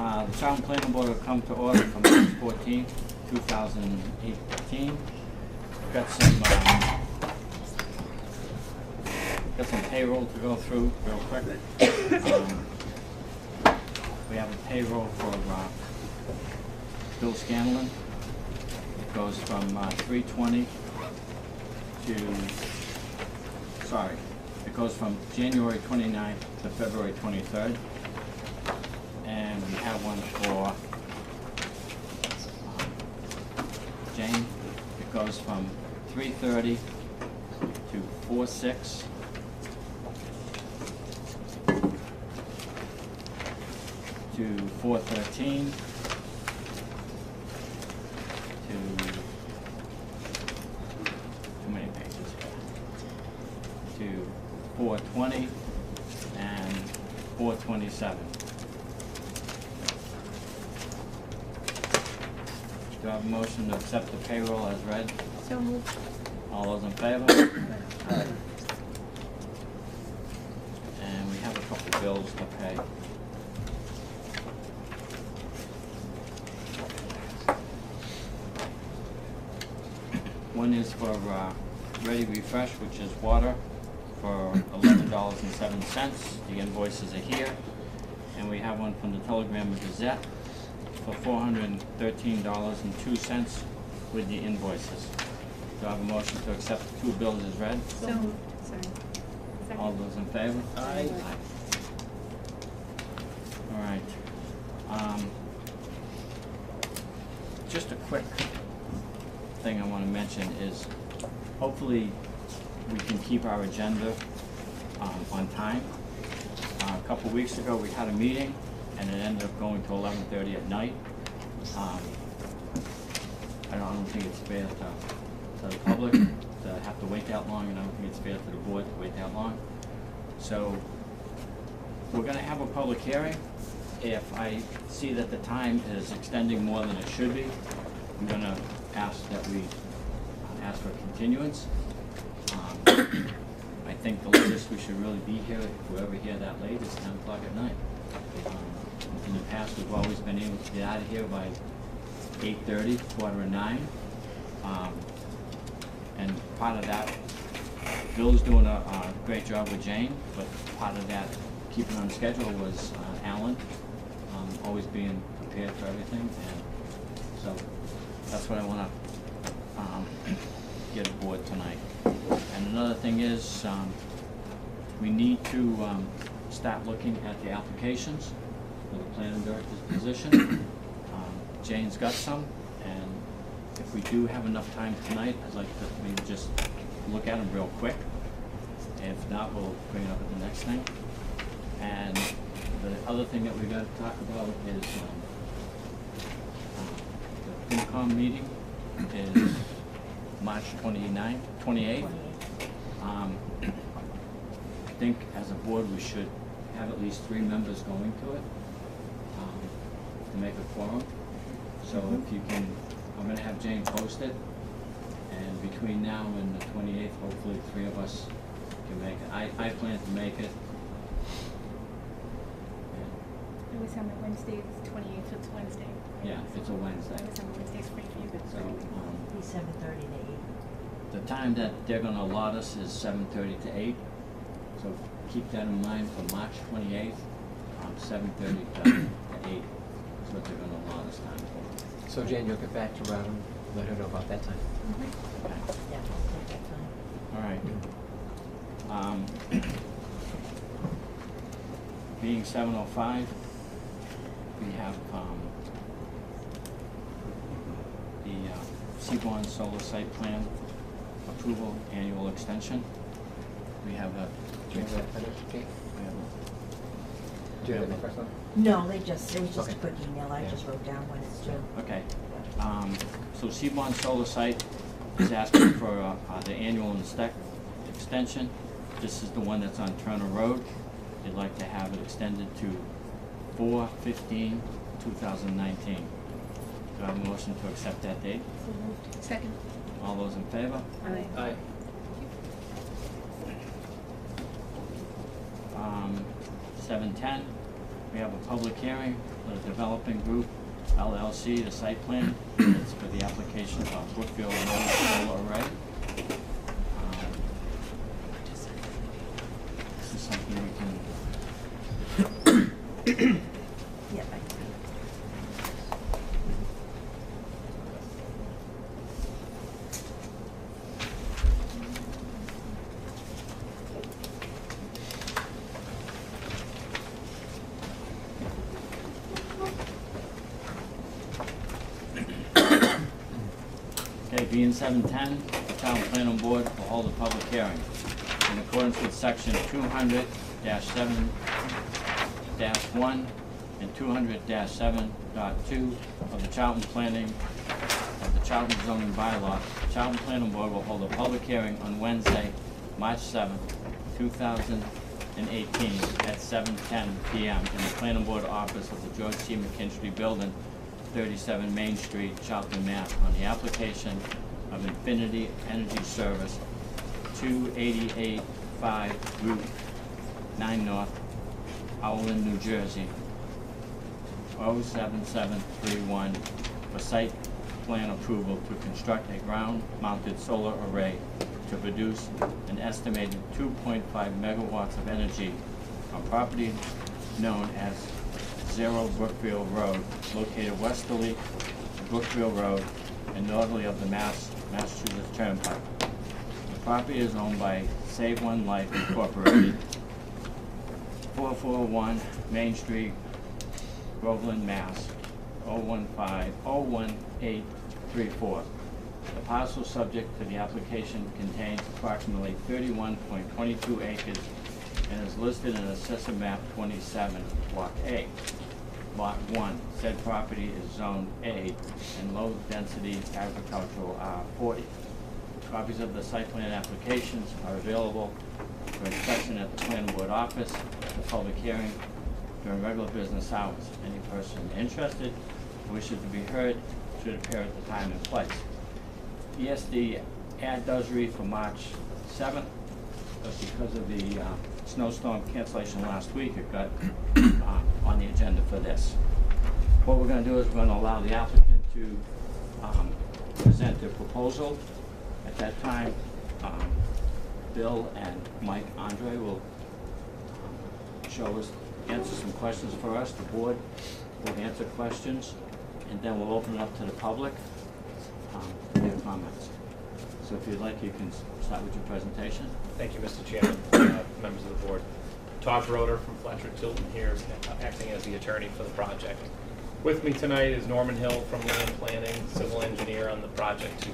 The Town Planning Board will come to order from March 14th, 2018. Got some payroll to go through real quick. We have a payroll for Bill Scanlon. It goes from 3/20 to, it goes from January 29th to February 23rd. And we have one for Jane. It goes from 3/30 to 4/6. To 4/13. To, too many pages here. To 4/20 and 4/27. Do I have a motion to accept the payroll as read? So moved. All those in favor? Aye. And we have a couple bills to pay. One is for Ready Refresh, which is water, for $11.07. The invoices are here. And we have one from the Telegram and Gazette for $413.02 with the invoices. Do I have a motion to accept the two bills as read? So moved. Sorry. All those in favor? Aye. All right. Just a quick thing I want to mention is hopefully we can keep our agenda on time. A couple weeks ago we had a meeting and it ended up going to 11:30 at night. I don't think it's fair to the public to have to wait that long, and I don't think it's fair to the board to wait that long. So we're going to have a public hearing. If I see that the time is extending more than it should be, I'm going to ask that we ask for continuance. I think the latest we should really be here, if we're ever here that late, is 10 o'clock at night. In the past, we've always been able to get out of here by 8:30, 8:45. And part of that, Bill's doing a great job with Jane, but part of that, keeping on schedule, was Alan, always being prepared for everything. And so that's what I want to get aboard tonight. And another thing is, we need to start looking at the applications for the planning director's position. Jane's got some, and if we do have enough time tonight, I'd like to maybe just look at them real quick. If not, we'll bring it up at the next thing. And the other thing that we're going to talk about is the FinCom meeting is March 28th. I think as a board we should have at least 3 members going to it to make a quorum. So if you can, I'm going to have Jane post it, and between now and the 28th, hopefully 3 of us can make it. I plan to make it. It was on Wednesday, it's 28th, so it's Wednesday. Yeah, it's a Wednesday. It was on Wednesday's free for you, but So Be 7:30 to 8. the time that they're going to allot us is 7:30 to 8. So keep that in mind for March 28th, 7:30 to 8 is what they're going to allot us time for. So Jane, you'll get back to Robin, let her know about that time. Okay. Yeah, I'll take that time. All right. Being 7:05, we have the Seabourn Solar Site Plan Approval Annual Extension. We have a. Do you have that, Jane? Do you have that first one? No, it was just Okay. a quick email. I Yeah. just wrote down when it's due. Okay. So Seabourn Solar Site is asking for the annual extension. This is the one that's on Turner Road. They'd like to have it extended to 4/15/2019. Do I have a motion to accept that date? So moved. Second. All those in favor? Aye. Aye. 7:10, We have a public hearing for the Developing Group LLC, the site plan. It's for the application of Brookfield Road Solar Array. This is something we can, Yeah, I see. okay, being 7:10, the Town Planning Board will hold a public hearing. In accordance with section 200-7-1 and 200-7.2 of the Charlton zoning bylaw, the Charlton Planning Board will hold a public hearing on Wednesday, March 7th, 2018 at 7:10 p.m. in the Planning Board office of the George C. McKinstry Building, 37 Main Street, Charlton, Mass. On the application of Infinity Energy Service, 288-5 Route 9 North, Howland, New Jersey, 07731, for site plan approval to construct a ground-mounted solar array to produce an estimated 2.5 megawatts of energy on property known as 0 Brookfield Road, located westerly of Brookfield Road and northerly of the Massachusetts Turnpike. The property is owned by Save One Life Incorporated, 441 Main Street, Groveland, Mass. 01834. The parcel subject to the application contains approximately 31.22 acres and is listed in Assessor Map 27, Block A. Lot 1, said property is Zone A and low-density agricultural R40. Copies of the site plan applications are available for inspection at the planning board office at the public hearing during regular business hours. Any person interested who wishes to be heard should appear at the time and place. Yes, the ad does read for March 7th, but because of the snowstorm cancellation last week, it got on the agenda for this. What we're going to do is we're going to allow the applicant to present their proposal. At that time, Bill and Mike Andre will answer some questions for us. The board will answer questions, and then we'll open it up to the public for their comments. So if you'd like, you can start with your presentation. Thank you, Mr. Chairman, members of the board. Todd Broder from Fletcher Tilton here, acting as the attorney for the project. With me tonight is Norman Hill from Land Planning, civil engineer on the project, who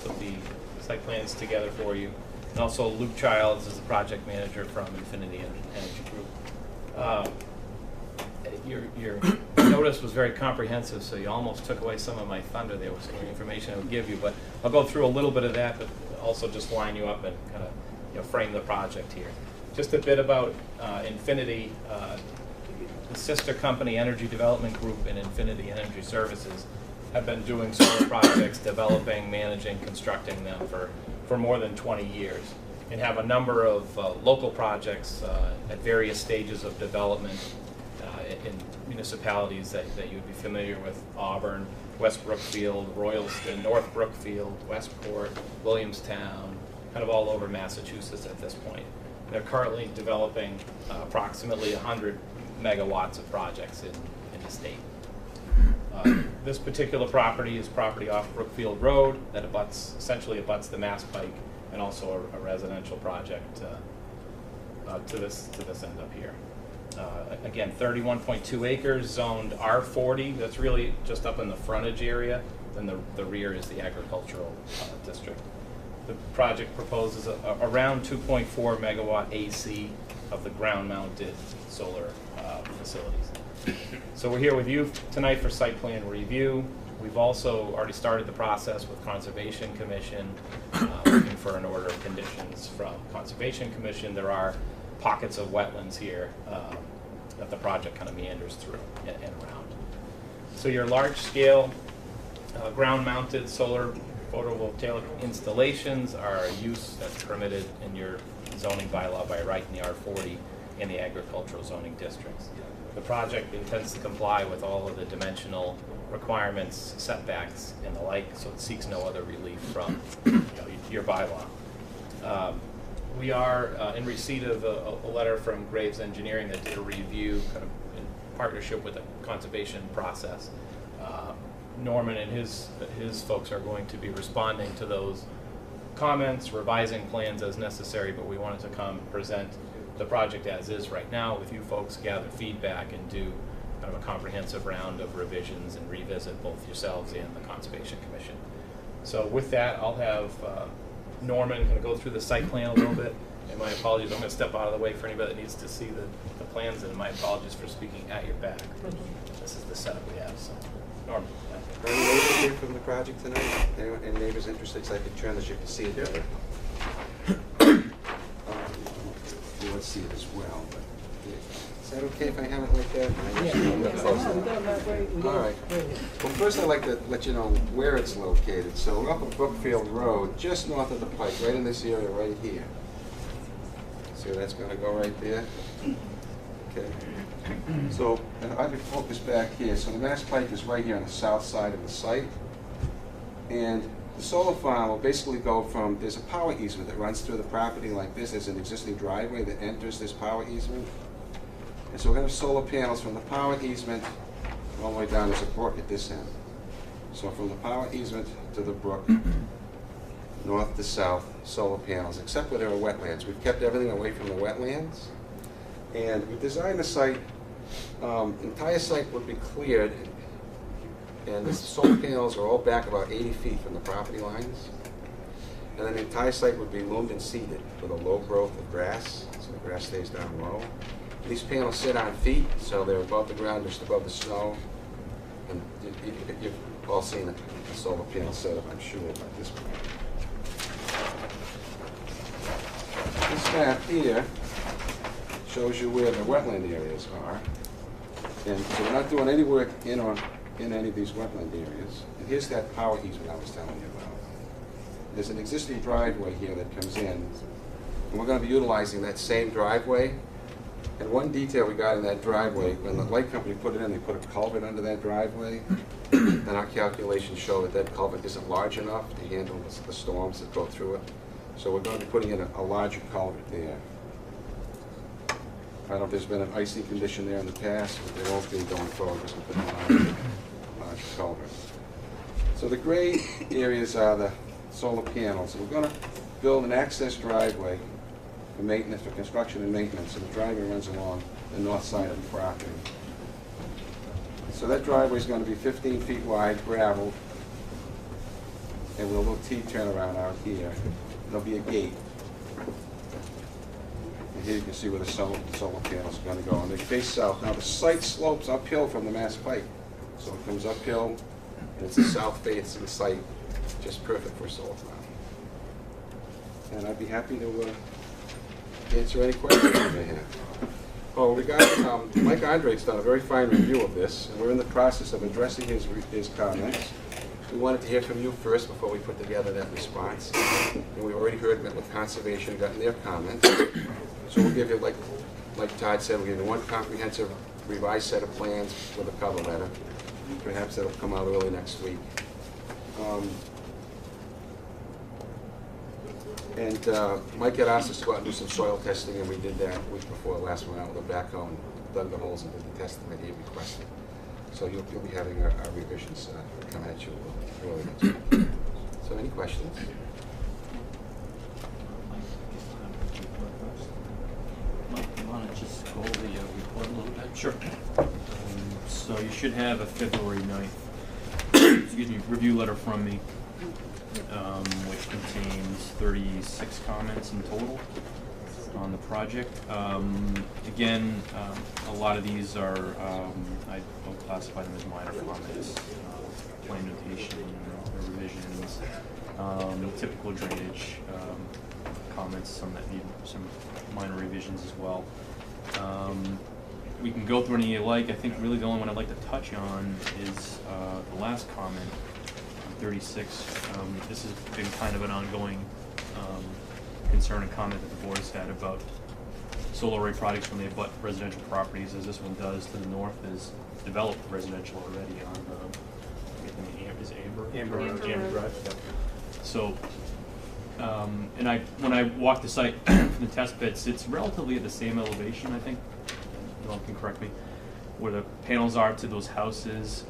put the site plans together for you. And also Luke Childs is the project manager from Infinity Energy Group. Your notice was very comprehensive, so you almost took away some of my thunder. There was some information I would give you, but I'll go through a little bit of that, but also just line you up and kind of frame the project here. Just a bit about Infinity, the sister company Energy Development Group and Infinity Energy Services have been doing solar projects, developing, managing, constructing them for more than 20 years, and have a number of local projects at various stages of development in municipalities that you would be familiar with: Auburn, West Brookfield, Royalston, North Brookfield, Westport, Williamstown, kind of all over Massachusetts at this point. They're currently developing approximately 100 megawatts of projects in the state. This particular property is property off Brookfield Road that essentially abuts the Mass Pike, and also a residential project to this end up here. Again, 31.2 acres, zoned R40. That's really just up in the frontage area. Then the rear is the agricultural district. The project proposes around 2.4 megawatt AC of the ground-mounted solar facilities. So we're here with you tonight for site plan review. We've also already started the process with Conservation Commission, looking for an order of conditions from Conservation Commission. There are pockets of wetlands here that the project kind of meanders through and around. So your large-scale ground-mounted solar photovoltaic installations are a use that's permitted in your zoning bylaw by right in the R40. in the agricultural zoning districts. The project intends to comply with all of the dimensional requirements, setbacks, and the like, so it seeks no other relief from your bylaw. We are in receipt of a letter from Graves Engineering that did a review kind of in partnership with the conservation process. Norman and his folks are going to be responding to those comments, revising plans as necessary, but we wanted to come present the project as is right now with you folks, gather feedback, and do kind of a comprehensive round of revisions and revisit both yourselves and the Conservation Commission. So with that, I'll have Norman kind of go through the site plan a little bit. And my apologies, I'm going to step out of the way for anybody that needs to see the plans, and my apologies for speaking at your back. This is the setup we have, so Norman. Are any neighbors here from the project tonight? Any neighbors interested? So I could turn this, you can see it better. You would see it as well, but is that okay if I have it like that? All right. Well, first I'd like to let you know where it's located. So we're up on Brookfield Road, just north of the Pike, right in this area right here. See where that's going to go right there? Okay. So I could focus back here. So the Mass Pike is right here on the south side of the site. And the solar farm will basically go from, there's a power easement that runs through the property like this. There's an existing driveway that enters this power easement. And so we're going to have solar panels from the power easement all the way down. There's a brook at this end. So from the power easement to the brook, north to south, solar panels, except where there are wetlands. We've kept everything away from the wetlands. And we designed the site, the entire site would be cleared, and the solar panels are all back about 80 feet from the property lines. And then the entire site would be loomed and seeded with a low growth of grass, so the grass stays down low. These panels sit on feet, so they're above the ground, just above the snow. And you've all seen the solar panel setup, I'm sure, at this point. This map here shows you where the wetland areas are. And so we're not doing any work in any of these wetland areas. And here's that power easement I was telling you about. There's an existing driveway here that comes in, and we're going to be utilizing that same driveway. And one detail we got in that driveway, when the light company put it in, they put a culvert under that driveway. And our calculations show that that culvert isn't large enough to handle the storms that go through it. So we're going to be putting in a larger culvert there. I don't know if there's been an icy condition there in the past, but there won't be going forward, just put in a larger culvert. So the gray areas are the solar panels. We're going to build an access driveway for maintenance, for construction and maintenance, and the driveway runs along the north side of the property. So that driveway is going to be 15 feet wide, gravel, and with a little T turnaround out here. There'll be a gate. And here you can see where the solar panels are going to go, and they face south. Now the site slopes uphill from the Mass Pike, so it comes uphill, and it's a south-facing site, just perfect for a solar farm. And I'd be happy to answer any questions you may have. Oh, regarding Mike Andre's done a very fine review of this, and we're in the process of addressing his comments. We wanted to hear from you first before we put together that response. And we've already heard met with Conservation, gotten their comments. So we'll give you, like Todd said, we'll give you one comprehensive revised set of plans with a cover letter. Perhaps that'll come out early next week. Mike had asked us to go out and do some soil testing, and we did that a week before last. Went out with a backhoe and dug the holes and did the testing that he had requested. So you'll be having our revisions come at you early next week. So any questions? Mike, you want to just go over your report a little bit? Sure. So you should have a February 9th, excuse me, review letter from me, which contains 36 comments in total on the project. Again, a lot of these are, I will classify them as minor comments, plan notation, revisions, typical drainage comments, some that need some minor revisions as well. We can go through any you like. I think really the only one I'd like to touch on is the last comment on 36. This has been kind of an ongoing concern and comment that the board has had about solar array projects when they abut residential properties, as this one does to the north, is developed residential already on, is it Amber? Amber Road. Amber Road. Drive, yep. So, and when I walked the site from the test pits, it's relatively at the same elevation, I think, no one can correct me, where the panels are to those houses,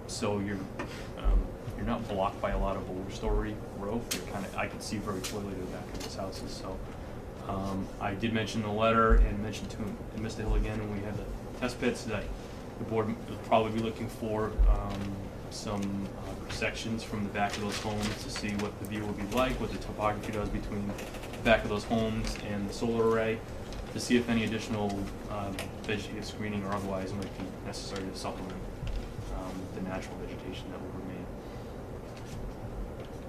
so you're not blocked by a lot of overstory roof. I can see very clearly to the back of those houses. So I did mention in the letter and mentioned to Mr. Hill again when we had the test pits that the board will probably be looking for some sections from the back of those homes to see what the view will be like, what the topography does between the back of those homes and the solar array, to see if any additional vegetative screening or otherwise might be necessary to supplement the natural vegetation that will remain.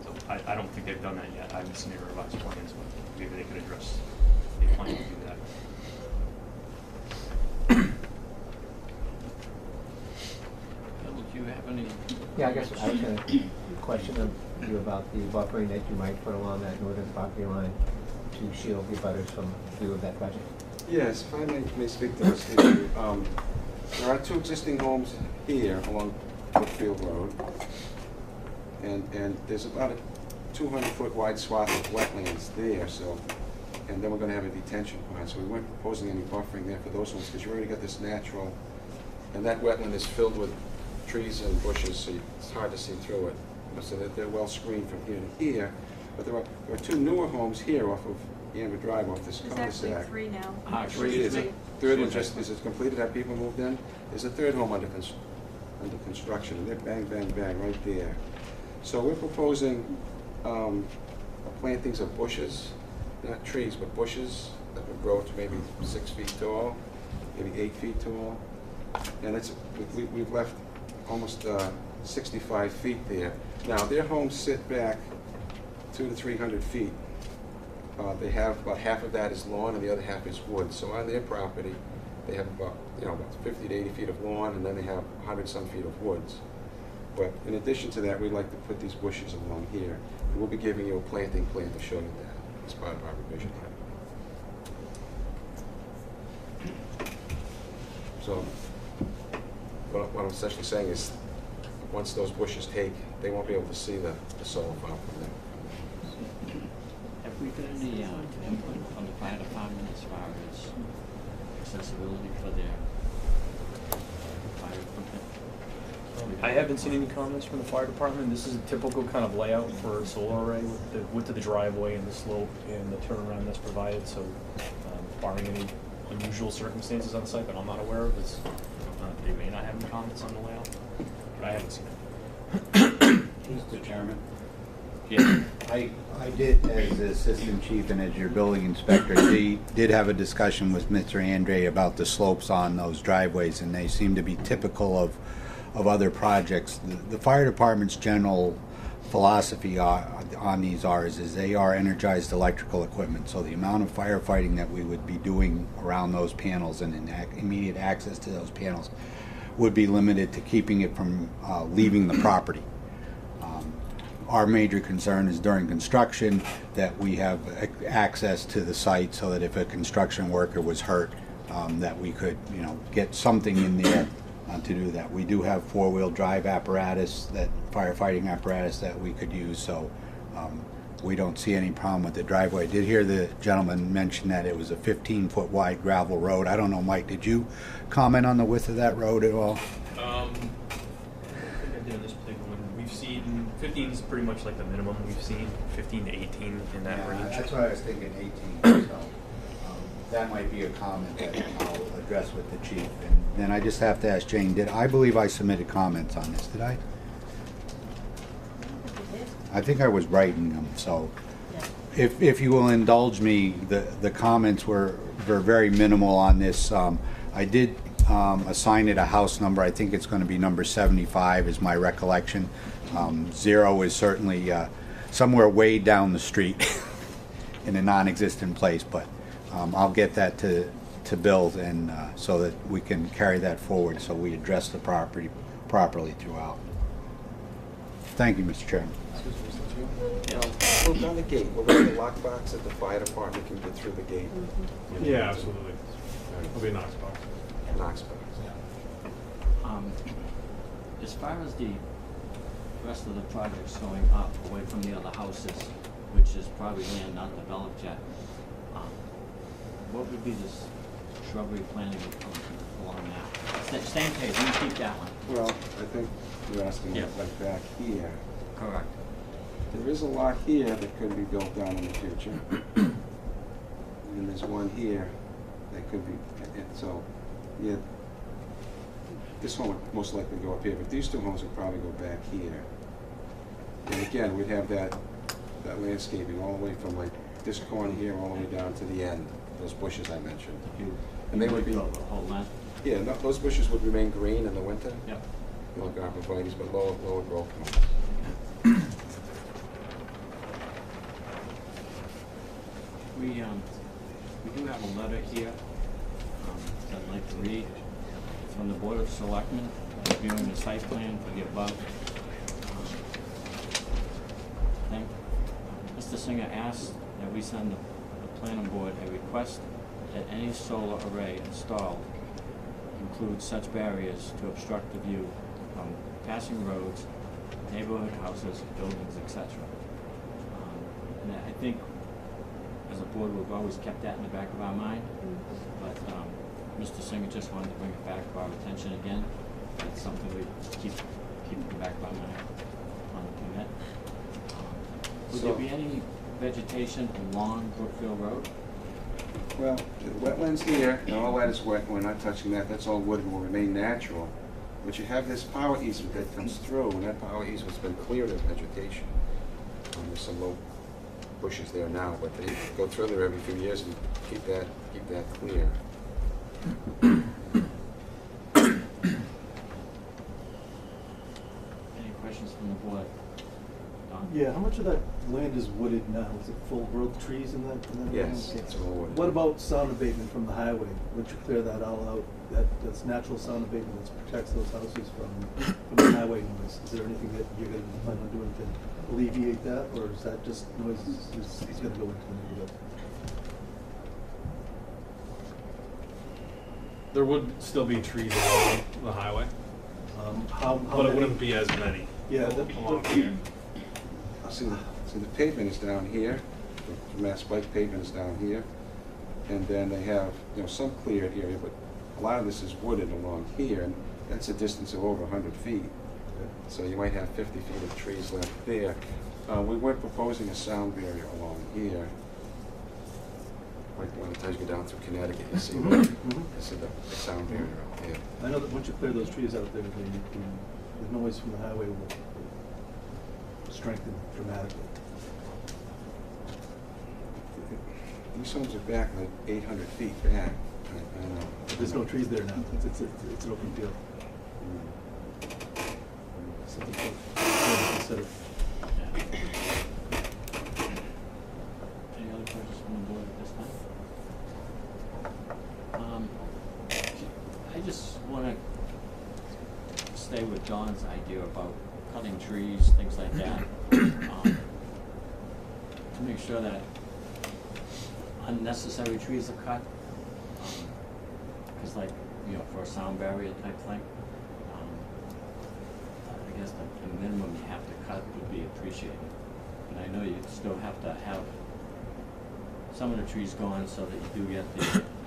So I don't think they've done that yet. I haven't seen any revised plans, but maybe they could address the plan to do that. Bill, do you have any? Yeah, I guess I was gonna question you about the buffering that you might put along that northern property line to shield the butters from view of that project. Yes, if I may speak to this issue. There are two existing homes here along Brookfield Road, and there's about a 200-foot wide swath of wetlands there, so, and then we're gonna have a detention pond, so we weren't proposing any buffering there for those ones, because you already got this natural, and that wetland is filled with trees and bushes, so it's hard to see through it. So that they're well screened from here to here, but there are two newer homes here off of Amber Drive, off this There's cul-de-sac. actually 3 now. Three, is it third one just, is it completed, have people moved in? There's a third home under construction, and they're bang, bang, bang, right there. So we're proposing plantings of bushes, not trees, but bushes that would grow to maybe 6 feet tall, maybe 8 feet tall. And it's, we've left almost 65 feet there. Now, their homes sit back 200 to 300 feet. They have about half of that is lawn and the other half is wood. So on their property, they have about 50 to 80 feet of lawn, and then they have 100-some feet of woods. But in addition to that, we'd like to put these bushes along here. And we'll be giving you a planting plan to show you that as part of our revision plan. So what I'm essentially saying is, once those bushes take, they won't be able to see the solar farm from there. Have we got any input from the fire department as far as accessibility for their fire equipment? I haven't seen any comments from the fire department. This is a typical kind of layout for a solar array with the width of the driveway and the slope and the turnaround that's provided. So, barring any unusual circumstances on site that I'm not aware of, they may not have any comments on the layout, but I haven't seen it. Mr. Chairman, Yeah. I did, as the assistant chief and as your building inspector, did have a discussion with Mr. Andre about the slopes on those driveways, and they seem to be typical of other projects. The fire department's general philosophy on these is they are energized electrical equipment, so the amount of firefighting that we would be doing around those panels and in immediate access to those panels would be limited to keeping it from leaving the property. Our major concern is during construction that we have access to the site, so that if a construction worker was hurt, that we could, get something in there to do that. We do have four-wheel drive apparatus, firefighting apparatus that we could use, so we don't see any problem with the driveway. I did hear the gentleman mention that it was a 15-foot wide gravel road. I don't know, Mike, did you comment on the width of that road at all? I think I did on this particular one. We've seen 15 is pretty much like the minimum we've seen, 15 to 18 in that range. That's what I was thinking, 18, so that might be a comment that I'll address with the chief. And then I just have to ask Jane, I believe I submitted comments on this, did I? I think I was writing them, so Yeah. if you will indulge me, the comments were very minimal on this. I did assign it a house number. I think it's going to be number 75 is my recollection. 0 is certainly somewhere way down the street in a non-existent place, but I'll get that to Bill, and so that we can carry that forward, so we address the property properly throughout. Thank you, Mr. Chairman. One we've done the gate, we'll have the lockbox that the fire department can get through the gate. Yeah, absolutely. It'll be a Knox box. Knox box. As far as the rest of the projects going up, away from the other houses, which is probably land not developed yet, what would be this shrubbery planting along that? Same page, you keep that one. Well, I think you're asking Yeah. like back here. Correct. There is a lot here that could be built down in the future. And there's one here that could be, and so, yeah, this one would most likely go up here, but these two homes would probably go back here. And again, we'd have that landscaping all the way from like this corner here all the way down to the end, those bushes I mentioned. And they would be, The whole length? yeah, no, those bushes would remain green in the winter, Yep. like arborvitaes, but lower growth ones. We do have a letter here, that I'd like to read, from the Board of Selectmen, reviewing the site plan for the above thing. Mr. Singer asked that we send the planning board a request that any solar array installed include such barriers to obstruct the view from passing roads, neighborhood houses, buildings, etc. And I think as a board, we've always kept that in the back of our mind, but Mr. Singer just wanted to bring it back to our attention again. That's something we keep in the back of our mind on the permit. Would there So- be any vegetation along Brookfield Road? Well, the wetlands here, and all that is wet, we're not touching that, that's all wood and will remain natural. But you have this power easement that comes through, and that power easement's been cleared of vegetation. There's some low bushes there now, but they go through there every few years and keep that clear. Any questions from the board? Don? Yeah, how much of that land is wooded now? Is it full growth trees in that? Yes, Okay. it's all wood. What about sound abatement from the highway? Would you clear that all out? That's natural sound abatement that protects those houses from the highway noise. Is there anything that you're gonna plan on doing to alleviate that, or is that just noise is gonna go into the neighborhood? There would still be trees along the highway, How but it many- wouldn't be as many Yeah, that, along here. See, the pavement is down here, the Mass Pike pavement is down here, and then they have, some cleared area, but a lot of this is wooded along here, and that's a distance of over 100 feet. So you might have 50 feet of trees left there. We weren't proposing a sound barrier along here. Like when you go down through Connecticut, you see the sound barrier out there. I know that once you clear those trees out there, the noise from the highway will strengthen dramatically. These homes are back like 800 feet back. I know. There's no trees there now. It's an open field. Something to consider. Any other questions from the board at this time? I just want to stay with Don's idea about cutting trees, things like that, to make sure that unnecessary trees are cut. Because like, for a sound barrier type thing, I guess the minimum you have to cut would be appreciated. And I know you still have to have some of the trees gone so that you do get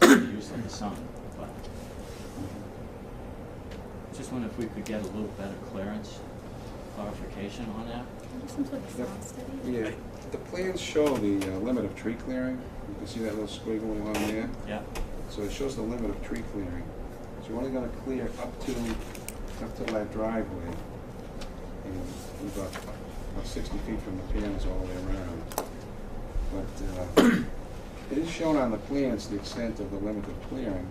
the use of the sun, but just wonder if we could get a little better clarification on that. Some sort of sound study? Yeah, the plans show the limit of tree clearing. You can see that little squiggle along there. Yeah. So it shows the limit of tree clearing. So you're only gonna clear up to that driveway. And about 60 feet from the panels all the way around. But it is shown on the plans the extent of the limit of clearing.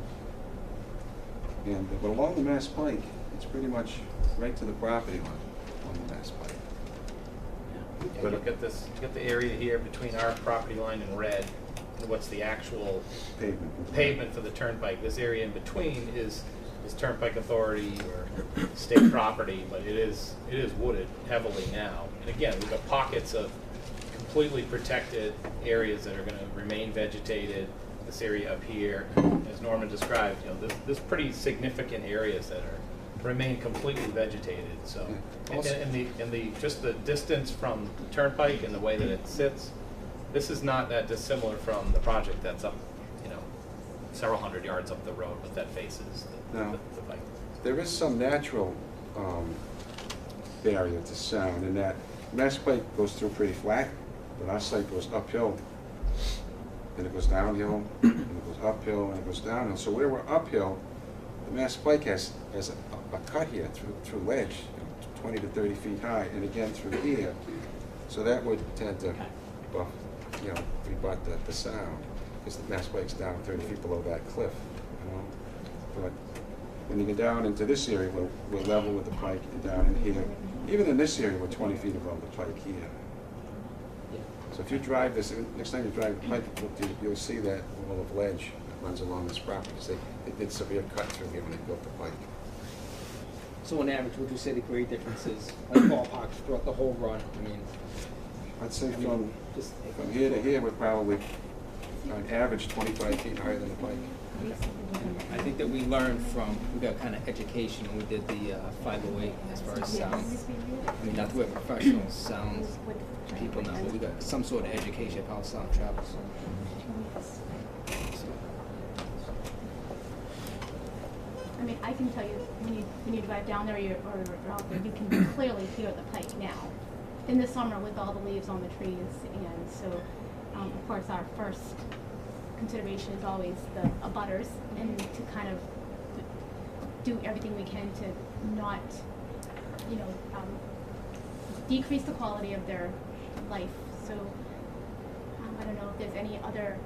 And, but along the Mass Pike, it's pretty much right to the property line on the Mass Pike. Yeah, look at this, look at the area here between our property line and red, and what's the actual pavement for the turnpike. This area in between is Turnpike Authority or state property, but it is wooded heavily now. And again, we've got pockets of completely protected areas that are gonna remain vegetated. This area up here, as Norman described, you know, there's pretty significant areas that remain completely vegetated, so. And the, just the distance from the turnpike and the way that it sits, this is not that dissimilar from the project that's up, you know, several hundred yards up the road, but that faces No. the bike. There is some natural barrier to sound in that Mass Pike goes through pretty flat, but our site goes uphill, and it goes downhill, and it goes uphill, and it goes downhill. So where we're uphill, the Mass Pike has a cut here through ledge, 20 to 30 feet high, and again through here. So that would tend to, rebut the sound, because the Mass Pike's down 30 feet below that cliff, you know. But when you get down into this area, we're level with the pike, and down in here, even in this area, we're 20 feet above the pike here. So if you drive this, next time you drive the pike, you'll see that wall of ledge that runs along this property, because they did severe cut through here when they built the pike. So on average, would you say the grade differences, like ballpark, throughout the whole run? I mean, I'd say I mean, from just here to here, we're probably on average 25 feet higher than the pike. I think that we learned from, we got kind of education when we did the 508 as far as sound. I mean, not that we're professional sound people now, but we got some sort of education of how sound travels. I mean, I can tell you, when you drive down there or out there, you can clearly hear the pike now. In the summer with all the leaves on the trees, and so, of course, our first consideration is always the abutters, and to kind of do everything we can to not, decrease the quality of their life. So, I don't know if there's any other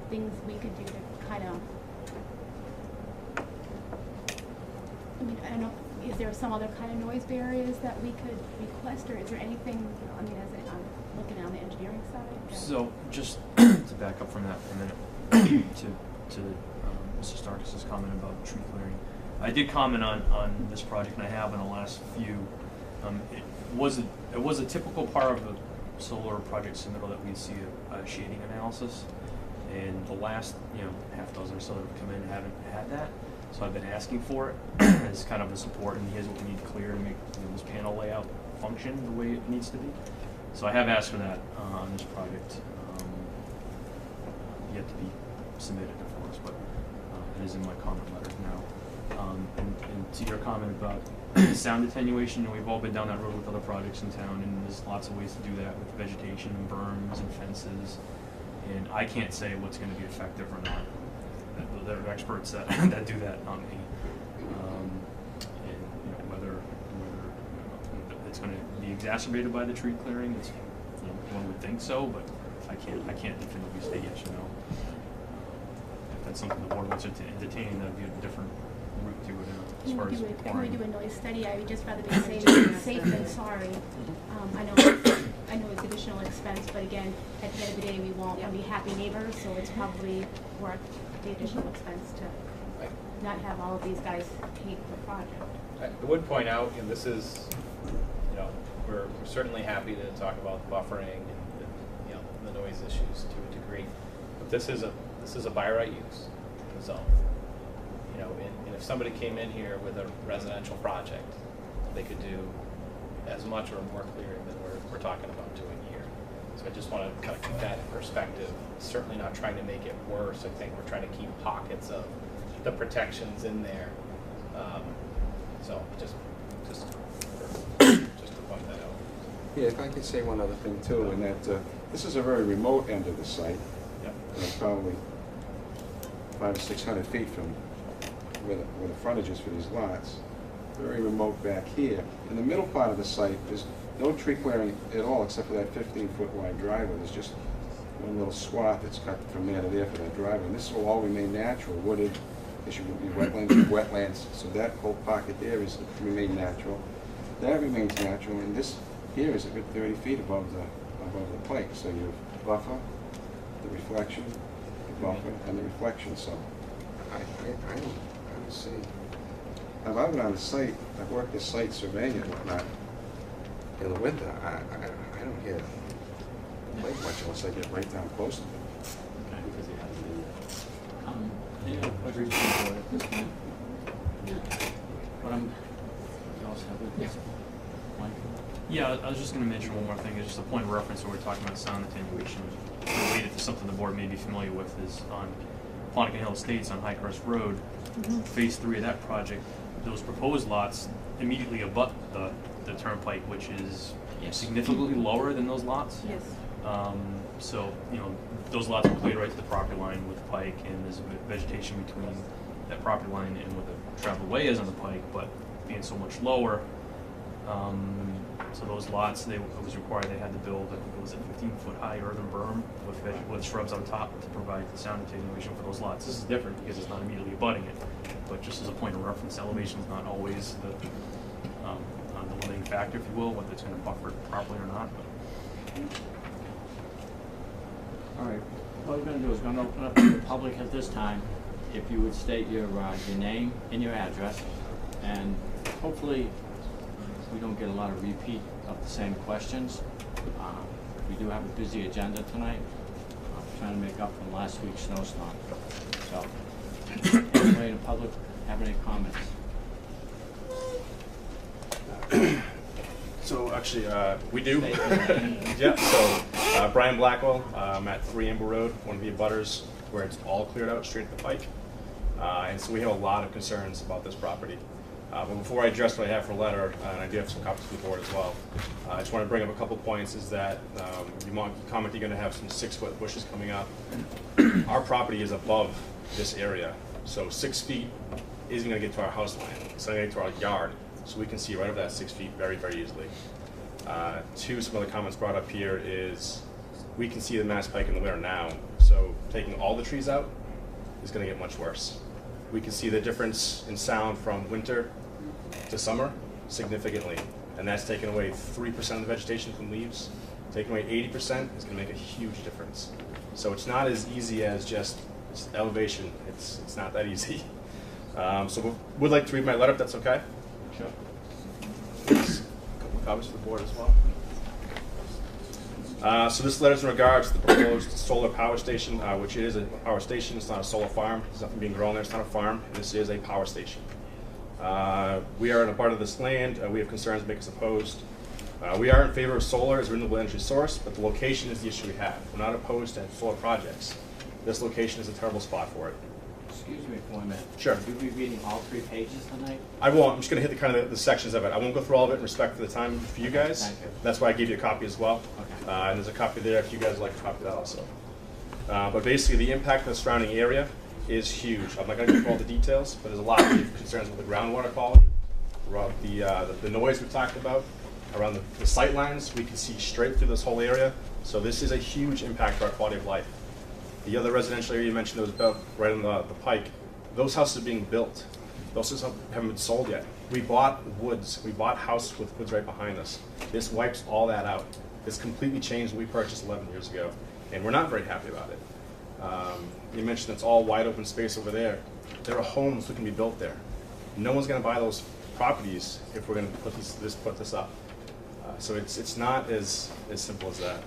things we could do to kind of, I mean, I don't know, is there some other kind of noise barriers that we could request, or is there anything, I mean, as I'm looking on the engineering side? So just to back up from that for a minute, to Mr. Starkis's comment about tree clearing, I did comment on this project, and I have in the last few. It was a typical part of a solar project submittal that we see a shading analysis, and the last half dozen or so that have come in haven't had that. So I've been asking for it as kind of a support, and here's what we need clear to make this panel layout function the way it needs to be. So I have asked for that on this project, yet to be submitted, of course, but it is in my comment letter now. And to your comment about sound attenuation, we've all been down that road with other projects in town, and there's lots of ways to do that with vegetation and berms and fences. And I can't say what's going to be effective or not. There are experts that do that, not me. And whether it's going to be exacerbated by the tree clearing, it's one would think so, but I can't definitively say yes or no. If that's something the board wants to entertain, that'd be a different route to it as far as Can we pouring. do a noise study? I would just rather be safe than sorry. I know it's additional expense, but again, at the end of the day, we want to be happy neighbors, so it's probably worth the additional expense to not have all of these guys hate the project. I would point out, this is, we're certainly happy to talk about buffering and the noise issues to a degree, but this is a by right use zone. And if somebody came in here with a residential project, they could do as much or more clearing than we're talking about doing here. So I just want to kind of keep that in perspective. Certainly not trying to make it worse. I think we're trying to keep pockets of the protections in there. So just to point that out. Yeah, if I could say one other thing too, in that this is a very remote end of the site. Yep. Probably 500 or 600 feet from where the frontage is for these lots. Very remote back here. In the middle part of the site, there's no tree clearing at all except for that 15-foot wide driveway. There's just one little swath that's cut from there to there for that driveway. And this will all remain natural, wooded. There should be wetlands, so that whole pocket there is remain natural. That remains natural, and this here is a good 30 feet above the pike. So you buffer, the reflection, the buffer, and the reflection. So I don't see. I've been on the site. I've worked as site surveying and whatnot. in the winter, I don't hear the lake much unless I get right down close to it. Any other questions from the board at this point? But you also have a, yes, Mike? Yeah, I was just gonna mention one more thing, it's just a point of reference when we're talking about sound attenuation, related to something the board may be familiar with, is on Quantico Hill Estates on Highcrest Road, phase 3 of that project, those proposed lots immediately abut the turnpike, which is Yes. significantly lower than those lots. Yes. So, you know, those lots are cleared right to the property line with Pike, and there's vegetation between that property line and where the traveled way is on the Pike, but being so much lower, so those lots, it was required, they had to build, I think it was a 15-foot high earthen berm with shrubs on top to provide the sound attenuation for those lots. This is different because it's not immediately abutting it, but just as a point of reference, elevation is not always the limiting factor, if you will, whether it's going to buffer it properly or not. All right, what we're gonna do is gonna open up to the public at this time. If you would state your name and your address, and hopefully we don't get a lot of repeat of the same questions. We do have a busy agenda tonight. I'm trying to make up from last week's snowstorm. So, anybody in the public have any comments? So actually, we do. State your name. Yeah, so Brian Blackwell, I'm at 3 Amber Road, one of the abutters where it's all cleared out straight at the Pike. And so we have a lot of concerns about this property. But before I address what I have for letter, and I do have some copies for the board as well, I just want to bring up a couple points, is that you comment you're going to have some 6-foot bushes coming up. Our property is above this area, so 6 feet isn't going to get to our house line. It's not going to get to our yard, so we can see right over that 6 feet very, very easily. Some other comments brought up here is we can see the Mass Pike in the winter now, so taking all the trees out is going to get much worse. We can see the difference in sound from winter to summer significantly, and that's taking away 3% of the vegetation from leaves. Taking away 80% is going to make a huge difference. So it's not as easy as just elevation. It's not that easy. So would like to read my letter if that's okay. Sure. There's a couple of copies for the board as well. So this letter is in regards to the proposed solar power station, which it is a power station. It's not a solar farm. There's nothing being grown there. It's not a farm. This is a power station. We are in a part of this land. We have concerns that make us opposed. We are in favor of solar as a renewable energy source, but the location is the issue we have. We're not opposed to solar projects. This location is a terrible spot for it. Excuse me for a minute. Sure. Will you be reading all 3 pages tonight? I won't. I'm just going to hit the sections of it. I won't go through all of it in respect to the time for you guys. Thank you. That's why I gave you a copy as well. Okay. And there's a copy there if you guys would like a copy of that also. But basically, the impact of the surrounding area is huge. I'm not going to go through all the details, but there's a lot of concerns with the groundwater quality, around the noise we talked about, around the sight lines. We can see straight through this whole area. So this is a huge impact to our quality of life. The other residential area you mentioned that was built right on the Pike, those houses are being built. Those houses haven't been sold yet. We bought woods. We bought a house with woods right behind us. This wipes all that out. This completely changed what we purchased 11 years ago, and we're not very happy about it. You mentioned it's all wide open space over there. There are homes that can be built there. No one's going to buy those properties if we're going to put this up. So it's not as simple as that.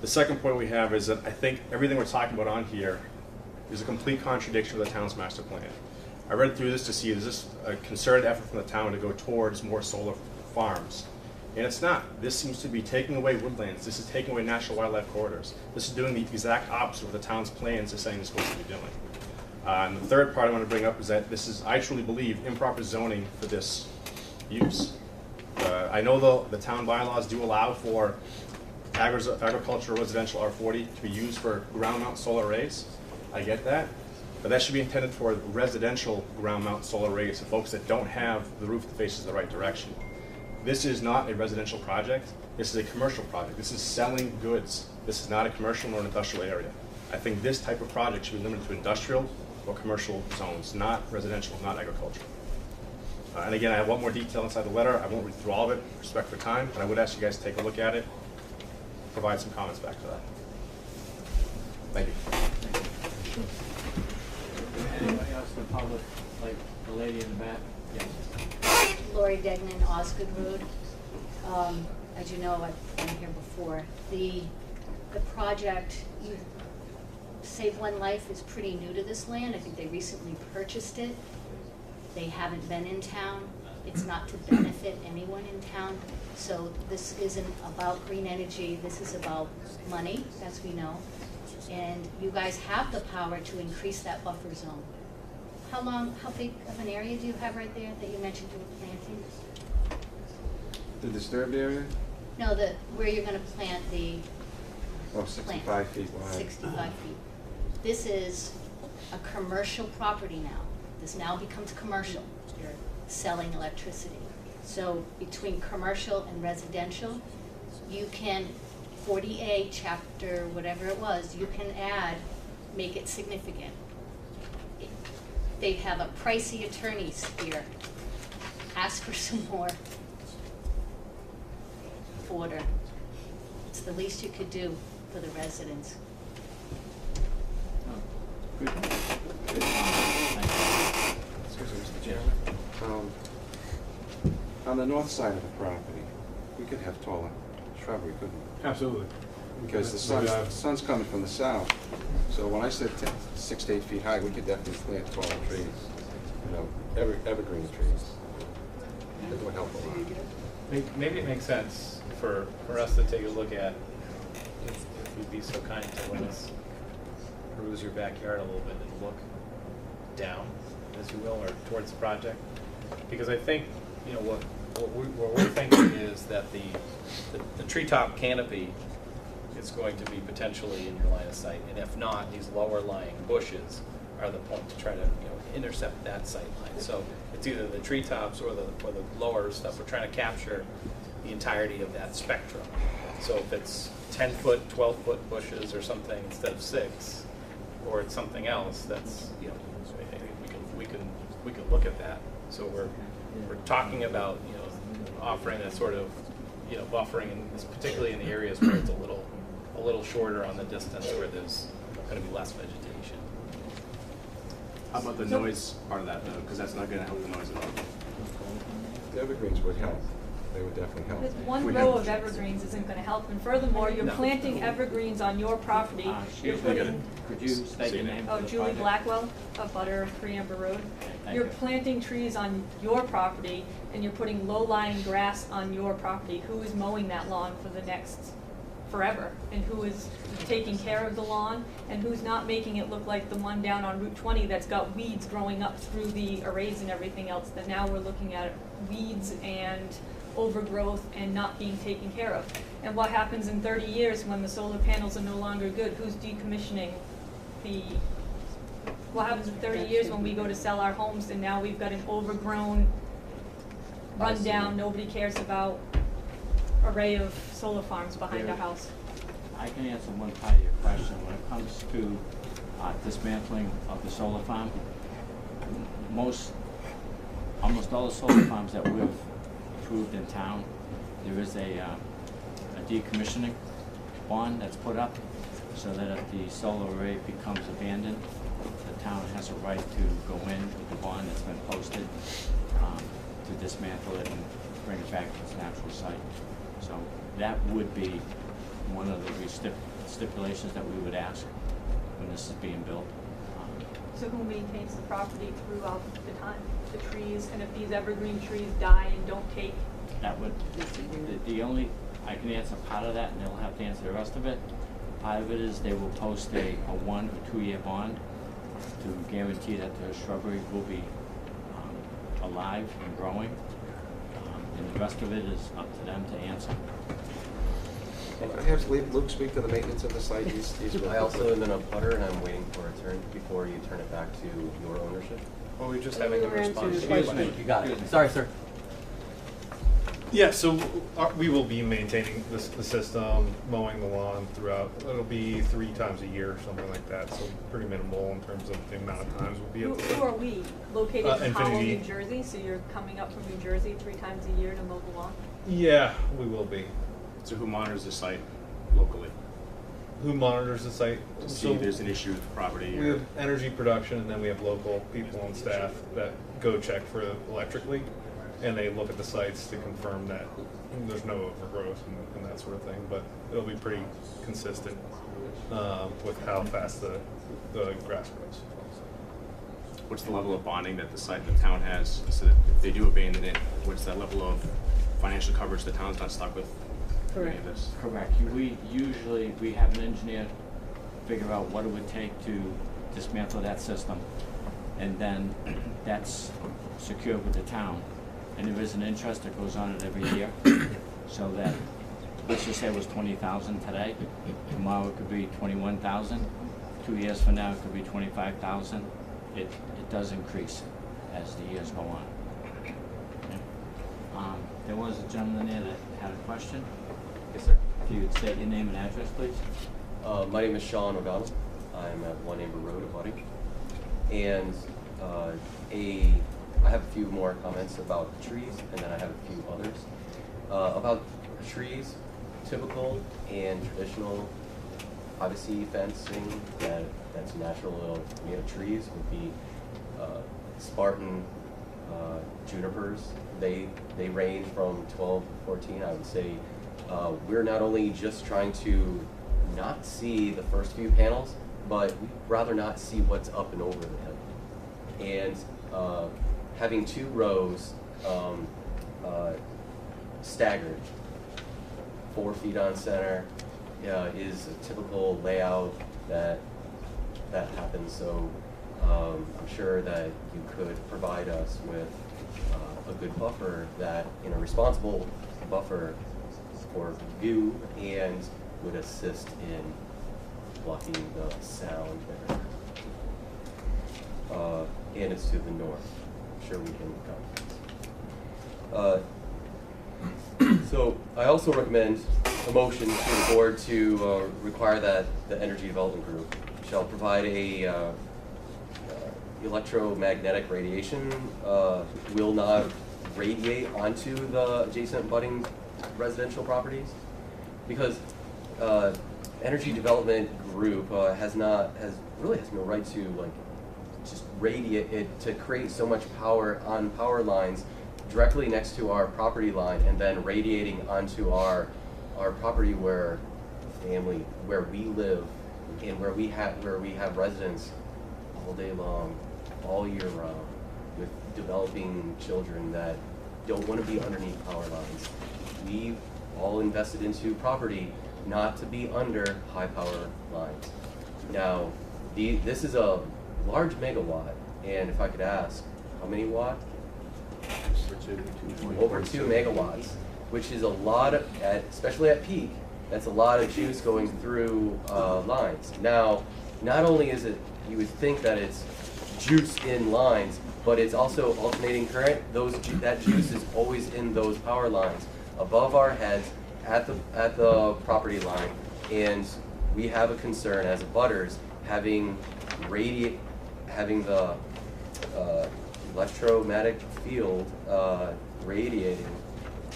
The second point we have is that I think everything we're talking about on here is a complete contradiction with the town's master plan. I read through this to see is this a concerted effort from the town to go towards more solar farms. And it's not. This seems to be taking away woodlands. This is taking away national wildlife corridors. This is doing the exact opposite of what the town's plans is saying it's supposed to be doing. And the third part I want to bring up is that this is, I truly believe, improper zoning for this use. I know the town bylaws do allow for agricultural residential R40 to be used for ground mount solar arrays. I get that. But that should be intended for residential ground mount solar arrays for folks that don't have the roof that faces the right direction. This is not a residential project. This is a commercial project. This is selling goods. This is not a commercial nor an industrial area. I think this type of project should be limited to industrial or commercial zones, not residential, not agricultural. And again, I have one more detail inside the letter. I won't read through all of it, respect for time, but I would ask you guys to take a look at it, provide some comments back to that. Thank you. Anybody else in the public, like the lady in the back? Yes. Lori Degnan, Osgood Road. as you know, I've been here before, the project, Save One Life is pretty new to this land. I think they recently purchased it. They haven't been in town. It's not to benefit anyone in town. So this isn't about green energy. This is about money, as we know. And you guys have the power to increase that buffer zone. How big of an area do you have right there that you mentioned you were planting? The disturbed area? No, where you're gonna plant the Oh, 65 feet wide. 65 feet. This is a commercial property now. This now becomes commercial. You're selling electricity. So between commercial and residential, you can, 40A chapter, whatever it was, you can make it significant. They have a pricey attorneys here. Ask for some more order. It's the least you could do for the residents. Oh, good. Good. Excuse me, Mr. Chairman. On the north side of the property, we could have taller shrubbery, couldn't we? Absolutely. Because the sun's coming from the south. So when I said 6 to 8 feet high, we could definitely plant taller trees. You know, evergreen trees. That would help a lot. Maybe it makes sense for us to take a look at, if you'd be so kind to let us peruse your backyard a little bit and look down, as you will, or towards the project. Because I think, you know, what we're thinking is that the treetop canopy is going to be potentially in your line of sight, and if not, these lower lying bushes are the point to try to, you know, intercept that sight line. So it's either the treetops or the lower stuff. We're trying to capture the entirety of that spectrum. So if it's 10-foot, 12-foot bushes or something instead of 6, or it's something else, that's, you know, we can look at that. So we're talking about, you know, offering that sort of, you know, buffering, particularly in the areas where it's a little shorter on the distance, where there's going to be less vegetation. How about the noise part of that though? Because that's not going to help the noise at all. The evergreens would help. They would definitely help. Because one row of evergreens isn't going to help, and furthermore, you're planting evergreens on your property. You're Excuse me, putting, could you state your name for oh, the Julie project? Blackwell of Butter 3 Amber Road. Thank You're you. planting trees on your property, and you're putting low-lying grass on your property. Who is mowing that lawn for the next forever? And who is taking care of the lawn? And who's not making it look like the one down on Route 20 that's got weeds growing up through the arrays and everything else, that now we're looking at weeds and overgrowth and not being taken care of? And what happens in 30 years when the solar panels are no longer good? Who's decommissioning what happens in 30 years when we go to sell our homes and now we've got an overgrown, rundown, nobody cares about array of solar farms behind our house? I can answer one part of your question. When it comes to dismantling of the solar farm, almost all the solar farms that we've approved in town, there is a decommissioning bond that's put up, so that if the solar array becomes abandoned, the town has a right to go in with the bond that's been posted to dismantle it and bring it back to its natural site. So that would be one of the stipulations that we would ask when this is being built. So who maintains the property throughout the time? The trees, and if these evergreen trees die and don't take? That would, the only, I can answer part of that and they'll have to answer the rest of it. Part of it is they will post a 1 or 2 year bond to guarantee that the shrubbery will be alive and growing. And the rest of it is up to them to answer. I have Luke speak to the maintenance of the site. I also am in a putter and I'm waiting for a turn before you turn it back to your ownership. Well, we're just having a response. You got it. Sorry, sir. Yeah, so we will be maintaining the system, mowing the lawn throughout. It'll be 3 times a year or something like that, so pretty minimal in terms of the amount of times we'll be able to. Who are we? Located in Howell, Infinity. New Jersey, so you're coming up from New Jersey 3 times a year to mow the lawn? Yeah, we will be. So who monitors the site locally? Who monitors the site? To see if there's an issue with the property? We have energy production, and then we have local people and staff that go check for electric leak, and they look at the sites to confirm that there's no overgrowth and that sort of thing, but it'll be pretty consistent with how fast the grass grows. What's the level of bonding that the town has, so that if they do abandon it, what's that level of financial coverage the town's not stuck with any of this? Correct. We have an engineer figure out what it would take to dismantle that system, and then that's secured with the town. And there is an interest that goes on it every year, so that, let's just say it was 20,000 today, tomorrow it could be 21,000, 2 years from now it could be 25,000. It does increase as the years go on. Okay. There was a gentleman there that had a question. Yes, sir. If you would state your name and address, please. My name is Sean O'Donnell. I'm at 1 Amber Road, Abutting. And I have a few more comments about trees, and then I have a few others. About trees, typical and traditional privacy fencing that's natural made of trees would be Spartan junipers. They range from 12 to 14. I would say we're not only just trying to not see the first few panels, but we'd rather not see what's up and over them. And having 2 rows staggered, 4 feet on center, is a typical layout that happens. So I'm sure that you could provide us with a good buffer, that in a responsible buffer for view, and would assist in blocking the sound there. And it's to the north. I'm sure we can cover. So I also recommend a motion to the board to require that the Energy Development Group shall provide a electromagnetic radiation will not radiate onto the adjacent budding residential properties, because Energy Development Group has no right to just radiate it, to create so much power on power lines directly next to our property line, and then radiating onto our property where we live, and where we have residents all day long, all year round, with developing children that don't want to be underneath power lines. We've all invested into property not to be under high power lines. Now, this is a large megawatt, and if I could ask, how many watt? Over 2 megawatts, which is a lot of, especially at peak, that's a lot of juice going through lines. Now, not only is it, you would think that it's juice in lines, but it's also alternating current. That juice is always in those power lines above our heads at the property line, and we have a concern as abutters having the electromagnetic field radiating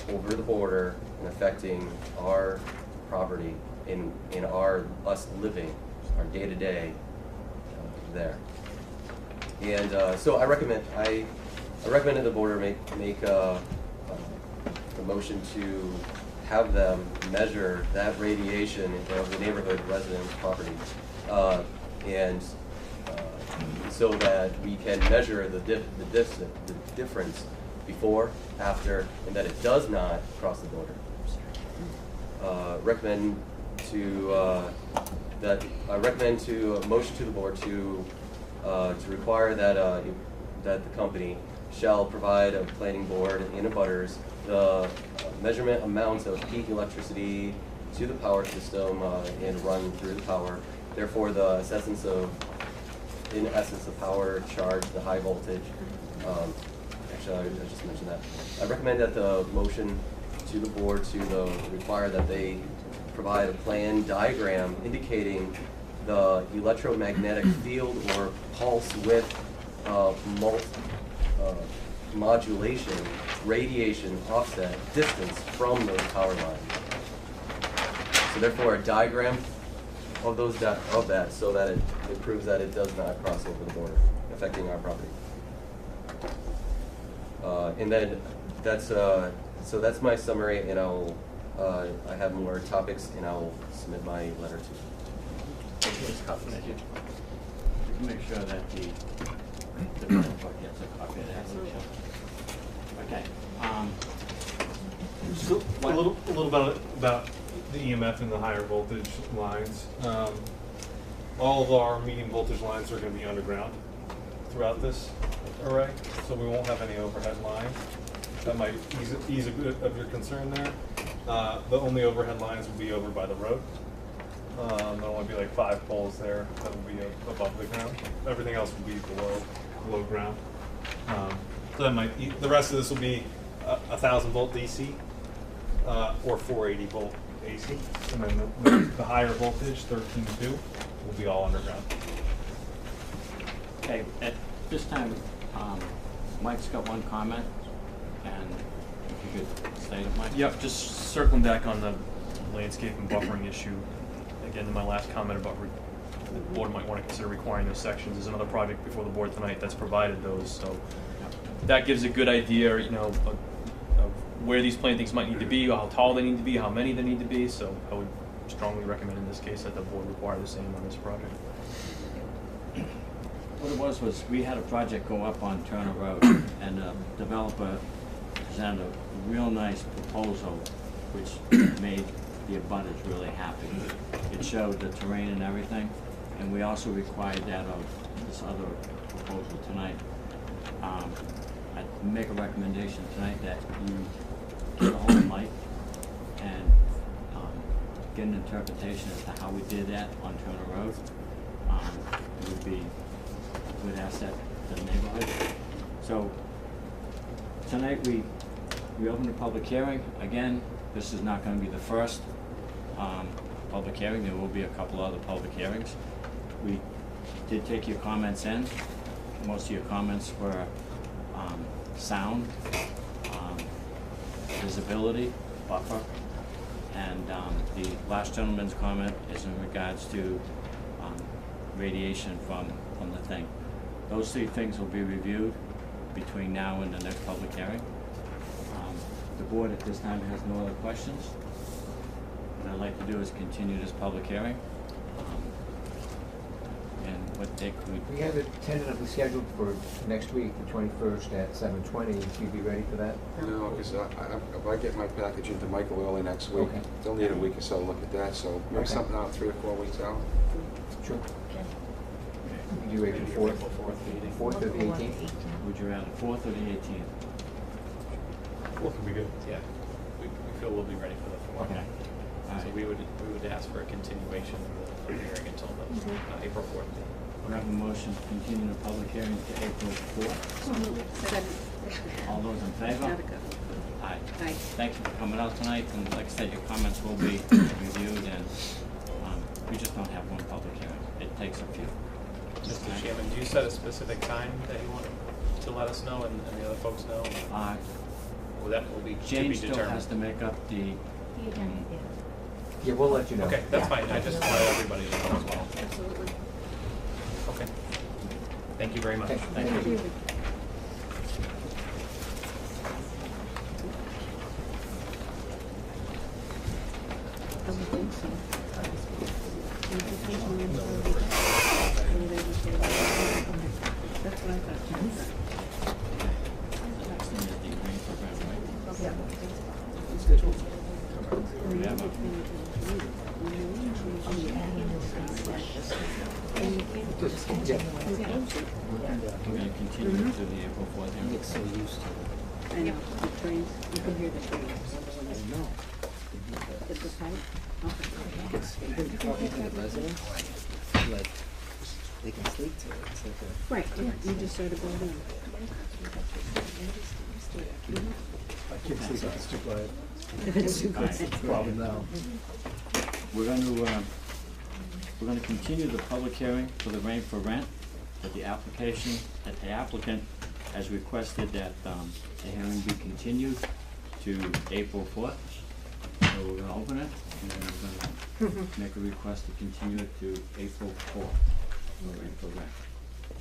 over the border and affecting our property in us living our day-to-day there. And so I recommended the board make a motion to have them measure that radiation of the neighborhood resident property, and so that we can measure the difference before, after, and that it does not cross the border. I recommend to a motion to the board to require that the company shall provide a planning board and abutters the measurement amounts of peak electricity to the power system and run through the power. Therefore, the in essence, the power charge, the high voltage. Actually, I just mentioned that. I recommend that the motion to the board to require that they provide a plan diagram indicating the electromagnetic field or pulse width modulation, radiation offset distance from those power lines. So therefore, a diagram of that, so that it proves that it does not cross over the border, affecting our property. And then that's So that's my summary, and I have more topics, and I'll submit my letter to Thank you. You can make sure that the clerk gets a copy of that. Okay, So a little about the EMF and the higher voltage lines. All of our medium voltage lines are going to be underground throughout this array, so we won't have any overhead line. That might ease a bit of your concern there. The only overhead lines will be over by the road. There'll only be like 5 poles there that will be above the ground. Everything else will be below ground. So that might the rest of this will be 1,000 volt DC or 480 volt AC, and then the higher voltage 13.2 will be all underground. okay, at this time, Mike's got one comment, and if you could say it, Mike? Yep, just circling back on the landscape and buffering issue. Again, in my last comment about the board might want to consider requiring those sections. There's another project before the board tonight that's provided those, so that gives a good idea, you know, of where these plantings might need to be, how tall they need to be, how many they need to be. So I would strongly recommend in this case that the board require the same on this project. What it was we had a project go up on Turner Road, and the developer presented a real nice proposal, which made the abutters really happy. It showed the terrain and everything, and we also required that of this other proposal tonight. I'd make a recommendation tonight that you get a hold of Mike and get an interpretation as to how we did that on Turner Road. It would be a good asset to the neighborhood. So tonight we opened a public hearing. Again, this is not going to be the first public hearing. There will be a couple other public hearings. We did take your comments in. Most of your comments were sound, visibility, buffer, and the last gentleman's comment is in regards to radiation from the thing. Those 3 things will be reviewed between now and the next public hearing. The board at this time has no other questions. What I'd like to do is continue this public hearing. And what Dick would... We have it tentatively scheduled for next week, the 21st at 7:20. If you'd be ready for that? No, because if I get my package into Michael early next week, Okay. they'll need a week or so to look at that, so maybe Okay. something out 3 or 4 weeks out. Sure. You do April 4th? 4th or the 18th? Would you rather 4th or the 18th? 4th would be good. Yeah, we feel we'll be ready for the 4th. Okay. All So right. we would ask for a continuation of the hearing until the April 4th. We have a motion to continue the public hearing to April 4th. All those in favor? Aye. Thank you for coming out tonight, and like I said, your comments will be reviewed, and we just don't have one public hearing. It takes a few. Mr. Chairman, do you set a specific time that you want to let us know and the other folks know? Well, that will be to Jane be still determined. has to make up the... Yeah, we'll let you know. Okay, that's fine. I just want everybody to know as well. Absolutely. Okay. Thank you very much. Thank you. That's what I thought. Next thing is the green program, right? Yeah. We have a... Just, yeah. We're going to continue to the April 4th hearing. Get so used to it. I know, the trains, you can hear the trains. No. Is the pipe? When you're talking to the residents, like, they can sleep to it. It's like a... Right, yeah, you just started going in. I can't sleep if it's too quiet. If it's too quiet. It's a problem now. We're going to continue the public hearing for the rain for rent, but the applicant has requested that the hearing be continued to April 4th. So we're going to open it, and then we're going to make a request to continue it to April 4th for rain for rent.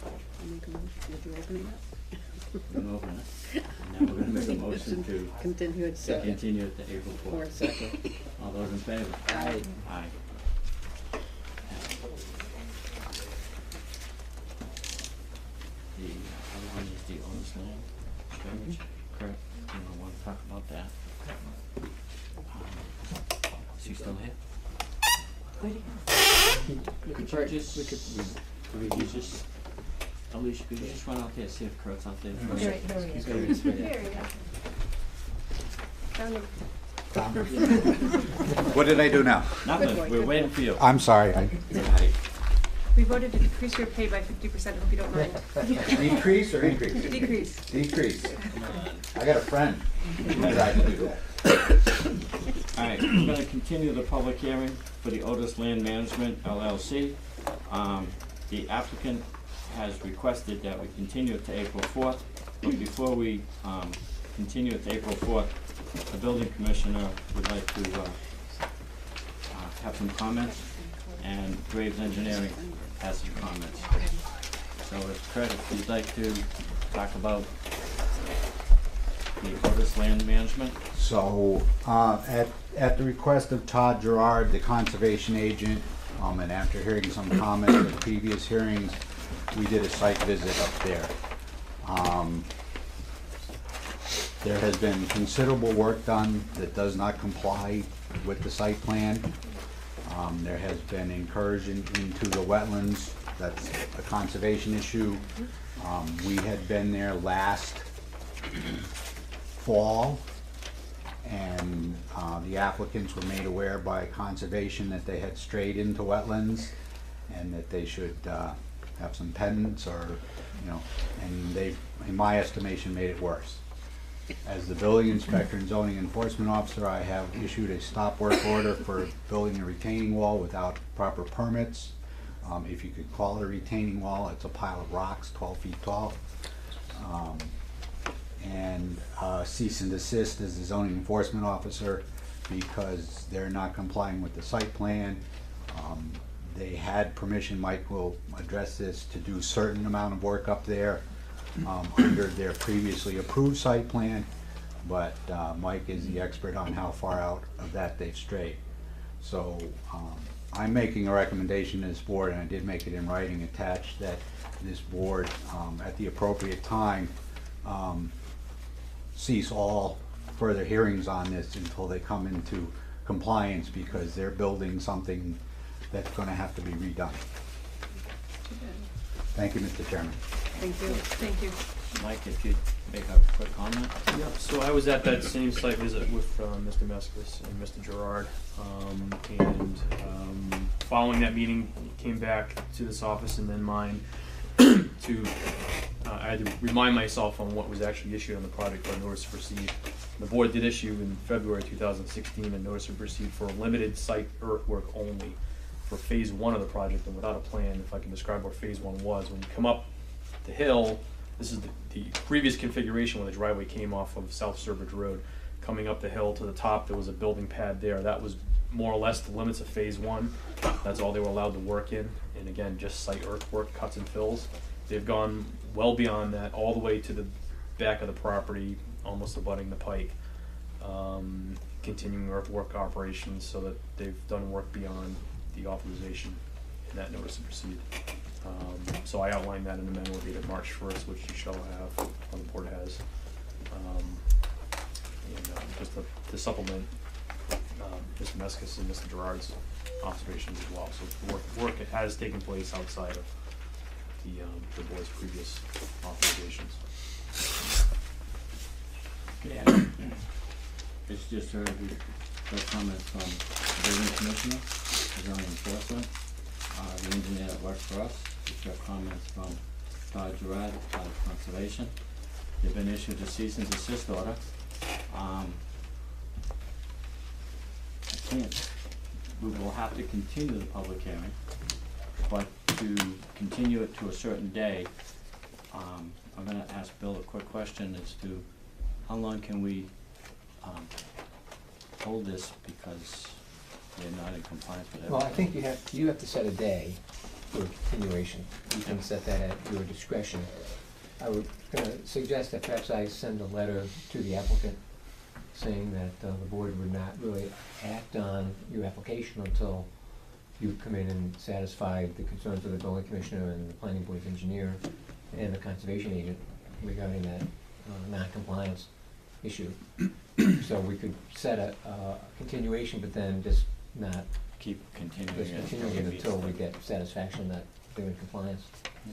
I'll make a motion. Would you open it up? We'll open it. And now we're gonna make a motion to Continue it second. continue it to April Or 4th. second. All those in favor? Aye. Aye. The other one is the Otis Land Drainage. Kurt, you want to talk about that? Is he still here? Could you just, you just, Alicia, could you just run out there, see if Kurt's out there? Here he is. There he is, right There there. you go. What did I do now? Nothing, we're waiting for you. I'm sorry. We voted to decrease your pay by 50%, hope you don't mind. Decrease or increase? Decrease. Decrease. I got a friend who tried to do that. All right, we're gonna continue the public hearing for the Otis Land Management LLC. The applicant has requested that we continue it to April 4th, but before we continue it to April 4th, the building commissioner would like to have some comments, and Graves Engineering has some comments. So if Kurt, if you'd like to talk about the Otis Land Management. So, at the request of Todd Gerard, the conservation agent, and after hearing some comments at previous hearings, we did a site visit up there. There has been considerable work done that does not comply with the site plan. There has been incursion into the wetlands. That's a conservation issue. We had been there last fall, and the applicants were made aware by conservation that they had strayed into wetlands and that they should have some pendants, or, you know, and they, in my estimation, made it worse. As the building inspector and zoning enforcement officer, I have issued a stop work order for building a retaining wall without proper permits. If you could call it a retaining wall, it's a pile of rocks 12 feet tall. And cease and desist as the zoning enforcement officer because they're not complying with the site plan. They had permission, Mike will address this, to do a certain amount of work up there under their previously approved site plan, but Mike is the expert on how far out of that they've strayed. So I'm making a recommendation to this board, and I did make it in writing attached, that this board at the appropriate time cease all further hearings on this until they come into compliance, because they're building something that's going to have to be redone. Thank you, Mr. Chairman. Thank you. Thank you. Mike, if you'd make a quick comment. Yeah, so I was at that same site visit with Mr. Meskis and Mr. Gerard, and following that meeting, came back to this office and then mine to I had to remind myself on what was actually issued on the project for a notice to proceed. The board did issue in February 2016 a notice to proceed for a limited site earthwork only for phase 1 of the project, and without a plan. If I can describe what phase 1 was, when you come up the hill, this is the previous configuration where the driveway came off of South Sturbridge Road. Coming up the hill to the top, there was a building pad there. That was more or less the limits of phase 1. That's all they were allowed to work in, and again, just site earthwork, cuts and fills. They've gone well beyond that, all the way to the back of the property, almost abutting the pike, continuing earthwork operations, so that they've done work beyond the authorization in that notice to proceed. So I outlined that in the memo dated March 1st, which you shall have, or the board has. Just to supplement Mr. Meskis and Mr. Gerard's observations as well. So the work has taken place outside of the board's previous authorizations. Yeah. It's just heard the comments from the building commissioner, the zoning enforcement, the engineer that works for us. Just have comments from Todd Gerard, Todd Conservation. They've been issued a cease and desist order. We will have to continue the public hearing, but to continue it to a certain day, I'm gonna ask Bill a quick question as to how long can we hold this, because they're not in compliance with everything. Well, I think you have to set a day for continuation. You can set that at your discretion. I would suggest that perhaps I send a letter to the applicant saying that the board would not really act on your application until you've come in and satisfied the concerns of the building commissioner and the planning board's engineer and the conservation agent regarding that non-compliance issue. So we could set a continuation, but then just not Keep continuing it. just continue it until we get satisfaction that they're in compliance.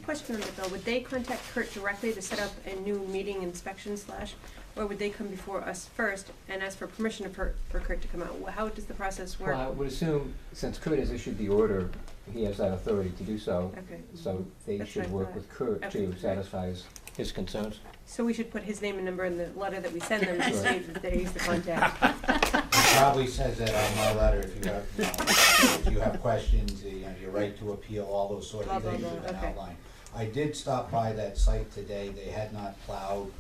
Question on that though, would they contact Kurt directly to set up a new meeting inspection / or would they come before us first and ask for permission for Kurt to come out? How does the process work? Well, I would assume, since Kurt has issued the order, he has that authority to do so. Okay. So they That's should what I work thought. with Kurt Okay. to satisfy his concerns. So we should put his name and number in the letter that we send them to Sure. state that he's the contact. Probably says that on my letter, if you have, if you have questions, your right to appeal, all those sort Blah, of blah, things blah, have been okay. outlined. I did stop by that site today, they had not plowed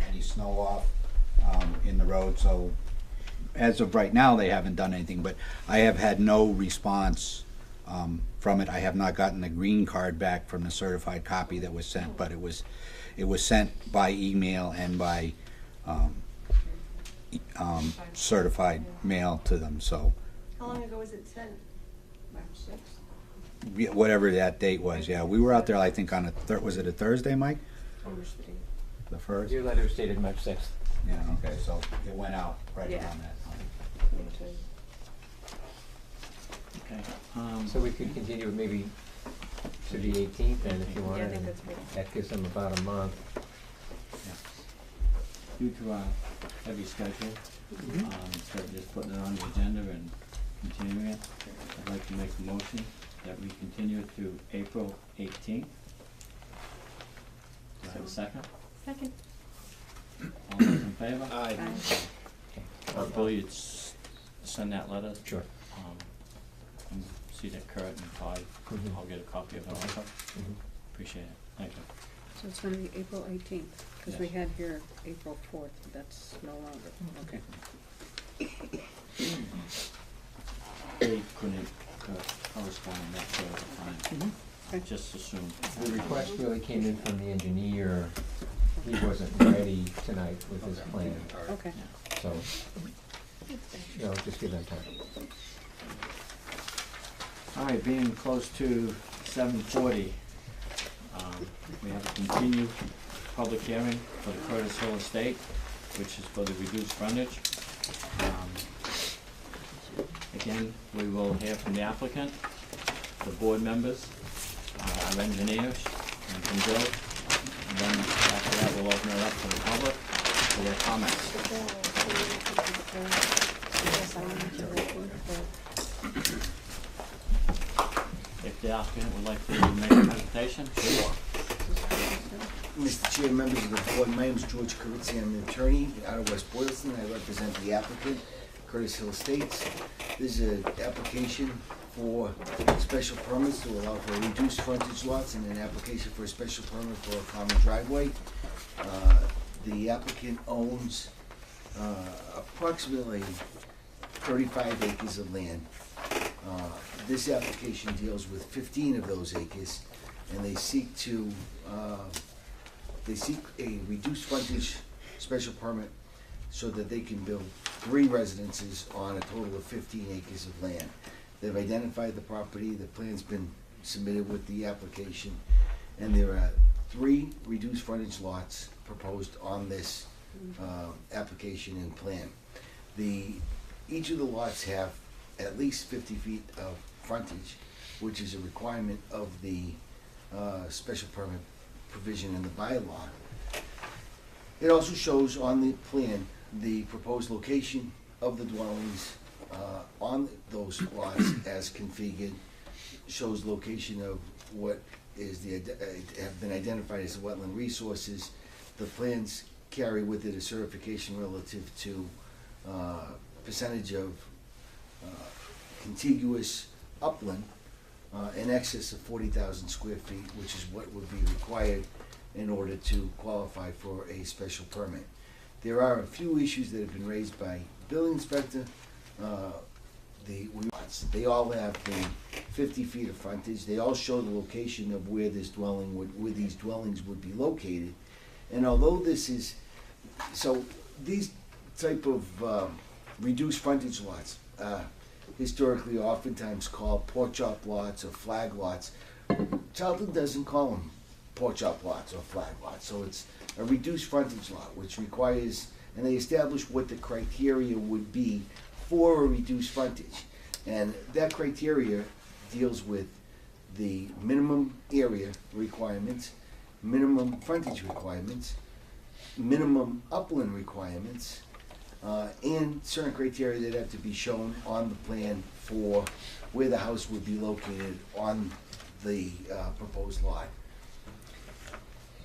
any snow off in the road, so as of right now, they haven't done anything, but I have had no response from it. I have not gotten the green card back from the certified copy that was sent, but it was sent by email and by certified mail to them, so How long ago was it sent? March 6th. whatever that date was, yeah. We were out there, I think, on was it a Thursday, Mike? The first? Your letter is dated March 6th. Yeah, okay, so it went out right Yeah. around that time. Okay. So we could continue maybe to the 18th then if you wanted. Yeah, I think and that's great. that gives them about a month. Due to our heavy schedule, instead of just putting it on the agenda and continuing it, I'd like to make a motion that we continue it to April 18th. Do I have a second? Second. All those in favor? Aye. Bill, you'd send that letter? Sure. And see that Kurt and Todd, Mhm. I'll get a copy of it also. Mhm. Appreciate it, thank you. So it's gonna be April 18th, because we Yes. had here April 4th, that's no longer, okay. They couldn't correspond in that period of time. I just assumed. The request really came in from the engineer. He wasn't ready tonight with his plan. Okay. So, just give them time. All right, being close to 7:40, we have a continued public hearing for the Curtis Hill Estate, which is for the reduced frontage. Again, we will hear from the applicant, the board members, our engineers, and from Bill. And then after that, we'll open it up to the public for their comments. If the applicant would like to make a presentation, sure. Mr. Chair, members of the board, my name is George Carizzi. I'm an attorney out of West Boylston. I represent the applicant, Curtis Hill Estates. This is an application for special permits to allow for reduced frontage lots and an application for a special permit for a common driveway. The applicant owns approximately 35 acres of land. This application deals with 15 of those acres, and they seek a reduced frontage special permit so that they can build 3 residences on a total of 15 acres of land. They've identified the property, the plan's been submitted with the application, and there are 3 reduced frontage lots proposed on this application and plan. Each of the lots have at least 50 feet of frontage, which is a requirement of the special permit provision in the bylaw. It also shows on the plan the proposed location of the dwellings on those lots as configured, shows location of what is have been identified as the wetland resources. The plans carry with it a certification relative to percentage of contiguous upland in excess of 40,000 square feet, which is what would be required in order to qualify for a special permit. There are a few issues that have been raised by building inspector. they all have the 50 feet of frontage, they all show the location of where these dwellings would be located. And although this is, so these type of reduced frontage lots, historically oftentimes called pork chop lots or flag lots. Charlton doesn't call them pork chop lots or flag lots, so it's a reduced frontage lot, which requires, and they establish what the criteria would be for a reduced frontage. And that criteria deals with the minimum area requirements, minimum frontage requirements, minimum upland requirements, and certain criteria that have to be shown on the plan for where the house would be located on the proposed lot.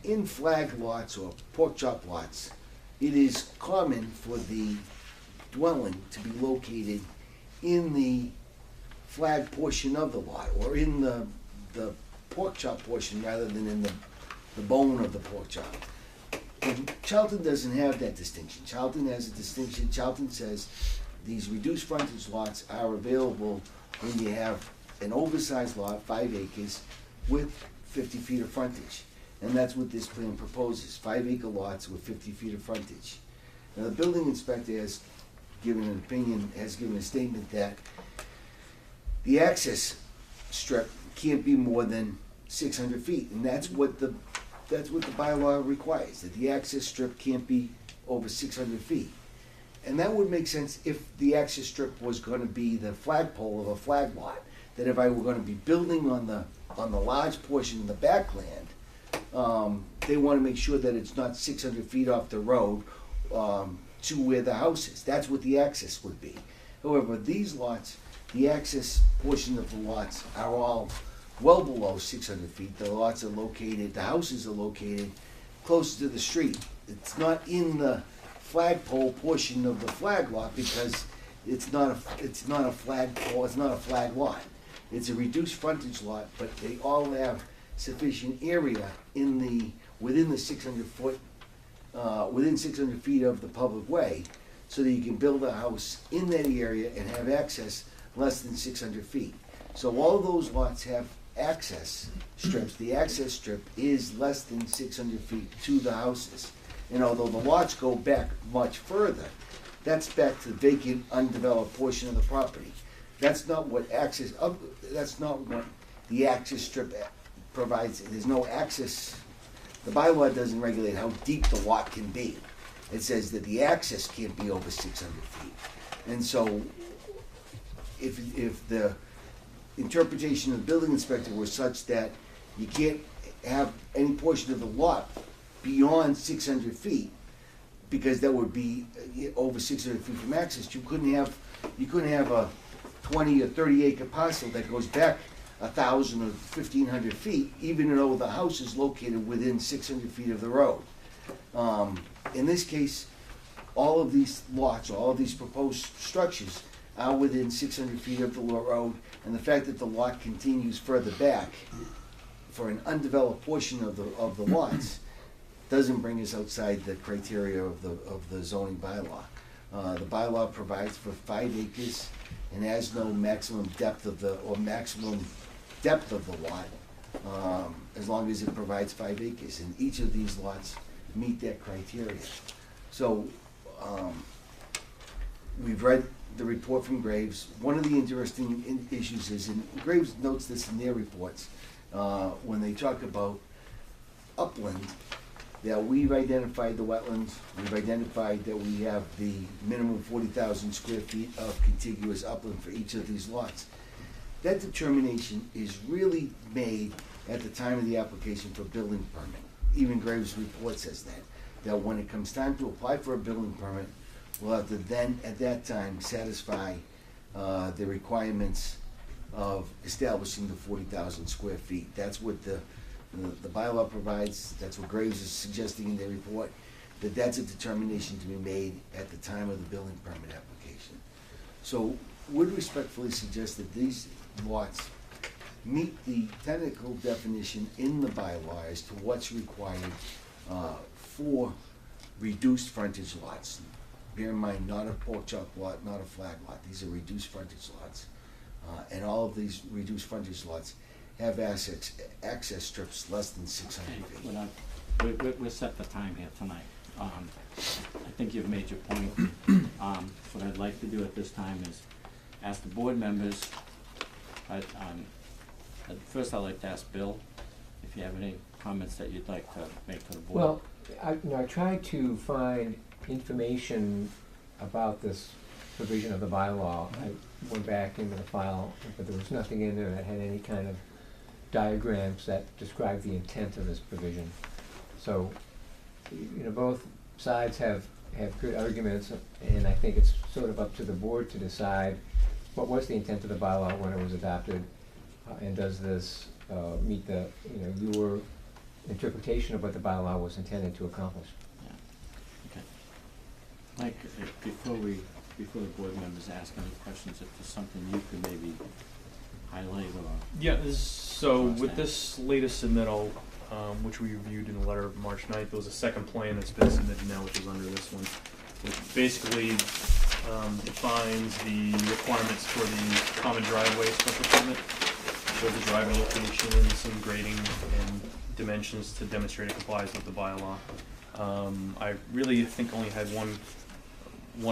In flag lots or pork chop lots, it is common for the dwelling to be located in the flag portion of the lot, or in the pork chop portion rather than in the bone of the pork chop. And Charlton doesn't have that distinction. Charlton has a distinction. Charlton says these reduced frontage lots are available when you have an oversized lot, 5 acres, with 50 feet of frontage. And that's what this plan proposes, 5-acre lots with 50 feet of frontage. Now, the building inspector has given an opinion, has given a statement that the access strip can't be more than 600 feet, and that's what the bylaw requires, that the access strip can't be over 600 feet. And that would make sense if the access strip was gonna be the flagpole of a flag lot, that if I were gonna be building on the large portion of the backland, they wanna make sure that it's not 600 feet off the road to where the house is. That's what the access would be. However, these lots, the access portion of the lots are all well below 600 feet. The lots are located, the houses are located closer to the street. It's not in the flagpole portion of the flag lot because it's not a flagpole, it's not a flag lot. It's a reduced frontage lot, but they all have sufficient area within the 600 foot, within 600 feet of the public way, so that you can build a house in that area and have access less than 600 feet. So all those lots have access strips. The access strip is less than 600 feet to the houses. And although the lots go back much further, that's back to the vacant, undeveloped portion of the property. That's not what that's not what the access strip provides. There's no access. The bylaw doesn't regulate how deep the lot can be. It says that the access can't be over 600 feet. And so if the interpretation of the building inspector was such that you can't have any portion of the lot beyond 600 feet, because that would be over 600 feet from access, you couldn't have a 20 or 30 acre parcel that goes back 1,000 or 1,500 feet, even though the house is located within 600 feet of the road. In this case, all of these lots, all of these proposed structures are within 600 feet of the road, and the fact that the lot continues further back for an undeveloped portion of the lots doesn't bring us outside the criteria of the zoning bylaw. The bylaw provides for 5 acres and has no maximum depth of the lot, as long as it provides 5 acres, and each of these lots meet that criteria. So we've read the report from Graves. One of the interesting issues is, and Graves notes this in their reports, when they talk about upland, that we've identified the wetlands, we've identified that we have the minimum 40,000 square feet of contiguous upland for each of these lots. That determination is really made at the time of the application for building permit. Even Graves' report says that when it comes time to apply for a building permit, we'll have to then, at that time, satisfy the requirements of establishing the 40,000 square feet. That's what the bylaw provides. That's what Graves is suggesting in their report, that's a determination to be made at the time of the building permit application. So would respectfully suggest that these lots meet the technical definition in the bylaw as to what's required for reduced frontage lots. bear in mind, not a pork chop lot, not a flag lot, these are reduced frontage lots. And all of these reduced frontage lots have access strips less than 600 feet. We're set for time here tonight. I think you've made your point. What I'd like to do at this time is ask the board members, first I'd like to ask Bill if you have any comments that you'd like to make to the board. Well, I tried to find information about this provision of the bylaw. I went back into the file, but there was nothing in there that had any kind of diagrams that described the intent of this provision. So, you know, both sides have good arguments, and I think it's sort of up to the board to decide what was the intent of the bylaw when it was adopted, and does this meet the, you know, your interpretation of what the bylaw was intended to accomplish. Yeah. Okay. Mike, before the board members ask any questions, if there's something you could maybe highlight or... Yeah, so with this latest submittal, which we reviewed in the letter of March 9th, there was a second plan that's been submitted now, which is under this one, which basically defines the requirements for the common driveway special permit, for the driveway location and some grading and dimensions to demonstrate it complies with the bylaw. I really think only had one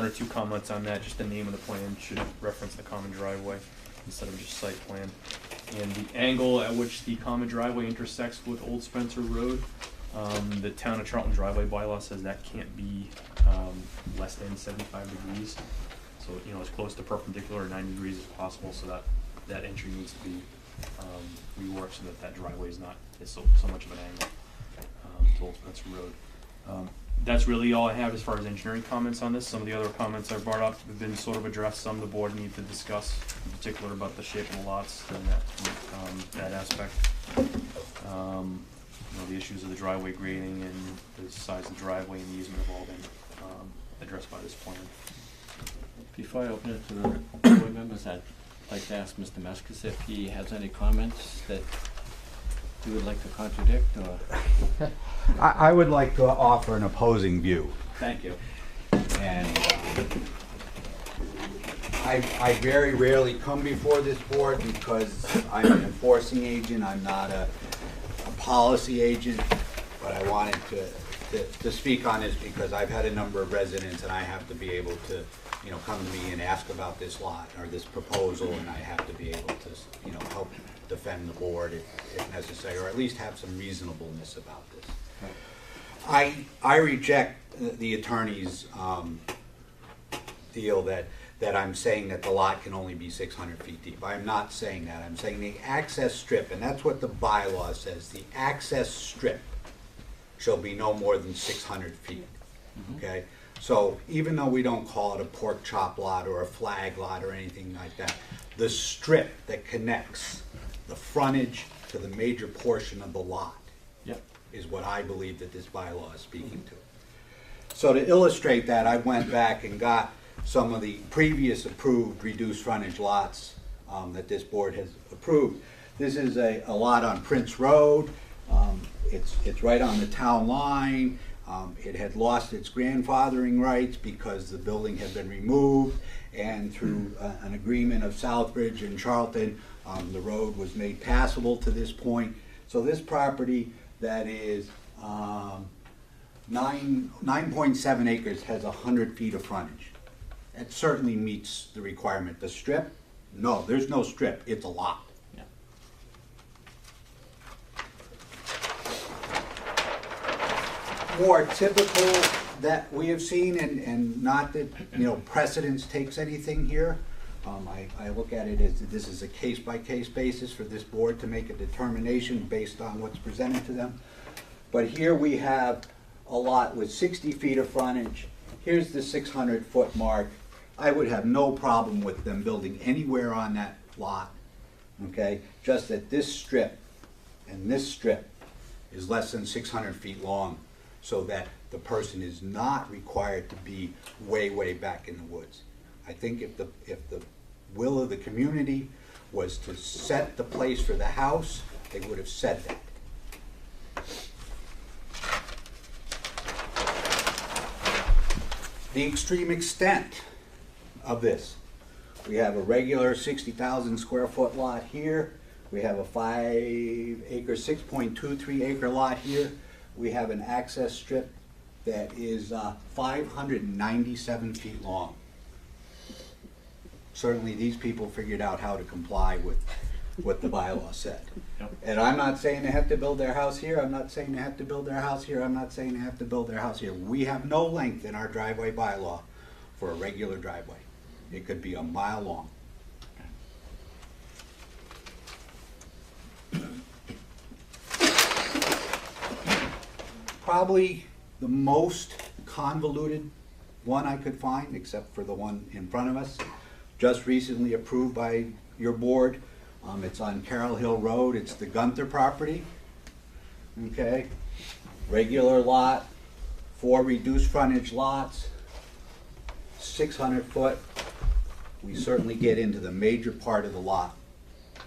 or two comments on that. Just the name of the plan should reference the common driveway instead of just site plan. And the angle at which the common driveway intersects with Old Spencer Road, the town of Charlton driveway bylaw says that can't be less than 75 degrees. So, you know, as close to perpendicular or 90 degrees as possible, so that entry needs to be reworked so that driveway is not so much of an angle to Old Spencer Road. That's really all I have as far as engineering comments on this. Some of the other comments I brought up have been sort of addressed. Some the board need to discuss, in particular about the shape of the lots and that aspect. You know, the issues of the driveway grading and the size of the driveway and the easement have all been addressed by this plan. Before I open it to the board members, I'd like to ask Mr. Meskis if he has any comments that you would like to contradict, or... I would like to offer an opposing view. Thank you. And I very rarely come before this board because I'm an enforcing agent. I'm not a policy agent, but I wanted to speak on this because I've had a number of residents and I have to be able to, you know, come to me and ask about this lot or this proposal, and I have to be able to, you know, help defend the board if necessary, or at least have some reasonableness about this. I reject the attorney's deal that I'm saying that the lot can only be 600 feet deep. I'm not saying that. I'm saying the access strip, and that's what the bylaw says, the access strip shall be no more than 600 feet, okay? So even though we don't call it a pork chop lot or a flag lot or anything like that, the strip that connects the frontage to the major portion of the lot is what I believe that this bylaw is speaking to. So to illustrate that, I went back and got some of the previous approved reduced frontage lots that this board has approved. This is a lot on Prince Road. It's right on the town line. It had lost its grandfathering rights because the building had been removed, and through an agreement of Southbridge and Charlton, the road was made passable to this point. So this property that is 9.7 acres has 100 feet of frontage. It certainly meets the requirement. The strip? No, there's no strip. It's a lot. More typical that we have seen, and not that, you know, precedence takes anything here. I look at it as this is a case-by-case basis for this board to make a determination based on what's presented to them. But here we have a lot with 60 feet of frontage. Here's the 600-foot mark. I would have no problem with them building anywhere on that lot, okay? Just that this strip and this strip is less than 600 feet long, so that the person is not required to be way, way back in the woods. I think if the will of the community was to set the place for the house, they would have said that. the extreme extent of this. We have a regular 60,000 square foot lot here. We have a 5 acre, 6.23 acre lot here. We have an access strip that is 597 feet long. Certainly these people figured out how to comply with what the bylaw said. Yep. And I'm not saying they have to build their house here, I'm not saying they have to build their house here, I'm not saying they have to build their house here. We have no length in our driveway bylaw for a regular driveway. It could be a mile long. Probably the most convoluted one I could find, except for the one in front of us, just recently approved by your board. It's on Carroll Hill Road. It's the Gunther property. Okay, regular lot, 4 reduced frontage lots, 600 foot. We certainly get into the major part of the lot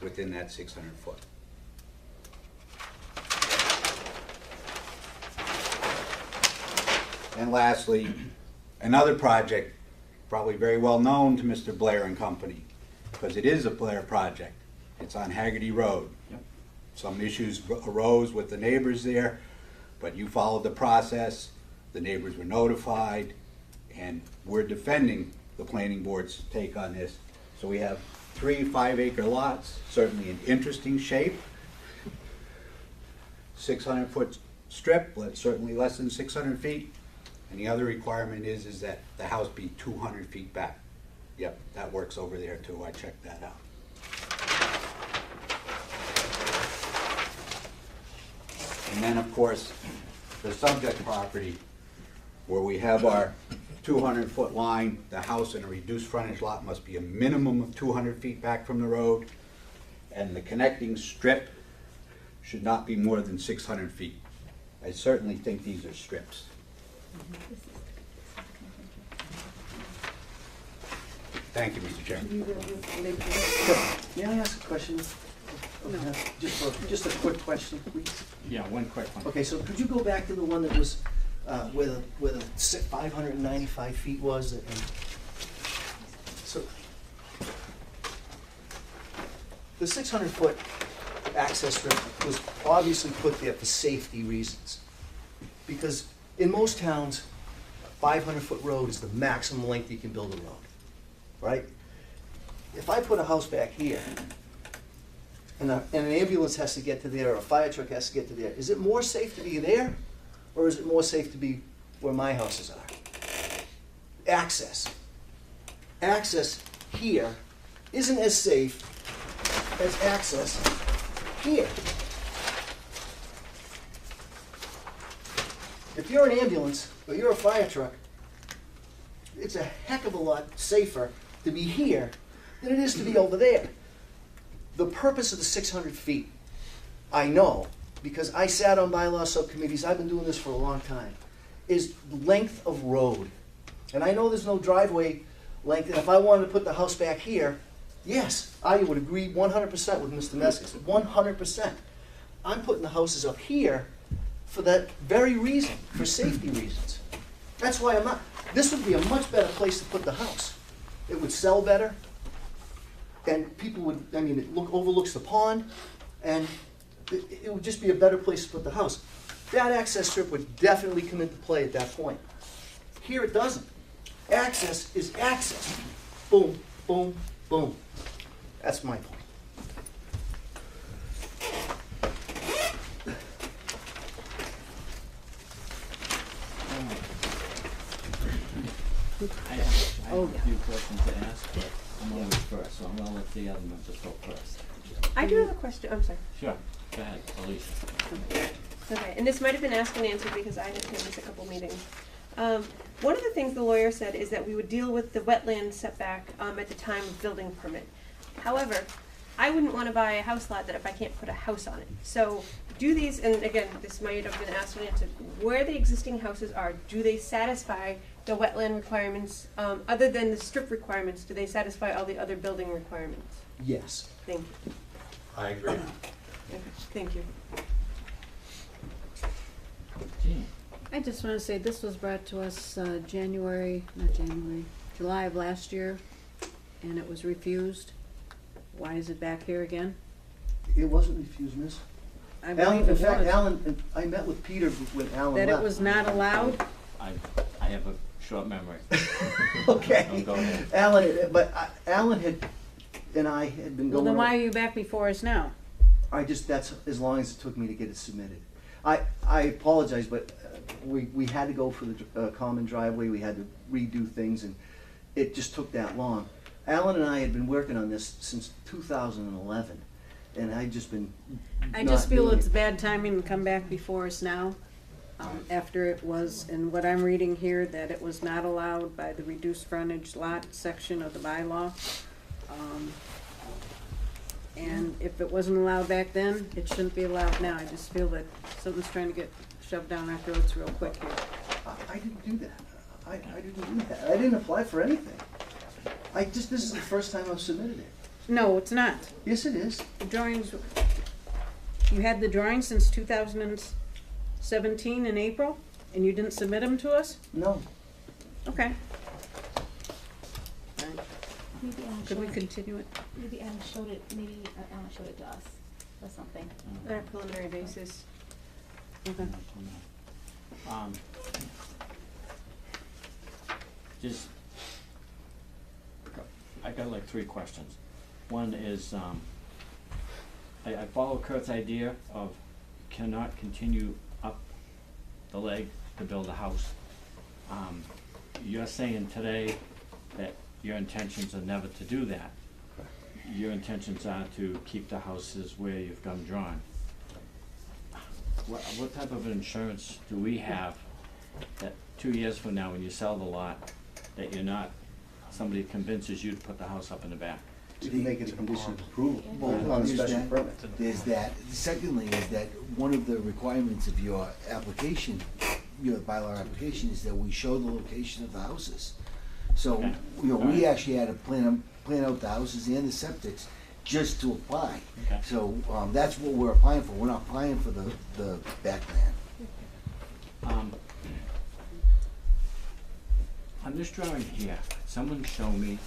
within that 600 foot. And lastly, another project, probably very well known to Mr. Blair and Company, because it is a Blair project. It's on Haggerty Road. Yep. Some issues arose with the neighbors there, but you followed the process. The neighbors were notified, and we're defending the planning board's take on this. So we have 3 5-acre lots, certainly an interesting shape. 600 foot strip, but certainly less than 600 feet. And the other requirement is that the house be 200 feet back. Yep, that works over there too. I checked that out. And then, of course, the subject property, where we have our 200 foot line, the house in a reduced frontage lot must be a minimum of 200 feet back from the road, and the connecting strip should not be more than 600 feet. I certainly think these are strips. Thank you, Mr. Chairman. May I ask a question? Just a quick question, please. Yeah, one quick one. Okay, so could you go back to the one that was, where the 595 feet was? And so, the 600-foot access strip was obviously put there for safety reasons. Because in most towns, 500-foot road is the maximum length you can build a road, right? If I put a house back here, and an ambulance has to get to there, or a fire truck has to get to there, is it more safe to be there, or is it more safe to be where my houses are? Access. Access here isn't as safe as access here. If you're an ambulance, or you're a fire truck, it's a heck of a lot safer to be here than it is to be over there. The purpose of the 600 feet, I know, because I sat on bylaw subcommittees, I've been doing this for a long time, is length of road. And I know there's no driveway length, and if I wanted to put the house back here, yes, I would agree 100% with Mr. Meskis, 100%. I'm putting the houses up here for that very reason, for safety reasons. That's why I'm not, this would be a much better place to put the house. It would sell better, and people would, I mean, it overlooks the pond, and it would just be a better place to put the house. That access strip would definitely come into play at that point. Here it doesn't. Access is access. Boom, boom, boom. That's my point. I have a few questions to ask, but I'm always first, so I'm gonna let the other members go first. I do have a question, I'm sorry. Sure, go ahead, Alicia. Okay, and this might have been asked and answered because I attended this a couple meetings. One of the things the lawyer said is that we would deal with the wetland setback at the time of building permit. However, I wouldn't want to buy a house lot that if I can't put a house on it. So do these, and again, this might have been asked and answered, where the existing houses are, do they satisfy the wetland requirements, other than the strip requirements, do they satisfy all the other building requirements? Yes. Thank you. I agree. Okay, thank you. Jean? I I just want to say, this was brought to us July of last year, and it was refused. Why is it back here again? It wasn't refused, miss. I Alan, believe in it fact, was. Alan, I met with Peter when Alan left. That it was not allowed? I have a short memory. Okay. No, go ahead. Alan and I had been Well, going. then why are you back before us now? That's as long as it took me to get it submitted. I apologize, but we had to go for the common driveway, we had to redo things, and it just took that long. Alan and I had been working on this since 2011, and I'd just been I not just feel doing it's it. bad timing to come back before us now, after it was, and what I'm reading here, that it was not allowed by the reduced frontage lot section of the bylaw. And if it wasn't allowed back then, it shouldn't be allowed now. I just feel that something's trying to get shoved down our throats real quick here. I didn't do that. I didn't do that. I didn't apply for anything. This is the first time I've submitted it. No, it's not. Yes, it is. The drawings, you had the drawings since 2017 in April, and you didn't submit them to us? No. Okay. Maybe Alan Could we showed- continue it? Maybe Alan showed it, Alan showed it to us or something. On a preliminary basis. Okay. Just, I got like 3 questions. One is, I follow Kurt's idea of cannot continue up the leg to build a house. You're saying today that your intentions are never to do that. Your intentions are to keep the houses where you've got them drawn. What type of insurance do we have that 2 years from now, when you sell the lot, that you're not, somebody convinces you to put the house up in the back? You can make it a condition of approval Well, on a there's special that- permit. There's that. Secondly, is that one of the requirements of your application, your bylaw application, is that we show the location of the houses. So, Okay. we actually had to plan out the houses and the septics just to apply. Okay. So, that's what we're applying for. We're not applying for the backland. On this drawing here, someone show me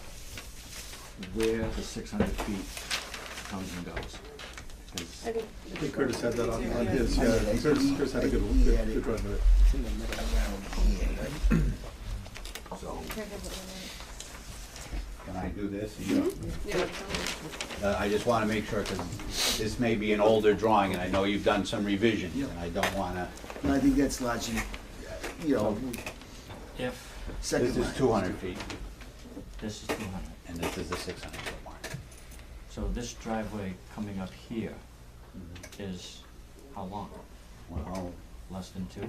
where the 600 feet comes and goes. 'Cause I think Curtis had that on his, Yeah, yeah. they- Curtis had a good he had it. good run with it. It's in the middle around here, right? So, Can I do this? Yeah. I just want to make sure, because this may be an older drawing, and I know you've done some revisions, Yeah. and I don't want to, and I think that's largely, If second this line. is 200 feet, this is 200, and this is the 600 foot mark. so this driveway coming up here is how long? Well, Less than 2?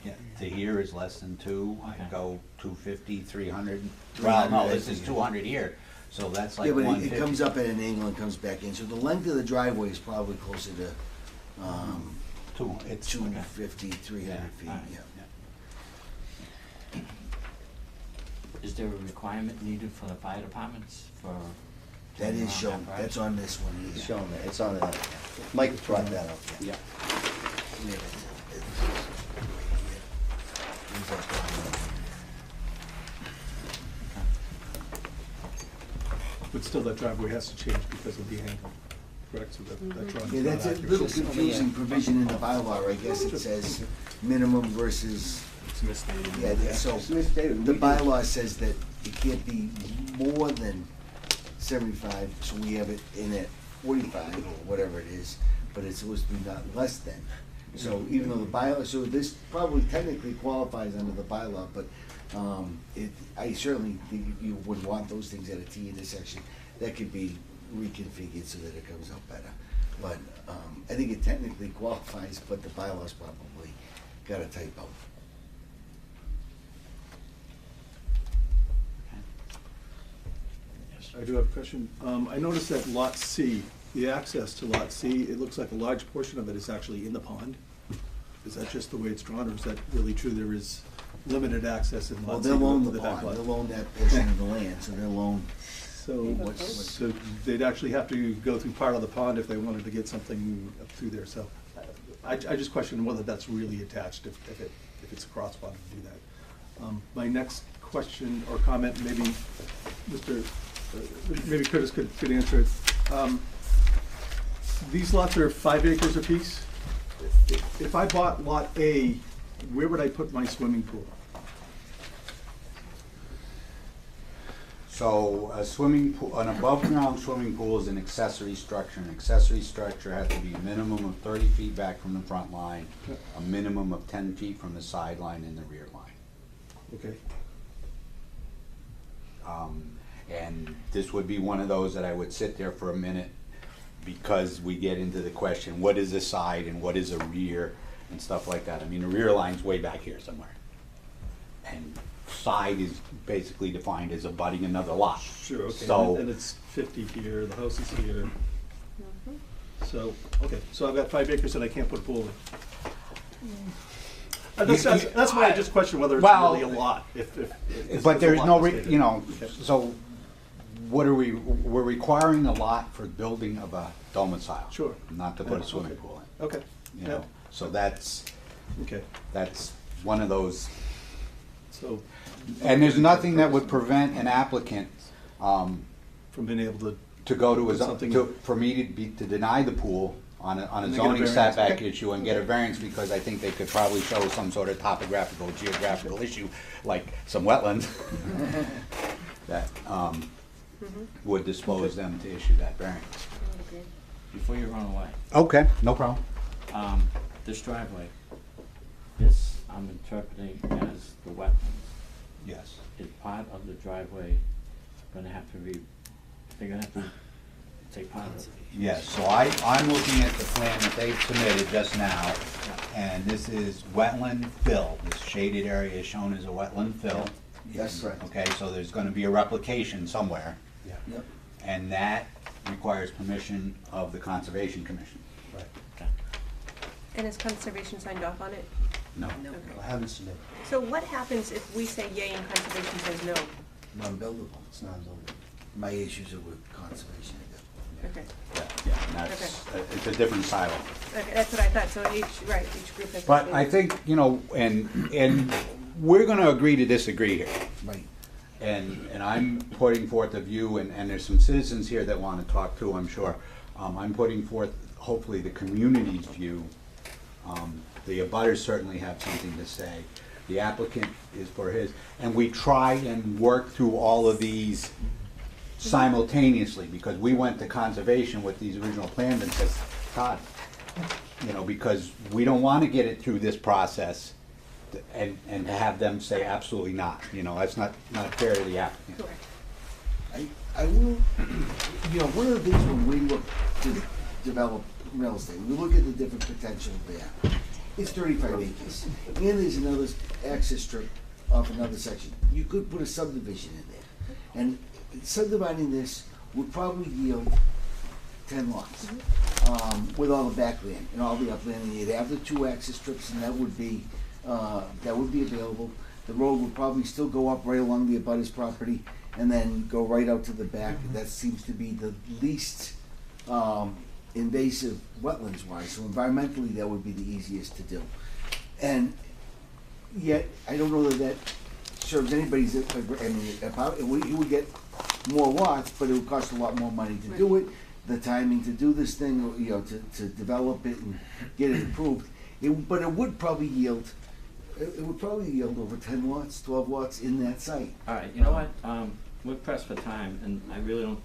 yeah, to here is less than 2, Okay. I'd go 250, 300. 300, Well, no, I this is think. 200 here, so that's like Yeah, but 150. it comes up at an angle and comes back in, so the length of the driveway is probably closer to, It's 250, 300 feet, alright. yeah. Is there a requirement needed for the fire departments for? That turning is around shown, that that's on this one here. It's shown there, it's on that. Mike brought that up. Yeah. But still, that driveway has to change because of the angle, correct? So that drawing's Yeah, not that's a accurate. little confusing provision in the bylaw, I guess it says minimum versus, It's misstated. yeah, so It's misstated. the We did- bylaw says that it can't be more than 75, so we have it in at 45 or whatever it is, but it's supposed to be not less than. So even though the bylaw, so this probably technically qualifies under the bylaw, but I certainly think you would want those things at a T intersection. That could be reconfigured so that it comes out better. But I think it technically qualifies, but the bylaw's probably got a typo. I do have a question. I noticed that Lot C, the access to Lot C, it looks like a large portion of it is actually in the pond. Is that just the way it's drawn, or is that really true? There is limited access in Well, Lot C they'll own to the back pond, lot. they'll own that portion of the land, so they'll own. So they'd actually have to go through part of the pond if they wanted to get something up through there, so I just question whether that's really attached, if if it's a crosswalk to do that. My next question or comment, maybe maybe Curtis could answer it. These lots are 5 acres apiece. If I bought lot A, where would I put my swimming pool? So a swimming pool, an above-ground swimming pool is an accessory structure. An accessory structure has to be a minimum of 30 feet back from the front line, a minimum of 10 feet from the sideline and the rear line. Okay. And this would be one of those that I would sit there for a minute, because we get into the question, what is a side and what is a rear and stuff like that. I mean, the rear line's way back here somewhere. And side is basically defined as abutting another lot. Sure, okay, So, and it's 50 here, the house is here. So, okay, so I've got 5 acres that I can't put a pool in. That's why I just question whether it's really a lot. But there's no, Okay. so what are we're requiring a lot for building of a domicile. Sure. Not to put a swimming Okay. pool in. Okay. You know, so that's one of those. So. And there's nothing that would prevent an applicant, from being able to go to put a, something- for me to deny the pool on a And they get a zoning variance. setback Okay. issue and get a variance, because I think they could probably show some sort of topographical, geographical issue, like some wetlands, that, would dispose them to issue that variance. Before you run away, Okay, no problem. this driveway, this I'm interpreting as the wetlands. Yes. Is part of the driveway gonna have to they're gonna have to take part of it? Yes, so I'm looking at the plan that they submitted just now, and this is wetland fill. This shaded area is shown as a wetland fill. Yes, correct. Okay, so there's gonna be a replication somewhere. Yeah. Yep. And that requires permission of the Conservation Commission. Right. And is conservation signed off on it? No. No, I haven't submitted. So what happens if we say yay and conservation says no? Non-buildable, it's non-buildable. My issues are with conservation. Okay. Yeah, and that's, it's a different silo. Okay, that's what I thought, so each group has. But I think, and we're gonna agree to disagree here. Right. And I'm putting forth a view, and there's some citizens here that wanna talk too, I'm sure. I'm putting forth, hopefully, the community's view. The abutters certainly have something to say. The applicant is for his, and we try and work through all of these simultaneously, because we went to conservation with these original plans and says, Todd, because we don't want to get it through this process and have them say absolutely not. That's not fair to the applicant. I will, one of the things when we look to develop real estate, we look at the different potential there. It's 35 acres, and there's another access strip off another section. You could put a subdivision in there, and subdividing this would probably yield 10 lots, with all the backland and all the upland, and you'd have the 2 access strips, and that would be available. The road would probably still go up right along the abutter's property, and then go right out to the back. That seems to be the least invasive wetlands-wise, so environmentally that would be the easiest to do. And yet, I don't know that serves anybody's, you would get more lots, but it would cost a lot more money to do it, the timing to do this thing, to develop it and get it approved. But it would probably yield over 10 lots, 12 lots in that site. All right, you know what, we're pressed for time, and I really don't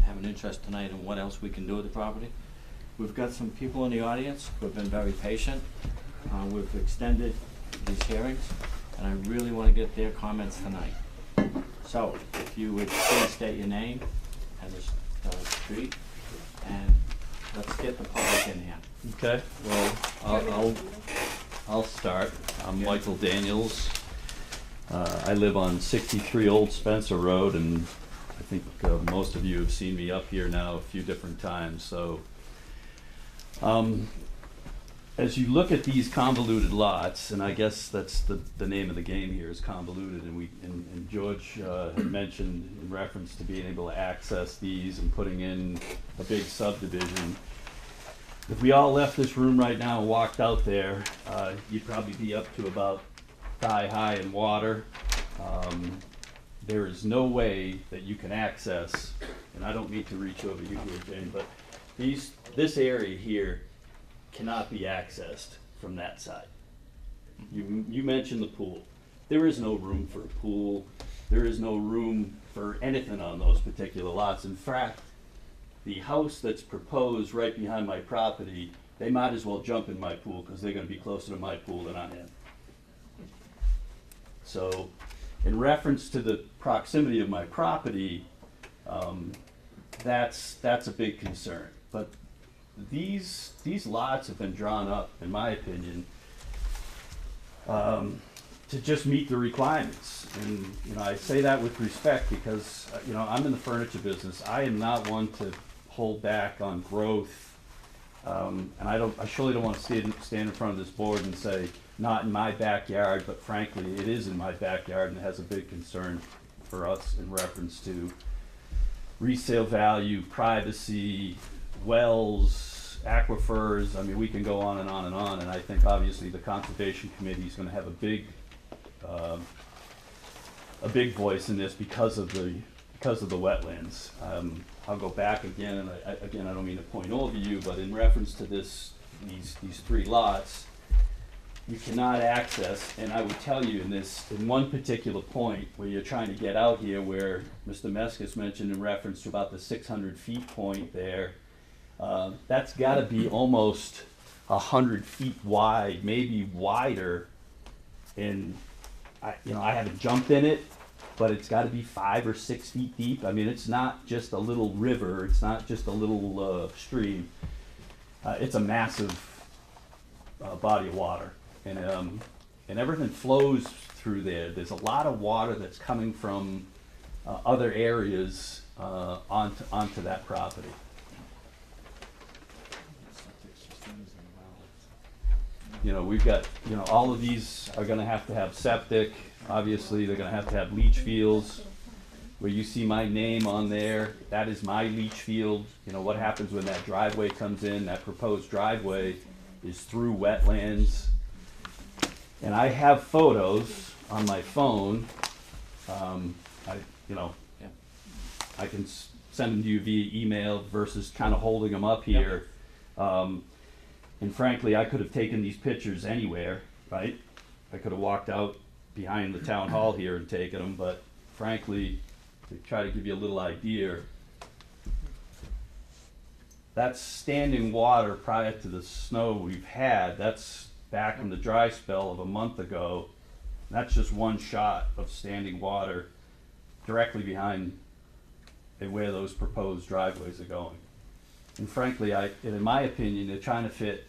have an interest tonight in what else we can do with the property. We've got some people in the audience who have been very patient. We've extended these hearings, and I really want to get their comments tonight. So, if you would please state your name and the street, and let's get the public in here. Okay, well, I'll start. I'm Michael Daniels. I live on 63 Old Spencer Road, and I think most of you have seen me up here now a few different times. So, as you look at these convoluted lots, and I guess that's the name of the game here is convoluted, and George had mentioned in reference to being able to access these and putting in a big subdivision. if we all left this room right now and walked out there, you'd probably be up to about thigh high in water. There is no way that you can access, and I don't mean to reach over you here, Jane, but this area here cannot be accessed from that side. You mentioned the pool. There is no room for a pool. There is no room for anything on those particular lots. In fact, the house that's proposed right behind my property, they might as well jump in my pool because they're going to be closer to my pool than I am. So, in reference to the proximity of my property, that's a big concern. But these lots have been drawn up, in my opinion, to just meet the requirements. And I say that with respect because I'm in the furniture business. I am not one to hold back on growth, and I surely don't want to stand in front of this board and say not in my backyard, but frankly it is in my backyard and it has a big concern for us in reference to resale value, privacy, wells, aquifers. I mean, we can go on and on and on, and I think obviously the Conservation Committee is going to have a big voice in this because of the wetlands. I'll go back again, and I don't mean to point over you, but in reference to these three lots, you cannot access, and I would tell you in one particular point where you're trying to get out here, where Mr. Meskis mentioned in reference to about the 600 feet point there, that's got to be almost 100 feet wide, maybe wider, and I haven't jumped in it, but it's got to be 5 or 6 feet deep. I mean, it's not just a little river. It's not just a little stream. It's a massive body of water, and everything flows through there. There's a lot of water that's coming from other areas onto that property. We've got, all of these are going to have septic. Obviously, they're going to have leach fields. Where you see my name on there, that is my leach field. What happens when that driveway comes in, that proposed driveway is through wetlands. And I have photos on my phone. I can send them to you via email versus kind of holding them up here. And frankly, I could have taken these pictures anywhere, right? I could have walked out behind the town hall here and taken them, but frankly, to try to give you a little idea, that's standing water prior to the snow we've had. That's back in the dry spell of a month ago. That's just one shot of standing water directly behind where those proposed driveways are going. And frankly, in my opinion, they're trying to fit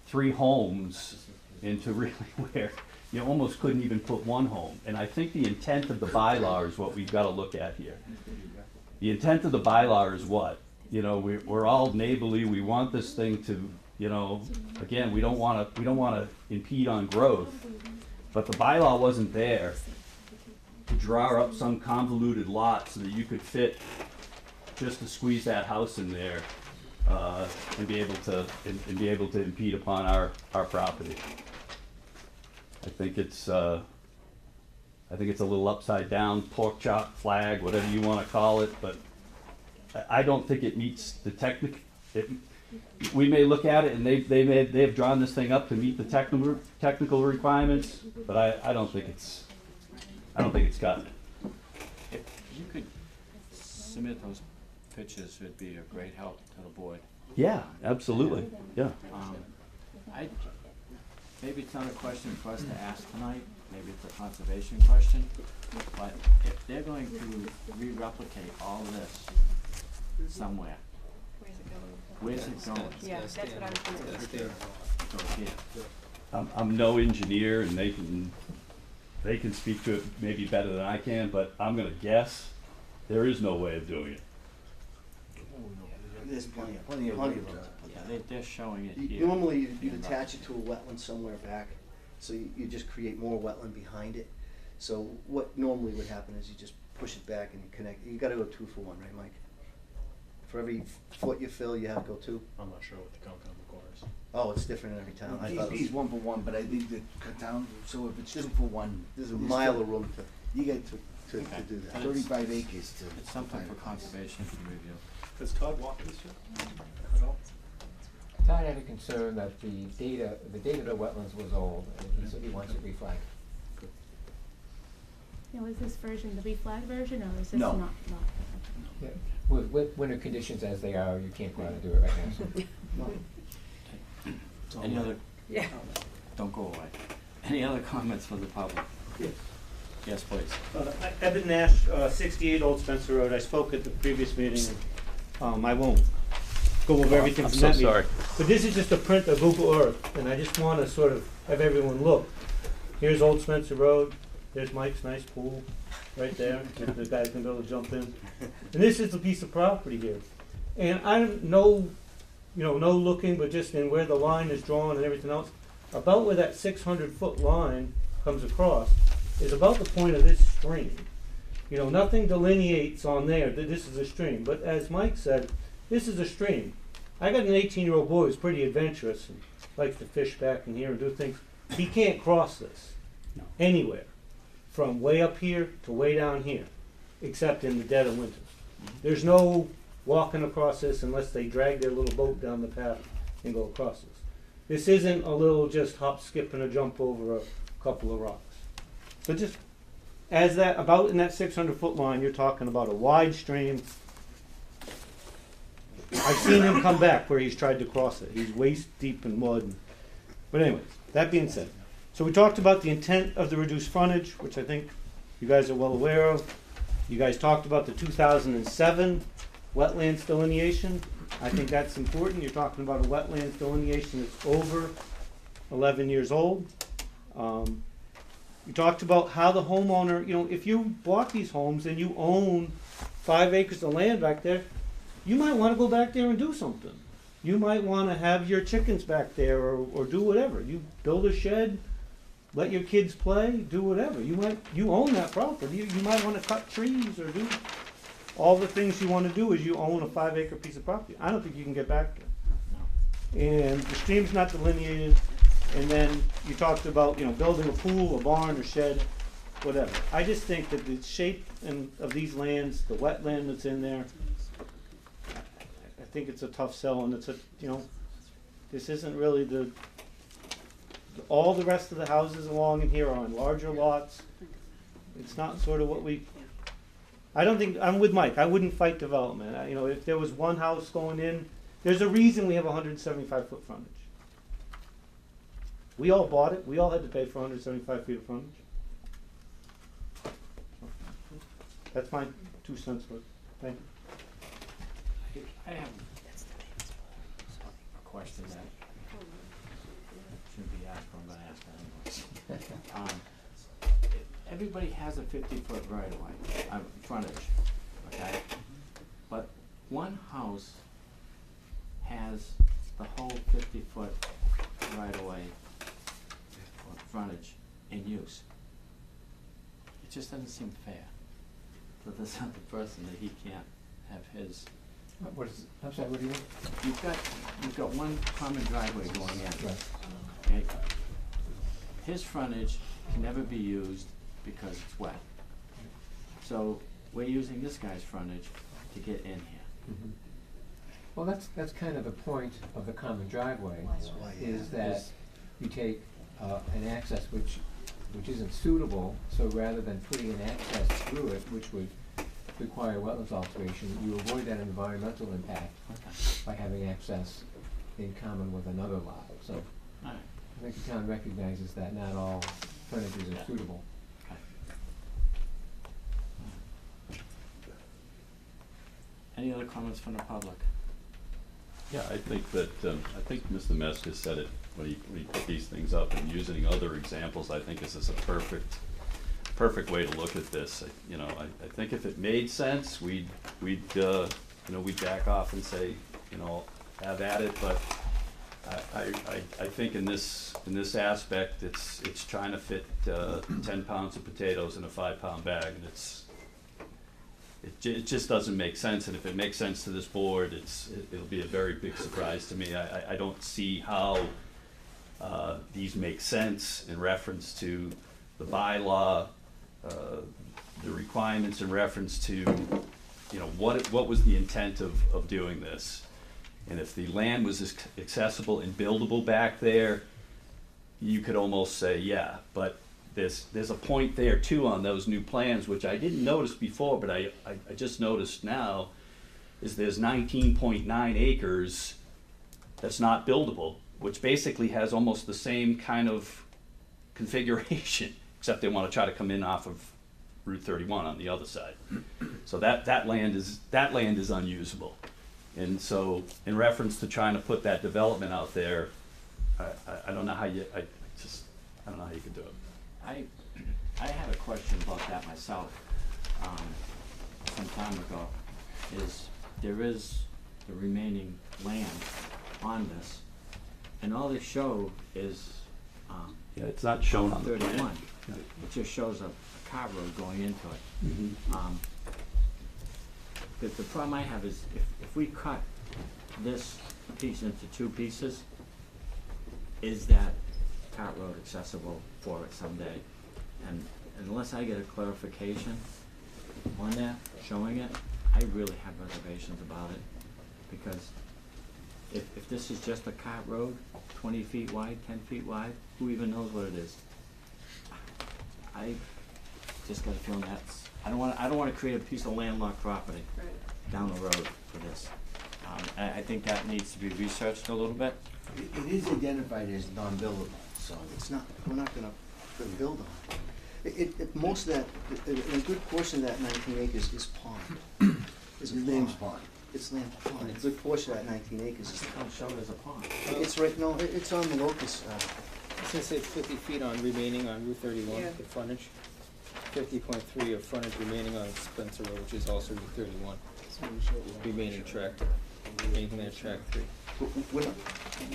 3 homes into really where you almost couldn't even put one home. And I think the intent of the bylaw is what we've got to look at here. The intent of the bylaw is what? We're all neighborly. We want this thing to, again, we don't want to impede on growth. But the bylaw wasn't there to draw up some convoluted lot so that you could fit just to squeeze that house in there and be able to impede upon our property. I think it's a little upside down, pork chop flag, whatever you want to call it, but I don't think it meets the technical. We may look at it and they have drawn this thing up to meet the technical requirements, but I don't think it's got it. If you could submit those pictures, it'd be a great help to the board. Yeah, absolutely. Yeah. Maybe it's not a question for us to ask tonight, maybe it's a conservation question, but if they're going to re-replicate all this somewhere, where's it going? Yeah, that's what I was gonna Go here. I'm no engineer, and they can speak to it maybe better than I can, but I'm gonna guess there is no way of doing it. There's plenty of them. Yeah, they're showing it here. Normally, you'd attach it to a wetland somewhere back, so you just create more wetland behind it. So what normally would happen is you just push it back and you connect. You gotta go 2 for 1, right, Mike? For every foot you fill, you have to go 2? I'm not sure what the Concom requires. Oh, it's different in every town. I thought it DEP's was, 1 for 1, but I think the town, so if it's 2 for 1. there's a mile of room to, You get to to Okay. do that. And it's- 35 acres to. It's something for conservation to review. Does Todd walk this year at all? Todd had a concern that the data of the wetlands was old, and he said he wants it reflagged. Now, is this version the reflag version, or is this No. not? Yeah, with winter conditions as they are, you can't go out and do it right now, so. Any other? Yeah. Don't go away. Any other comments from the public? Yes. Yes, please. Evan Nash, 68 Old Spencer Road. I spoke at the previous meeting. I won't go over everything I'm from so that meeting. sorry. But this is just a print of Google Earth, and I just want to sort of have everyone look. Here's Old Spencer Road. There's Mike's nice pool right there. If the guys can be able to jump in. And this is the piece of property here. And I don't know, no looking, but just in where the line is drawn and everything else, about where that 600-foot line comes across is about the point of this stream. Nothing delineates on there that this is a stream. But as Mike said, this is a stream. I got an 18-year-old boy who's pretty adventurous and likes to fish back in here and do things. He can't cross this anywhere from way up here to way down here, except in the dead of winter. There's no walking across this unless they drag their little boat down the path and go across this. This isn't a little just hop, skip, and a jump over a couple of rocks. So just as that, about in that 600-foot line, you're talking about a wide stream. I've seen him come back where he's tried to cross it. He's waist deep in mud. But anyways, that being said, so we talked about the intent of the reduced frontage, which I think you guys are well aware of. You guys talked about the 2007 wetlands delineation. I think that's important. You're talking about a wetlands delineation that's over 11 years old. You talked about how the homeowner, if you bought these homes and you own 5 acres of land back there, you might want to go back there and do something. You might want to have your chickens back there or do whatever. You build a shed, let your kids play, do whatever. You own that property. You might want to cut trees or do all the things you want to do as you own a 5-acre piece of property. I don't think you can get back there. And the stream's not delineated. And then you talked about, building a pool, a barn, a shed, whatever. I just think that the shape of these lands, the wetland that's in there, I think it's a tough sell, and this isn't really all the rest of the houses along in here are on larger lots. It's not sort of what I don't think, I'm with Mike, I wouldn't fight development. If there was one house going in, there's a reason we have 175-foot frontage. We all bought it. We all had to pay for 175 feet of frontage. That's my 2 cents worth. Thank you. I have a question that shouldn't be asked, but I'm going to ask anyway. Everybody has a 50-foot right-of-way, frontage, okay? But one house has the whole 50-foot right-of-way or frontage in use. It just doesn't seem fair to this other person that he can't have his. What is, I'm sorry, what do you mean? You've got one common driveway going in. Right. Okay? His frontage can never be used because it's wet. So we're using this guy's frontage to get in here. Mm-hmm. Well, that's kind of the point of the common driveway, is that you take an access which isn't suitable, so rather than putting an access through it, which would require wetlands alteration, you avoid that environmental impact by having access in common with another lot. So I think the town recognizes that not all frontages are suitable. Any other comments from the public? Yeah, I think that, I think Mr. Meska said it when he put these things up, and using other examples, I think this is a perfect way to look at this. I think if it made sense, we'd back off and say, have at it, but I think in this aspect, it's trying to fit 10 pounds of potatoes in a 5-pound bag, and It just doesn't make sense, and if it makes sense to this board, it'll be a very big surprise to me. I don't see how these make sense in reference to the bylaw, the requirements in reference to, you know, what was the intent of doing this? And if the land was accessible and buildable back there, you could almost say, yeah, but there's a point there too on those new plans, which I didn't notice before, but I just noticed now, is there's 19.9 acres that's not buildable, which basically has almost the same kind of configuration, except they want to try to come in off of Route 31 on the other side. So that land is unusable. And so in reference to trying to put that development out there, I don't know how you, I don't know how you could do it. I had a question about that myself, some time ago, there is the remaining land on this, and all they show is, yeah, it's not shown on the plan. 31. It just shows a car road going into it. Mhm. The problem I have is if we cut this piece into two pieces, is that cart road accessible for it someday? And unless I get a clarification on that, showing it, I really have reservations about it. Because if this is just a cart road, 20 feet wide, 10 feet wide, who even knows what it is? I just got a feeling that's, I don't want to create a piece of landlocked property down the road for this. I think that needs to be researched a little bit. It is identified as non-buildable, so it's not, we're not gonna build on it. Most of that, a good portion of that 19 acres is pond. Is Lamb's Pond. It's Lamb's Pond. A good portion of that 19 acres is. I'll show it as a pond. It's right, no, it's on the locus. I was gonna say 50 feet on remaining on Route 31, Yeah. the frontage. 50.3 of frontage remaining on Spencer Road, which is also Route 31. Remaining track, anything in track 3. We're not,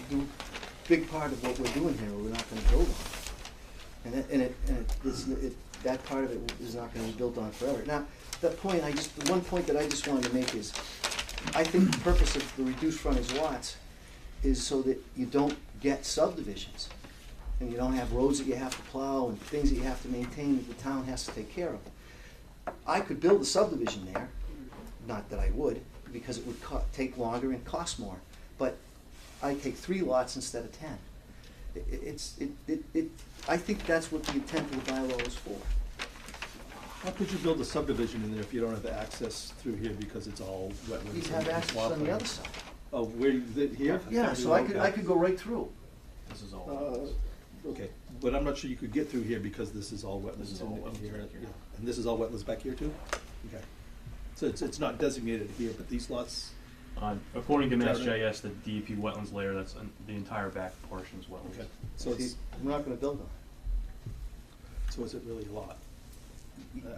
the big part of what we're doing here, we're not gonna build on. That part of it is not gonna be built on forever. Now, that point, the one point that I just wanted to make is, I think the purpose of the reduced frontage lots is so that you don't get subdivisions. And you don't have roads that you have to plow and things that you have to maintain that the town has to take care of. I could build a subdivision there, not that I would, because it would take longer and cost more. But I take 3 lots instead of 10. I think that's what the intent of the bylaw is for. How could you build a subdivision in there if you don't have access through here because it's all wetlands? You'd have and access swamp on the land? other side. Oh, where, here? Yeah, so I could go right through. This is all. Okay, but I'm not sure you could get through here because this is all wetlands. This is all in wetlands here. back here. Yeah. And this is all wetlands back here too? Okay. So it's not designated here, but these lots. According to Is that Mass right? GIS, the DEP wetlands layer, that's the entire back portion is wetlands. Okay. So it's, We're not gonna build on it. so is it really a lot?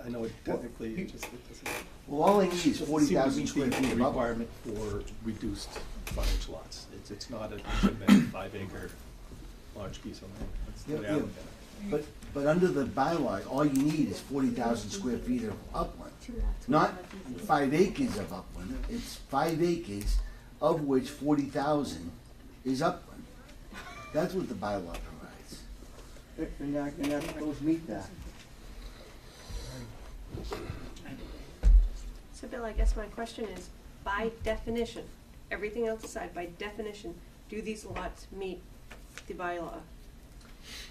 I know it technically, it just, it doesn't. Well, all I need is doesn't 40,000 seem to square meet feet the of upland. requirement for reduced frontage lots. It's not a legitimate 5-acre large piece of land. That's the Yeah, way I yeah. look at it. But under the bylaw, all you need is 40,000 square feet of upland. Not 5 acres of upland, it's 5 acres, of which 40,000 is upland. That's what the bylaw provides. And those meet that. So Bill, I guess my question is, by definition, everything else aside, by definition, do these lots meet the bylaw?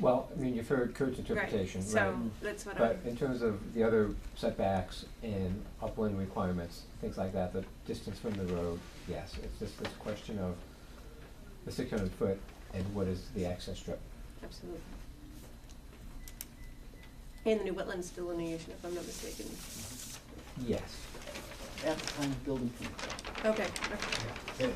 Well, I mean, you've heard Kurt's interpretation, right? So, that's what But in terms of the other setbacks and upland requirements, things like that, the distance from the road, yes, it's just this question of the 600 foot and what is the access strip. Absolutely. And the new wetlands delineation, if I'm not mistaken. Yes. At the time of building. Okay. And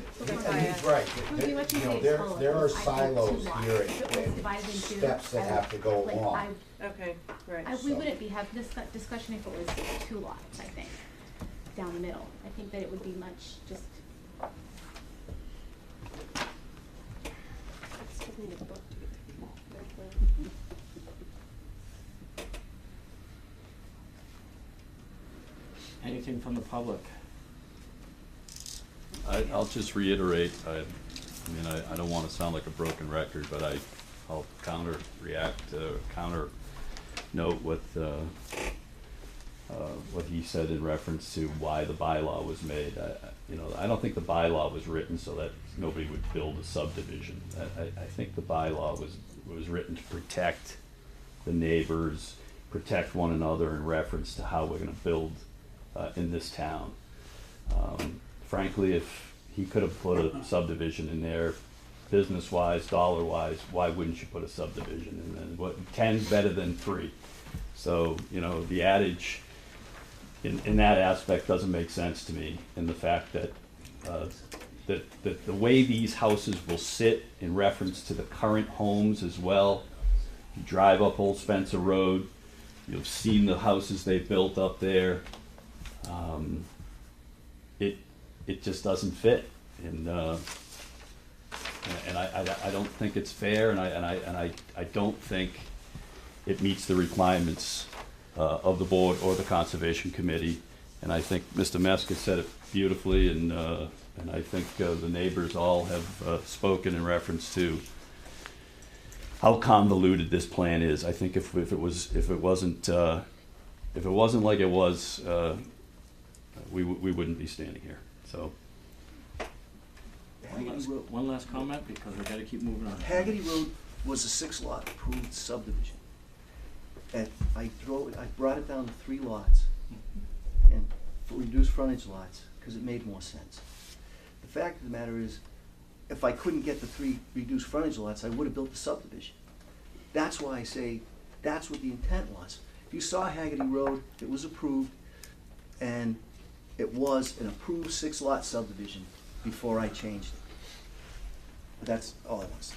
he's right. Ruby, what you say is full. there are I think silos 2 lots. here If it was divided into, steps that have to go like, along. Okay, right. We wouldn't be having this discussion if it was 2 lots, I think, down the middle. I think that it would be much just. Still need a book to get through. Anything from the public? I'll just reiterate, I don't want to sound like a broken record, but I'll counter note what he said in reference to why the bylaw was made. I don't think the bylaw was written so that nobody would build a subdivision. I think the bylaw was written to protect the neighbors, protect one another in reference to how we're gonna build in this town. Frankly, if he could have put a subdivision in there, business-wise, dollar-wise, why wouldn't you put a subdivision in? And what, 10's better than 3. So, the adage in that aspect doesn't make sense to me, in the fact that that the way these houses will sit in reference to the current homes as well. You drive up Old Spencer Road, you've seen the houses they built up there. It just doesn't fit, and I don't think it's fair, and I don't think it meets the requirements of the board or the Conservation Committee. And I think Mr. Meska said it beautifully, and I think the neighbors all have spoken in reference to how convoluted this plan is. I think if it wasn't like it was, we wouldn't be standing here. So. One last comment, because we gotta keep moving on. Haggerty Road was a 6-lot approved subdivision. And I brought it down to 3 lots, and for reduced frontage lots, because it made more sense. The fact of the matter is, if I couldn't get the 3 reduced frontage lots, I would have built the subdivision. That's why I say, that's what the intent was. If you saw Haggerty Road, it was approved, and it was an approved 6-lot subdivision before I changed it. That's all I want to say.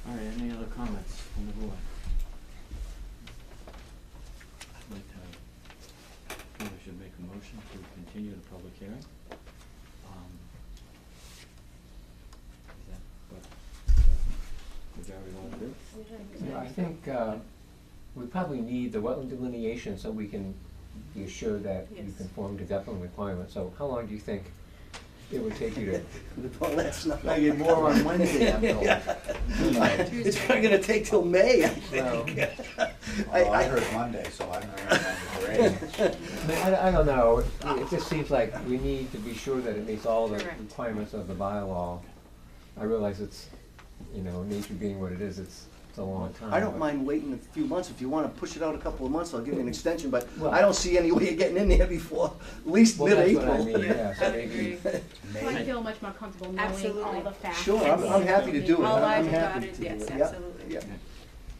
All right, any other comments from the board? I'd like to, I think we should make a motion to continue the public hearing. Is that what we already want to do? I think we probably need the wetland delineation so we can be assured that you conform to development requirements. So how long do you think it would take you to? Well, that's not. I get more on Wednesday, I'm told. It's probably gonna take till May, I think. I heard Monday, so I don't know. I don't know. It just seems like we need to be sure that it meets all the requirements of the bylaw. I realize it's, nature being what it is, it's a long time. I don't mind waiting a few months. If you wanna push it out a couple of months, I'll give you an extension, but I don't see any way of getting in there before at least mid-April. That's what I mean, yeah, so maybe. I feel much more comfortable knowing all the facts. Sure, I'm happy to do it. All I'm I's happy dotted, to do yes, it. Yep, absolutely. yep.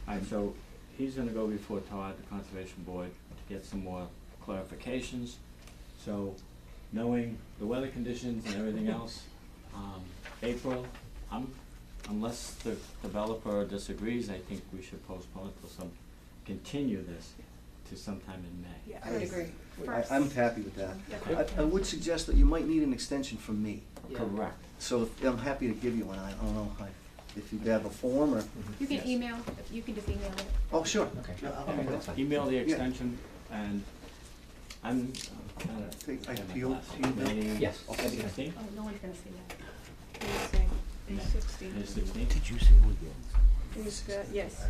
All right, so he's gonna go before Todd, the Conservation Board, to get some more clarifications. So, knowing the weather conditions and everything else, April, unless the developer disagrees, I think we should postpone it continue this to sometime in May. Yeah, I would agree. I'm happy with that. I would suggest that you might need an extension from me. Correct. So I'm happy to give you one. I don't know if you have a form or. You can email, you can just email it. Oh, sure. Okay. Email the extension, and I'm kinda. Yes. Okay, 16? Oh, no one's gonna see that. May 16th. May 16th? Did you say Yes.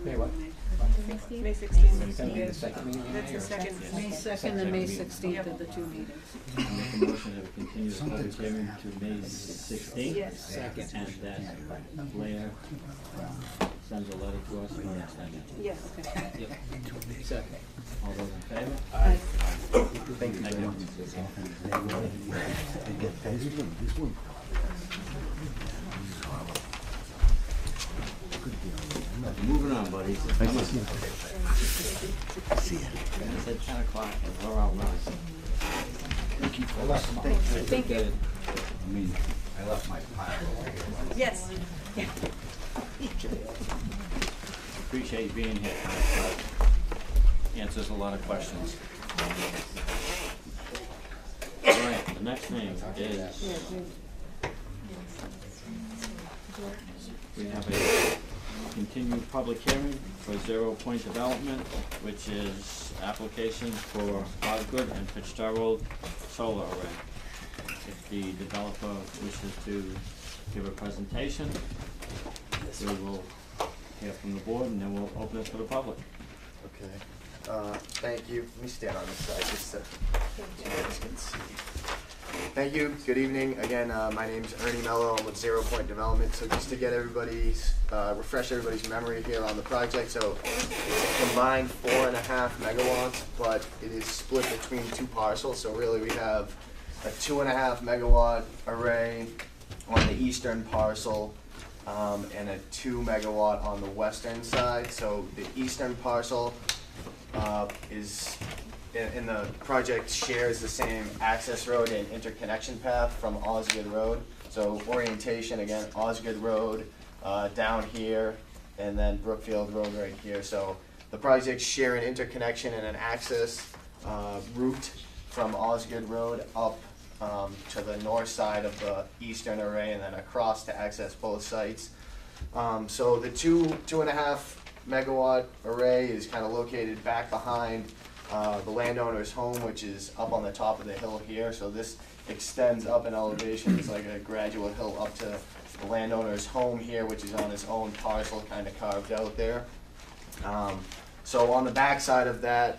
May what? May 16th. Is that gonna be the second meeting in That's May, the or? second. May 2nd and May 16th are the 2 meetings. Make a motion that we continue the public hearing to May 16th. Yes. And that Blair sends a letter to us for an extension. Yes. Second. All those in favor? Aye. Thank you very much. Moving on, buddy. See ya. It's at 10 o'clock and we're out running. Thank you. Thank you. I left my pile. Yes. Appreciate you being here. Answers a lot of questions. All right, the next name is, we have a continued public hearing for 0 Point Development, which is application for Osgood and Fitzgerald Solar Array. If the developer wishes to give a presentation, we will hear from the board and then we'll open it to the public. Okay. Thank you. Let me stand on this side just so you guys can see. Thank you. Good evening. Again, my name's Ernie Mello. I'm with 0 Point Development. So just to get everybody's, refresh everybody's memory here on the project. So it's a combined 4.5 megawatts, but it is split between 2 parcels. So really we have a 2.5 megawatt array on the eastern parcel and a 2 megawatt on the western side. So the eastern parcel is in the project shares the same access road and interconnection path from Osgood Road. So orientation, again, Osgood Road down here, and then Brookfield Road right here. So the projects share an interconnection and an access route from Osgood Road up to the north side of the eastern array and then across to access both sites. So the 2.5 megawatt array is kind of located back behind the landowner's home, which is up on the top of the hill here. So this extends up in elevation. It's like a gradual hill up to the landowner's home here, which is on his own parcel, kind of carved out there. So on the back side of that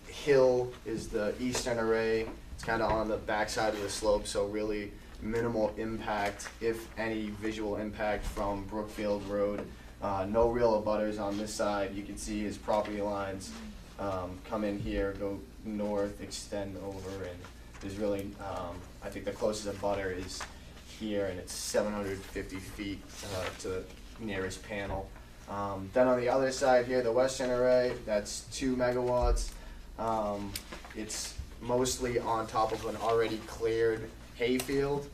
hill is the eastern array. It's kind of on the back side of the slope, so really minimal impact, if any visual impact from Brookfield Road. No real abutters on this side. You can see his property lines come in here, go north, extend over, and there's really, I think the closest abutter is here, and it's 750 feet to the nearest panel. Then on the other side here, the western array, that's 2 megawatts. It's mostly on top of an already cleared hayfield.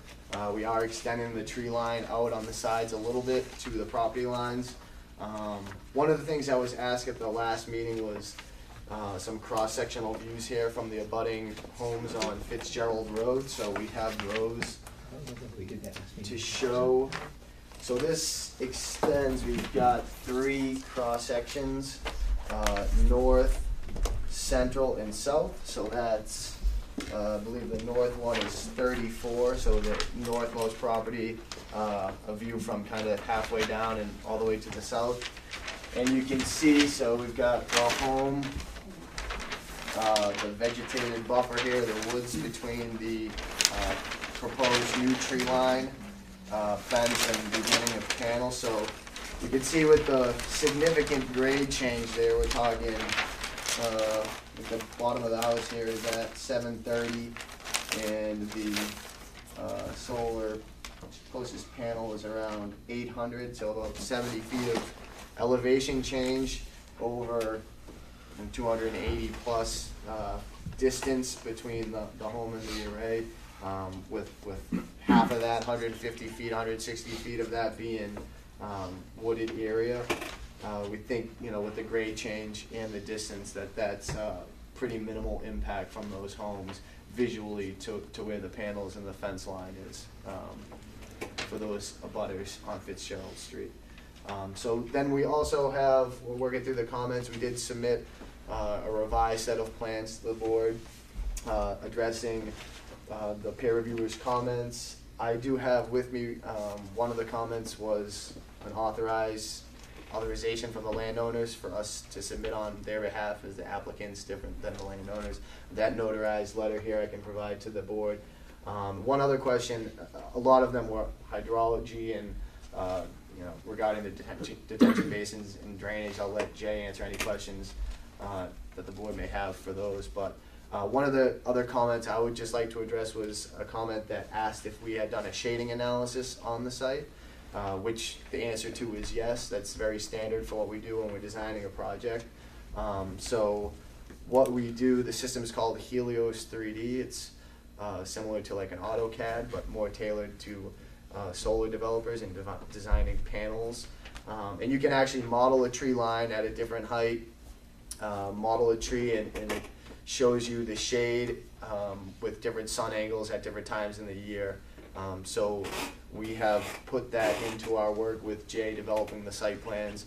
We are extending the tree line out on the sides a little bit to the property lines. One of the things that was asked at the last meeting was some cross-sectional views here from the abutting homes on Fitzgerald Road. So we have those to show. So this extends, we've got 3 cross-sections, north, central, and south. So that's, I believe the north one is 34, so the northmost property, a view from kind of halfway down and all the way to the south. And you can see, so we've got the home, the vegetated buffer here, the woods between the proposed new tree line, fence, and beginning of panel. So you can see with the significant grade change there, we're talking at the bottom of the house here is at 730, and the solar closest panel is around 800, so about 70 feet of elevation change over 280 plus distance between the home and the array, with half of that, 150 feet, 160 feet of that being wooded area. We think, with the grade change and the distance, that's pretty minimal impact from those homes visually to where the panels and the fence line is for those abutters on Fitzgerald Street. So then we also have, we're working through the comments, we did submit a revised set of plans to the board addressing the peer reviewers' comments. I do have with me, one of the comments was an authorization from the landowners for us to submit on their behalf as the applicants, different than the landowners. That notarized letter here I can provide to the board. One other question, a lot of them were hydrology and regarding the detention basins and drainage. I'll let Jay answer any questions that the board may have for those. But one of the other comments I would just like to address was a comment that asked if we had done a shading analysis on the site, which the answer to is yes. That's very standard for what we do when we're designing a project. So what we do, the system is called Helios 3D. It's similar to like an AutoCAD, but more tailored to solar developers and designing panels. And you can actually model a tree line at a different height, model a tree, and it shows you the shade with different sun angles at different times in the year. So we have put that into our work with Jay developing the site plans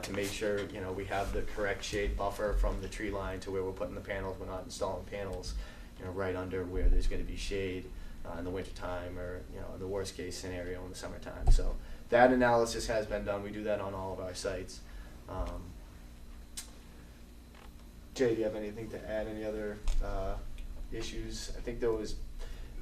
to make sure, you know, we have the correct shade buffer from the tree line to where we're putting the panels. We're not installing panels, you know, right under where there's going to be shade in the wintertime, or, you know, the worst case scenario in the summertime. So that analysis has been done. We do that on all of our sites. Jay, do you have anything to add? Any other issues? I think there was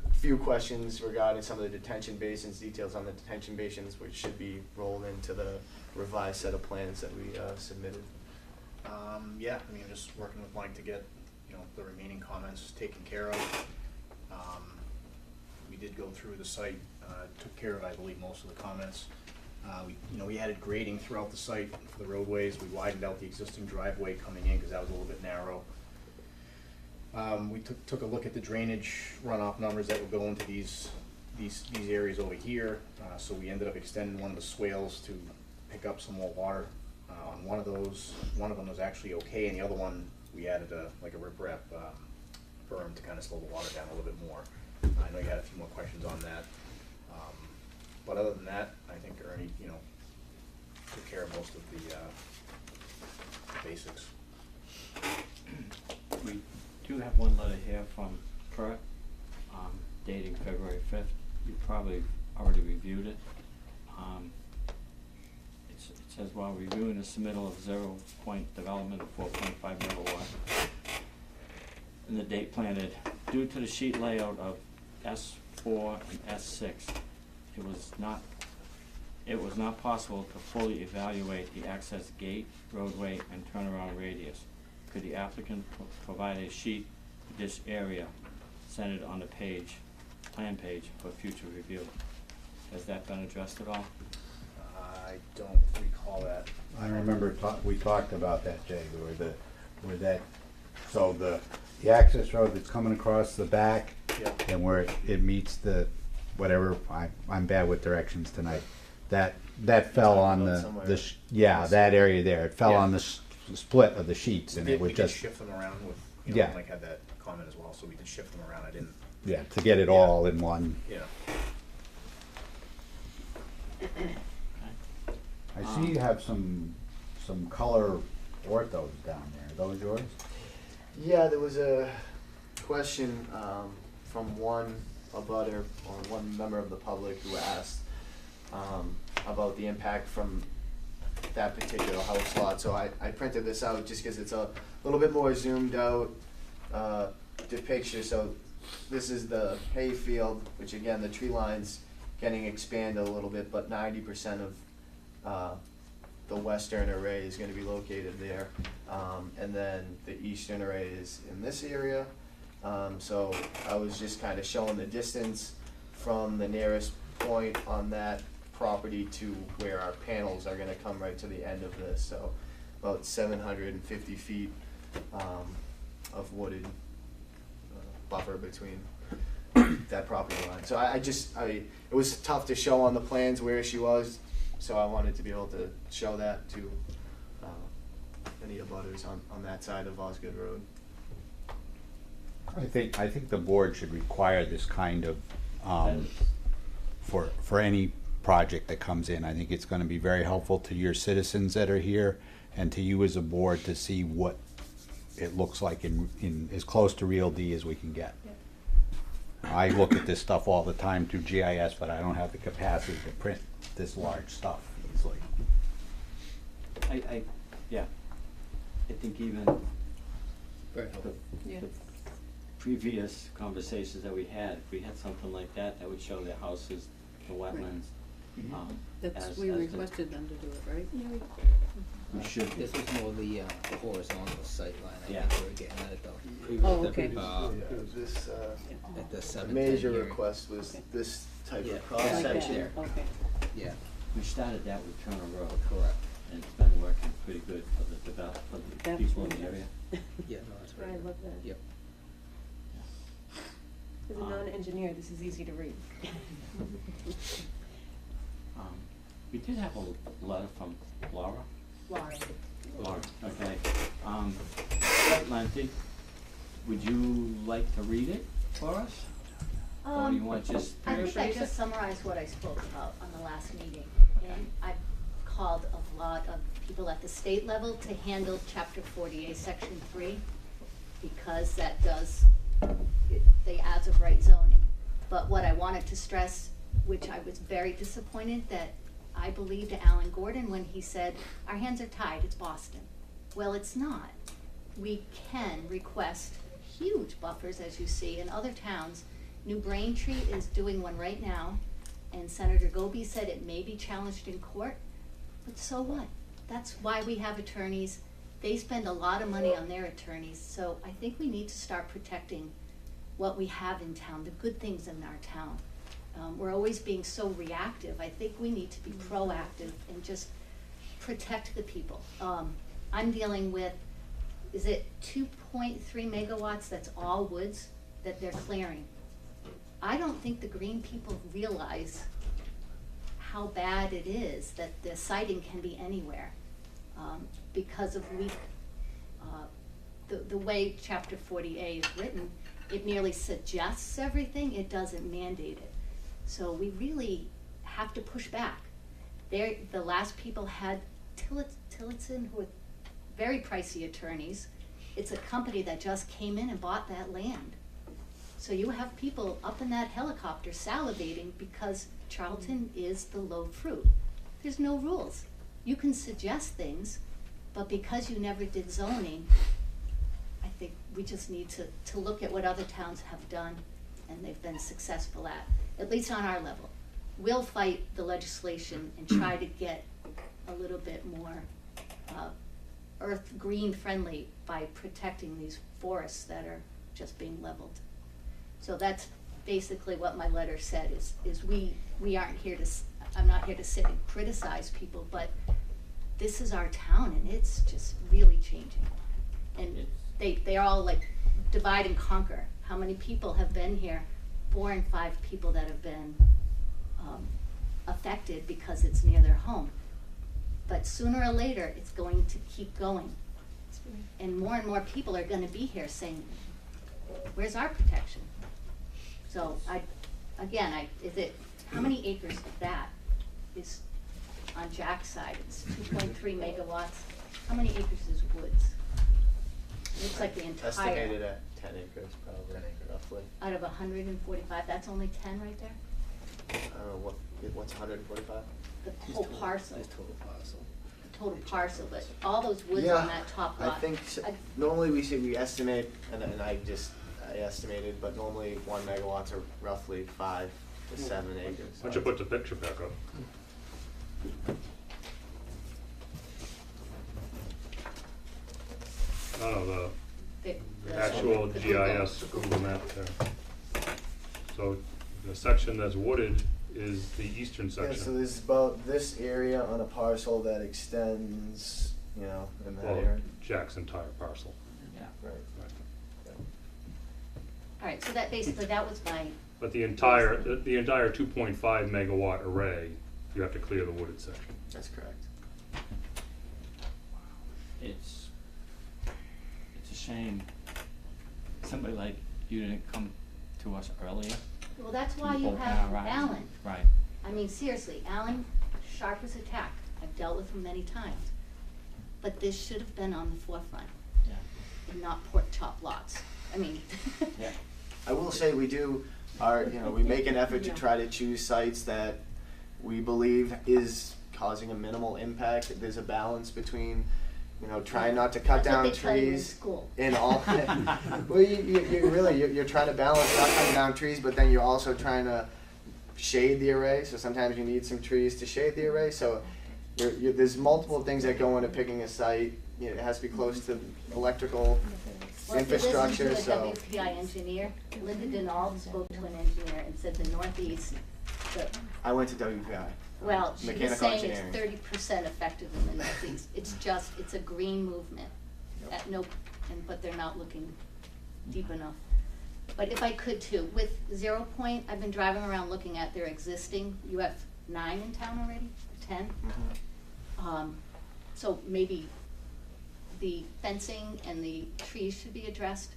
a few questions regarding some of the detention basins, details on the detention basins, which should be rolled into the revised set of plans that we submitted. Yeah, I mean, just working with Mike to get, you know, the remaining comments taken care of. We did go through the site, took care of, I believe, most of the comments. We added grading throughout the site for the roadways. We widened out the existing driveway coming in because that was a little bit narrow. We took a look at the drainage runoff numbers that would go into these areas over here. So we ended up extending one of the swales to pick up some more water on one of those. One of them was actually okay, and the other one we added a riprap berm to kind of slow the water down a little bit more. I know you had a few more questions on that. But other than that, I think Ernie, you know, took care of most of the basics. We do have one letter here from Kurt, dating February 5th. You probably already reviewed it. It says, while reviewing the submittal of 0-point development of 4.5 megawatt and the date planted, due to the sheet layout of S4 and S6, it was not possible to fully evaluate the access gate, roadway, and turnaround radius. Could the applicant provide a sheet of this area centered on the plan page for future review? Has that been addressed at all? I don't recall that. I remember we talked about that, Jay, so the access road that's coming across the back, Yep. and where it meets the, whatever, I'm bad with directions tonight, that fell on that area there. It fell on the split of the sheets, and it was we just. did shift them around with, Yeah. Mike had that comment as well, so we did shift them around. I didn't. Yeah, to get it all in one. Yeah. I see you have some color orthos down there. Are those yours? Yeah, there was a question from one abutter or one member of the public who asked about the impact from that particular house lot. So I printed this out just because it's a little bit more zoomed out depiction. So this is the hayfield, which again, the tree line's getting expanded a little bit, but 90% of the western array is going to be located there. And then the eastern array is in this area. So I was just kind of showing the distance from the nearest point on that property to where our panels are going to come right to the end of this. So about 750 feet of wooded buffer between that property line. So it was tough to show on the plans where she was, so I wanted to be able to show that to any abutters on that side of Osgood Road. I think the board should require this kind of for any project that comes in. I think it's going to be very helpful to your citizens that are here and to you as a board to see what it looks like in as close to Real D as we can get. I look at this stuff all the time through GIS, but I don't have the capacity to print this large stuff easily. I think even Very helpful. the previous conversations that we had, if we had something like that, that would show the houses, the wetlands. We requested them to do it, right? Yeah, we should. This was more the horizontal sight line, I Yeah. think we were getting at it though. Oh, okay. This At the 7-10 major area. request was this type Yeah. of cross Like that. section. Okay. Yeah. We started that with Turner Road. Correct. And it's been working pretty good for the That's people in what- the area. Yeah, no, that's right. I love that. Yep. As a non-engineer, this is easy to read. We did have a letter from Laura. Laura. Okay. Quite lengthy. Would you like to read it for us? Or you want just I very think I basic? just summarized what I spoke about on the last meeting. And I've called a lot of people at the state level to handle Chapter 40A, Section 3, because that does the as-of-right zoning. But what I wanted to stress, which I was very disappointed, that I believed Alan Gordon when he said, our hands are tied, it's Boston. Well, it's not. We can request huge buffers, as you see, in other towns. New Braintree is doing one right now, and Senator Goby said it may be challenged in court, but so what? That's why we have attorneys. They spend a lot of money on their attorneys, so I think we need to start protecting what we have in town, the good things in our town. We're always being so reactive. I think we need to be proactive and just protect the people. I'm dealing with, is it 2.3 megawatts that's all woods that they're clearing? I don't think the green people realize how bad it is that the siting can be anywhere because of weak, the way Chapter 40A is written, it merely suggests everything, it doesn't mandate it. So we really have to push back. The last people had Tillotson, who were very pricey attorneys. It's a company that just came in and bought that land. So you have people up in that helicopter salivating because Charlton is the low fruit. There's no rules. You can suggest things, but because you never did zoning, I think we just need to look at what other towns have done and they've been successful at least on our level. We'll fight the legislation and try to get a little bit more earth green friendly by protecting these forests that are just being leveled. So that's basically what my letter said is we aren't here to, I'm not here to sit and criticize people, but this is our town and it's just really changing. And they all like divide and conquer. How many people have been here? 4 and 5 people that have been affected because it's near their home. But sooner or later, it's going to keep going. And more people are gonna be here saying, where's our protection? So how many acres of that is on Jack's side? It's 2.3 megawatts. How many acres is woods? It looks like the entire. Estimated at 10 acres, probably, roughly. Out of 145, that's only 10 right there? I don't know, what's 145? The whole parcel. Total parcel. The total parcel, but all those woods Yeah, on that top lot. I think, normally we estimate, and I estimated, but normally 1 megawatts are roughly 5 to 7 acres. Why don't you put the picture back up? Oh, the actual GIS Google map there. So the section that's wooded is the eastern section. Yeah, so there's about this area on a parcel that extends, in that area. Jack's entire parcel. Yeah. Right. All right, so that basically, that was my. But the entire 2.5 megawatt array, you have to clear the wooded section. That's correct. It's a shame somebody like you didn't come to us earlier. Well, that's why to you open have our eyes. Alan. Right. I mean, seriously, Alan, sharp as a tack. I've dealt with him many times. But this should have been on the forefront. Yeah. And not pork chop lots. I mean. Yeah. I will say we we make an effort to try to choose sites that we believe is causing a minimal impact. There's a balance between, trying not to cut That's what down they tell you in trees school. in all. Well, you're trying to balance not cutting down trees, but then you're also trying to shade the array. So sometimes you need some trees to shade the array. So there's multiple things that go into picking a site. It has to be close to electrical infrastructure. Well, So if you listen to a WPI engineer, Linda Denald spoke to an engineer and said the Northeast, I went to WPI. well, she was Mechanical saying engineering. it's 30% effective in the Northeast. It's a green movement. But they're not looking deep enough. But if I could too, with 0 Point, I've been driving around looking at their existing, you have 9 in town already, 10? So maybe the fencing and the trees should be addressed.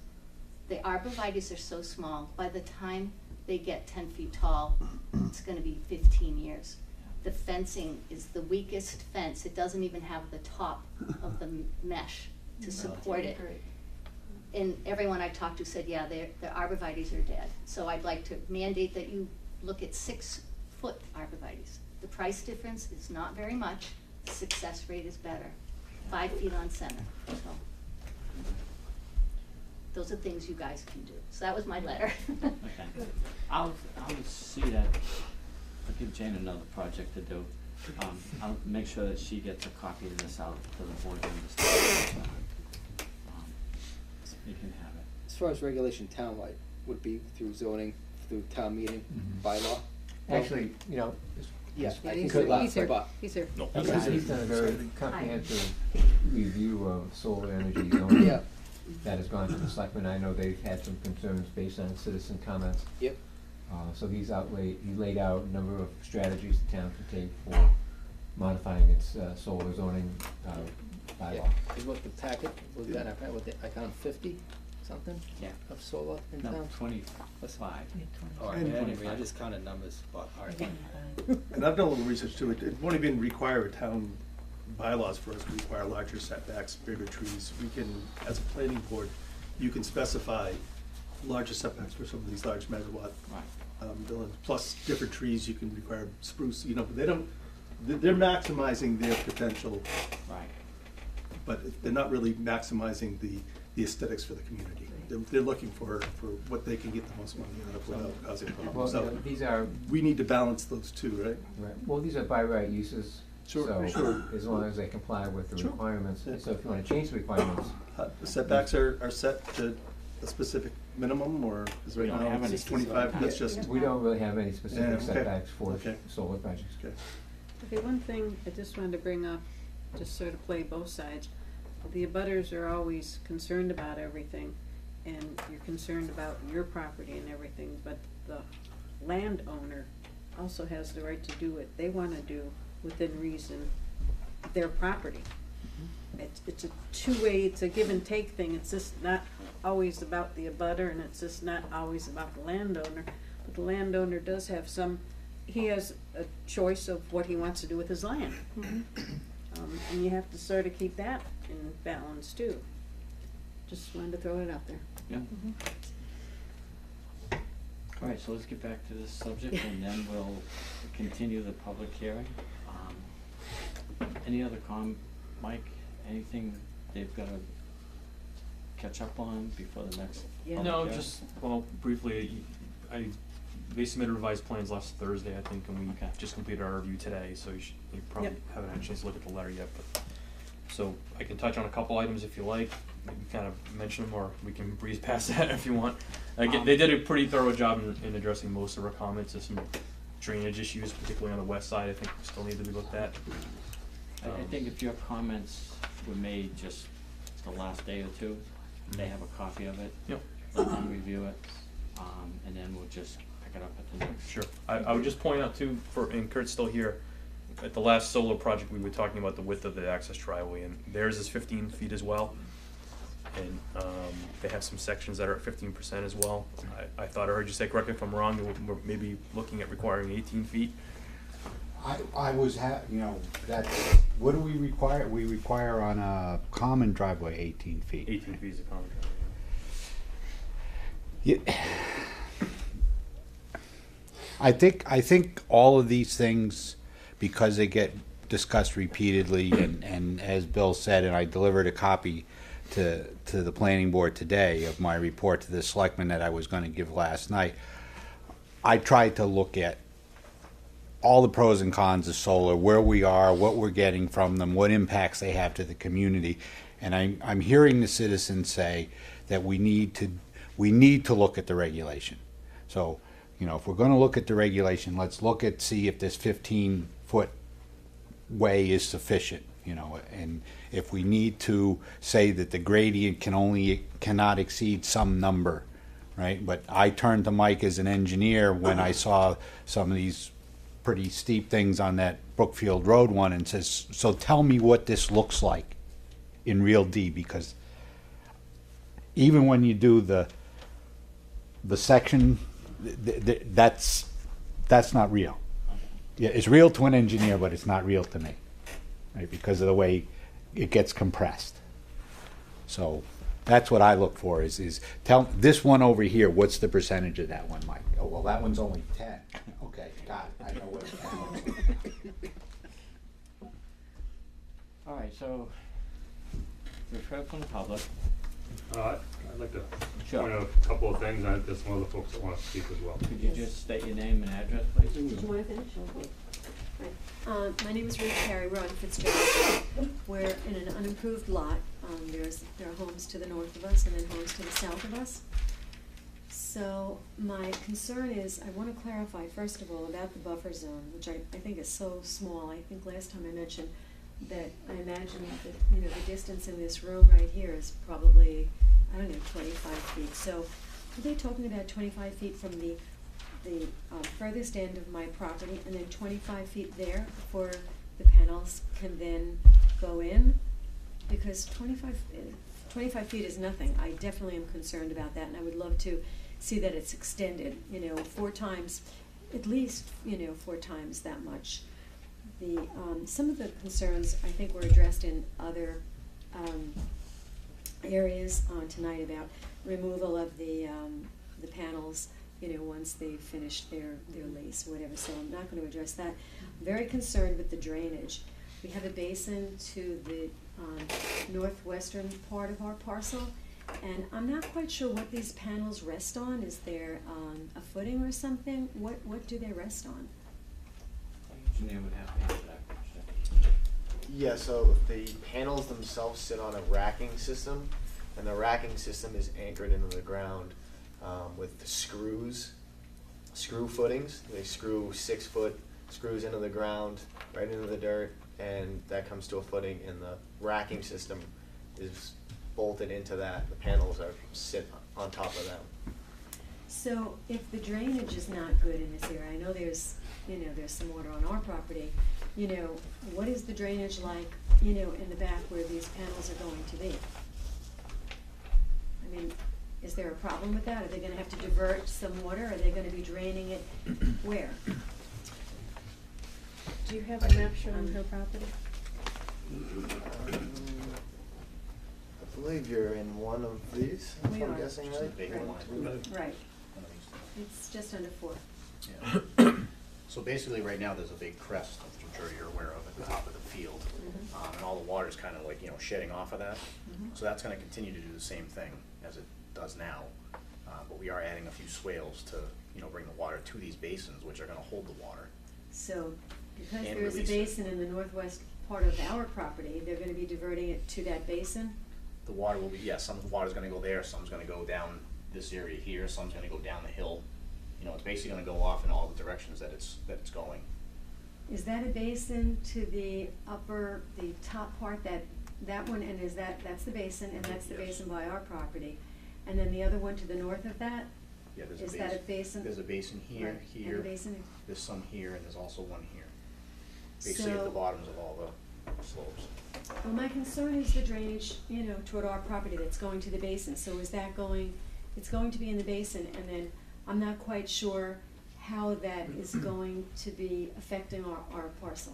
The arborvitaes are so small, by the time they get 10 feet tall, it's gonna be 15 years. The fencing is the weakest fence. It doesn't even have the top of the mesh to support it. And everyone I talked to said, yeah, the arborvitaes are dead. So I'd like to mandate that you look at 6-foot arborvitaes. The price difference is not very much. The success rate is better. 5 feet on center. So those are things you guys can do. So that was my letter. Okay. I'll see that, I'll give Jane another project to do. I'll make sure that she gets a copy of this out to the board members. You can have it. As far as regulation townwide, would be through zoning, through town meeting, bylaw? Actually, you know, Yeah, Yeah, I he's think here. so, He's here. but- He's here. No. he's done a very comprehensive review of solar energy zoning. Yeah. That has gone to the selectmen. I know they've had some concerns based on citizen comments. Yep. So he laid out a number of strategies the town could take for modifying its solar zoning bylaw. Yeah, is what the packet, was that, what the, I count 50 something? Yeah. Of solar in No, town? 25. All right, And- anyway, I just counted numbers, but, all right. And I've done a little research too. It won't even require town bylaws for us to require larger setbacks, bigger trees. We can, as a planning board, you can specify larger setbacks for some of these large megawatt buildings. Plus different trees, you can require spruce, you know, but they're maximizing their potential. Right. But they're not really maximizing the aesthetics for the community. They're looking for what they can get the most money out of without causing problems. Well, So these are. we need to balance those two, right? Right, well, these are by right uses. Sure, So, sure. as long as they comply with the Sure. requirements, Yeah. so if you wanna change the requirements. The setbacks are set to a specific minimum, or is right We don't now have any it's 25, specific- that's just. We don't really have any Yeah, specific okay. setbacks for Okay. solar projects. Okay. Okay, one thing I just wanted to bring up, just sort of play both sides. The abutters are always concerned about everything, and you're concerned about your property and everything, but the landowner also has the right to do what they wanna do within reason, their property. It's a two-way, it's a give and take thing. It's just not always about the abutter, and it's just not always about the landowner. But the landowner does have he has a choice of what he wants to do with his land. And you have to sort of keep that in balance too. Just wanted to throw it out there. Yeah. All right, so let's get back to this subject and then we'll continue the public hearing. Any other Mike, anything they've gotta catch up on before the next? Yeah. public No, hearing? just, well, briefly, they submitted revised plans last Thursday, I think, and we Okay. just completed our review today, so you probably Yep. haven't had a chance to look at the letter yet, but, so I can touch on a couple items if you like, maybe kind of mention them, or we can breeze past that if you want. Again, they did a pretty thorough job in addressing most of our comments. There's some drainage issues, particularly on the west side, I think still need to be looked at. I think if your comments were made just the last day or two, they have a copy of it. Yep. Let them review it, and then we'll just pick it up at the next. Sure. I would just point out too, and Kurt's still here, at the last solar project, we were talking about the width of the access driveway, and theirs is 15 feet as well. And they have some sections that are at 15% as well. I thought I heard you say, correct me if I'm wrong, that we're maybe looking at requiring 18 feet. I was that's, what do we require? We require on a common driveway 18 feet. 18 feet is a common driveway. Yeah. I think all of these things, because they get discussed repeatedly, and as Bill said, and I delivered a copy to the planning board today of my report to the selectmen that I was going to give last night. I tried to look at all the pros and cons of solar, where we are, what we're getting from them, what impacts they have to the community, and I'm hearing the citizens say that we need to look at the regulation. So, if we're going to look at the regulation, let's see if this 15-foot way is sufficient. And if we need to say that the gradient cannot exceed some number, right? But I turned to Mike as an engineer when I saw some of these pretty steep things on that Brookfield Road one, and says, so tell me what this looks like in real D, because even when you do the section that's not real. Yeah, it's real to an engineer, but it's not real to me, right? Because of the way it gets compressed. So that's what I look for is tell this one over here, what's the percentage of that one, Mike? Oh, well, that one's only 10. Okay, got it. I know what 10 is. All right, so we've heard from the public. I'd like to Sure. point out a couple of things, and there's some other folks that want to speak as well. Could you just state your name and address, please? Did you want to finish? Right. My name is Ruth Carey. We're on Fitzgerald. We're in an unimproved lot. There are homes to the north of us and then homes to the south of us. So my concern is, I want to clarify, first of all, about the buffer zone, which I think is so small. I think last time I mentioned that I imagine that, you know, the distance in this room right here is probably, I don't know, 25 feet. So are they talking about 25 feet from the furthest end of my property and then 25 feet there before the panels can then go in? Because 25 feet is nothing. I definitely am concerned about that, and I would love to see that it's extended, you know, 4 times, at least, you know, 4 times that much. Some of the concerns I think were addressed in other areas tonight about removal of the panels, you know, once they've finished their lease or whatever, so I'm not going to address that. I'm very concerned with the drainage. We have a basin to the northwestern part of our parcel, and I'm not quite sure what these panels rest on. Is there a footing or something? What do they rest on? Engineer would have to answer that question. Yeah, so the panels themselves sit on a racking system, and the racking system is anchored into the ground with screw footings. They screw 6-foot screws into the ground, right into the dirt, and that comes to a footing, and the racking system is bolted into that. The panels sit on top of them. So if the drainage is not good in this area, I know there's some water on our property, you know, what is the drainage like, you know, in the back where these panels are going to be? I mean, is there a problem with that? Are they gonna have to divert some water? Are they gonna be draining it where? Do you have a map showing her property? I believe you're in one of these, if We I'm are. guessing right. Right. It's just under 4. Yeah. So basically, right now, there's a big crest, I'm sure you're aware of, at the top of the field. And all the water's kind of like, you know, shedding off of that. So that's gonna continue to do the same thing as it does now. But we are adding a few swales to, you know, bring the water to these basins, which are gonna hold the water. So because And there's a release it. basin in the northwest part of our property, they're gonna be diverting it to that basin? The water will be, yes, some of the water's gonna go there, some's gonna go down this area here, some's gonna go down the hill. You know, it's basically gonna go off in all the directions that it's going. Is that a basin to the top part, that one, and that's the basin, and that's the Yes. basin by our property? And then the other one to the north of that? Yeah, there's a Is that a basin? There's a basin here, Right, and a here, basin- there's some here, and there's also one here. Basically at the So- bottoms of all the slopes. Well, my concern is the drainage, you know, toward our property that's going to the basin. So is that it's going to be in the basin, and then I'm not quite sure how that is going to be affecting our parcel,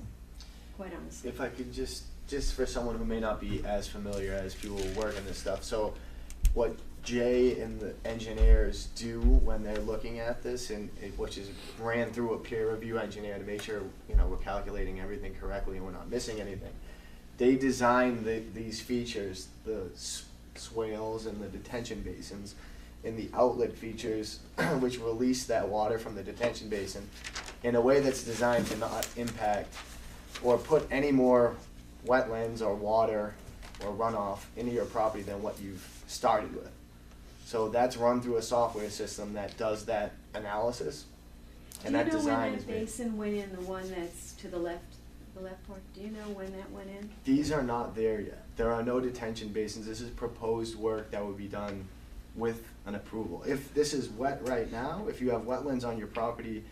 quite honestly. If I could just for someone who may not be as familiar as people who work in this stuff, so what Jay and the engineers do when they're looking at this, which is ran through a peer review engineer to make sure, you know, we're calculating everything correctly and we're not missing anything. They design these features, the swales and the detention basins, and the outlet features which release that water from the detention basin in a way that's designed to not impact or put any more wetlands or water or runoff into your property than what you've started with. So that's run through a software system that does that analysis, and that design is Do you know when that made. basin went in, the one that's to the left part? Do you know when that went in? These are not there yet. There are no detention basins. This is proposed work that would be done with an approval. If this is wet right now, if you have wetlands on your property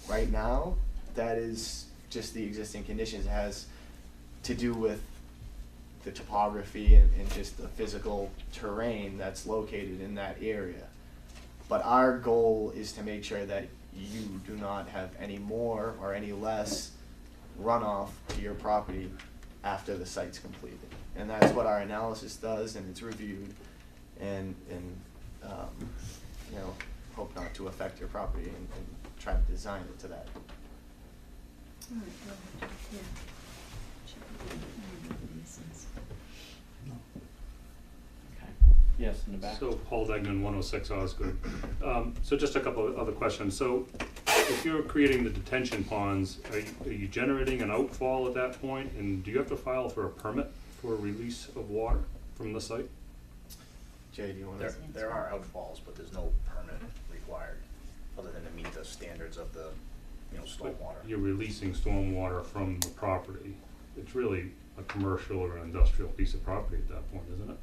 right now, that is just the existing conditions. It has to do with the topography and just the physical terrain that's located in that area. But our goal is to make sure that you do not have any more or any less runoff to your property after the site's completed. And that's what our analysis does, and it's reviewed, and you know, hope not to affect your property, and try to design it to that. Yes, in the back. So Paul Degnan, 106 Osgood. So just a couple of other questions. So if you're creating the detention ponds, are you generating an outfall at that point? And do you have to file for a permit for release of water from the site? Jay, do you want There, to? there are outfalls, but there's no permit required, other than to meet the standards of the, you know, stormwater. You're releasing stormwater from the property. It's really a commercial or an industrial piece of property at that point, isn't it?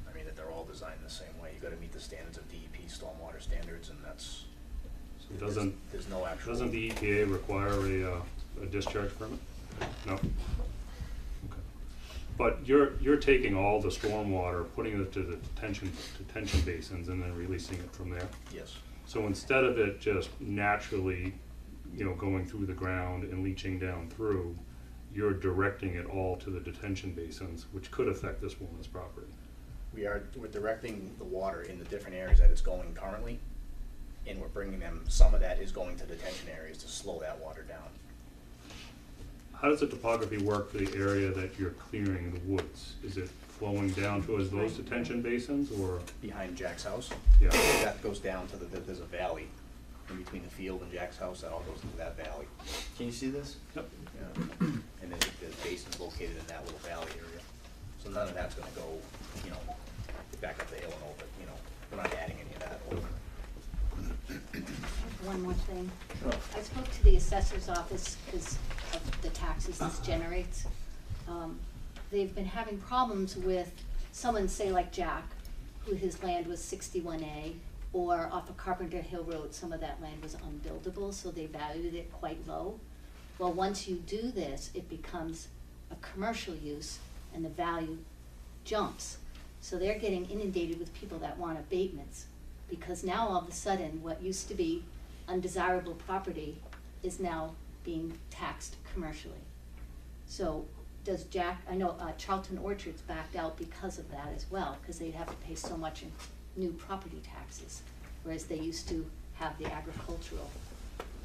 I mean, that they're all designed the same way. You gotta meet the standards of DEP stormwater standards, and that's, So there's no actual. Doesn't the EPA require a discharge permit? No? Okay. But you're taking all the stormwater, putting it to the detention basins and then releasing it from there? Yes. So instead of it just naturally, you know, going through the ground and leaching down through, you're directing it all to the detention basins, which could affect this woman's property. We're directing the water in the different areas that it's going currently, and we're bringing them, some of that is going to detention areas to slow that water down. How does the topography work for the area that you're clearing in the woods? Is it flowing down towards those detention basins, or? Behind Jack's house? Yeah. That goes down to there's a valley in between the field and Jack's house, that all goes into that valley. Can you see this? Yep. Yeah. And then the basin's located in that little valley area. So none of that's gonna go, you know, back up the hill and over, you know, we're not adding any of that over. One more thing. Sure. I spoke to the assessor's office because of the taxes this generates. They've been having problems with someone, say like Jack, who his land was 61A, or off of Carpenter Hill Road, some of that land was unbuildable, so they valued it quite low. Well, once you do this, it becomes a commercial use and the value jumps. So they're getting inundated with people that want abatements, because now all of a sudden what used to be undesirable property is now being taxed commercially. So does Jack, I know Charlton Orchards backed out because of that as well, because they'd have to pay so much in new property taxes, whereas they used to have the agricultural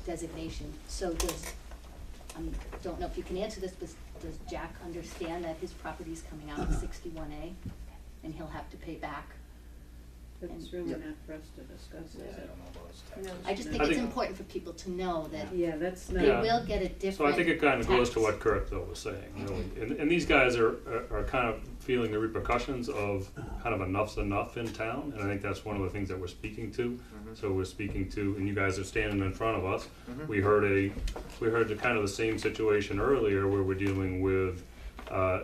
designation. So don't know if you can answer this, but does Jack understand that his property's coming out of 61A and he'll have to pay back? That's really not for us to discuss, is I it? don't know about his taxes. I just think it's important for people to know that Yeah, that's they not. will get a different So I think it kind of goes to tax. what Kurt though was saying, really. And these guys are kind of feeling the repercussions of kind of enough's enough in town, and I think that's one of the things that we're speaking to. So we're speaking to, and you guys are standing in front of us. We heard the kind of the same situation earlier where we're dealing with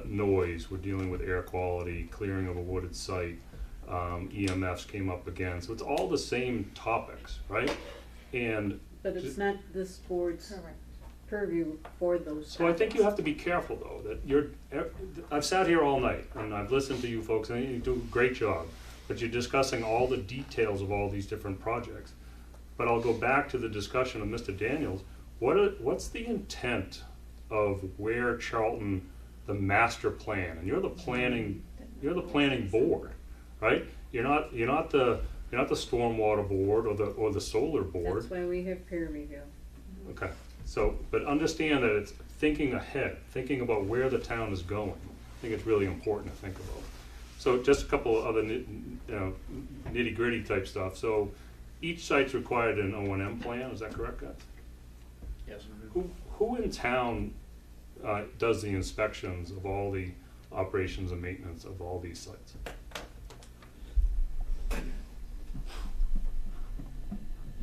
noise, we're dealing with air quality, clearing of a wooded site. EMFs came up again, so it's all the same topics, right? And But it's not this board's purview for those so I think you topics. have to be careful though, that I've sat here all night and I've listened to you folks and you do a great job, but you're discussing all the details of all these different projects. But I'll go back to the discussion of Mr. Daniels. What's the intent of where Charlton, the master plan, and you're the planning board, right? You're not the stormwater board or the solar board. That's why we have peer review. Okay, so, but understand that it's thinking ahead, thinking about where the town is going. I think it's really important to think about. So just a couple of other nitty gritty type stuff. So each site's required an O&M plan, is that correct, guys? Yes. Who in town does the inspections of all the operations and maintenance of all these sites?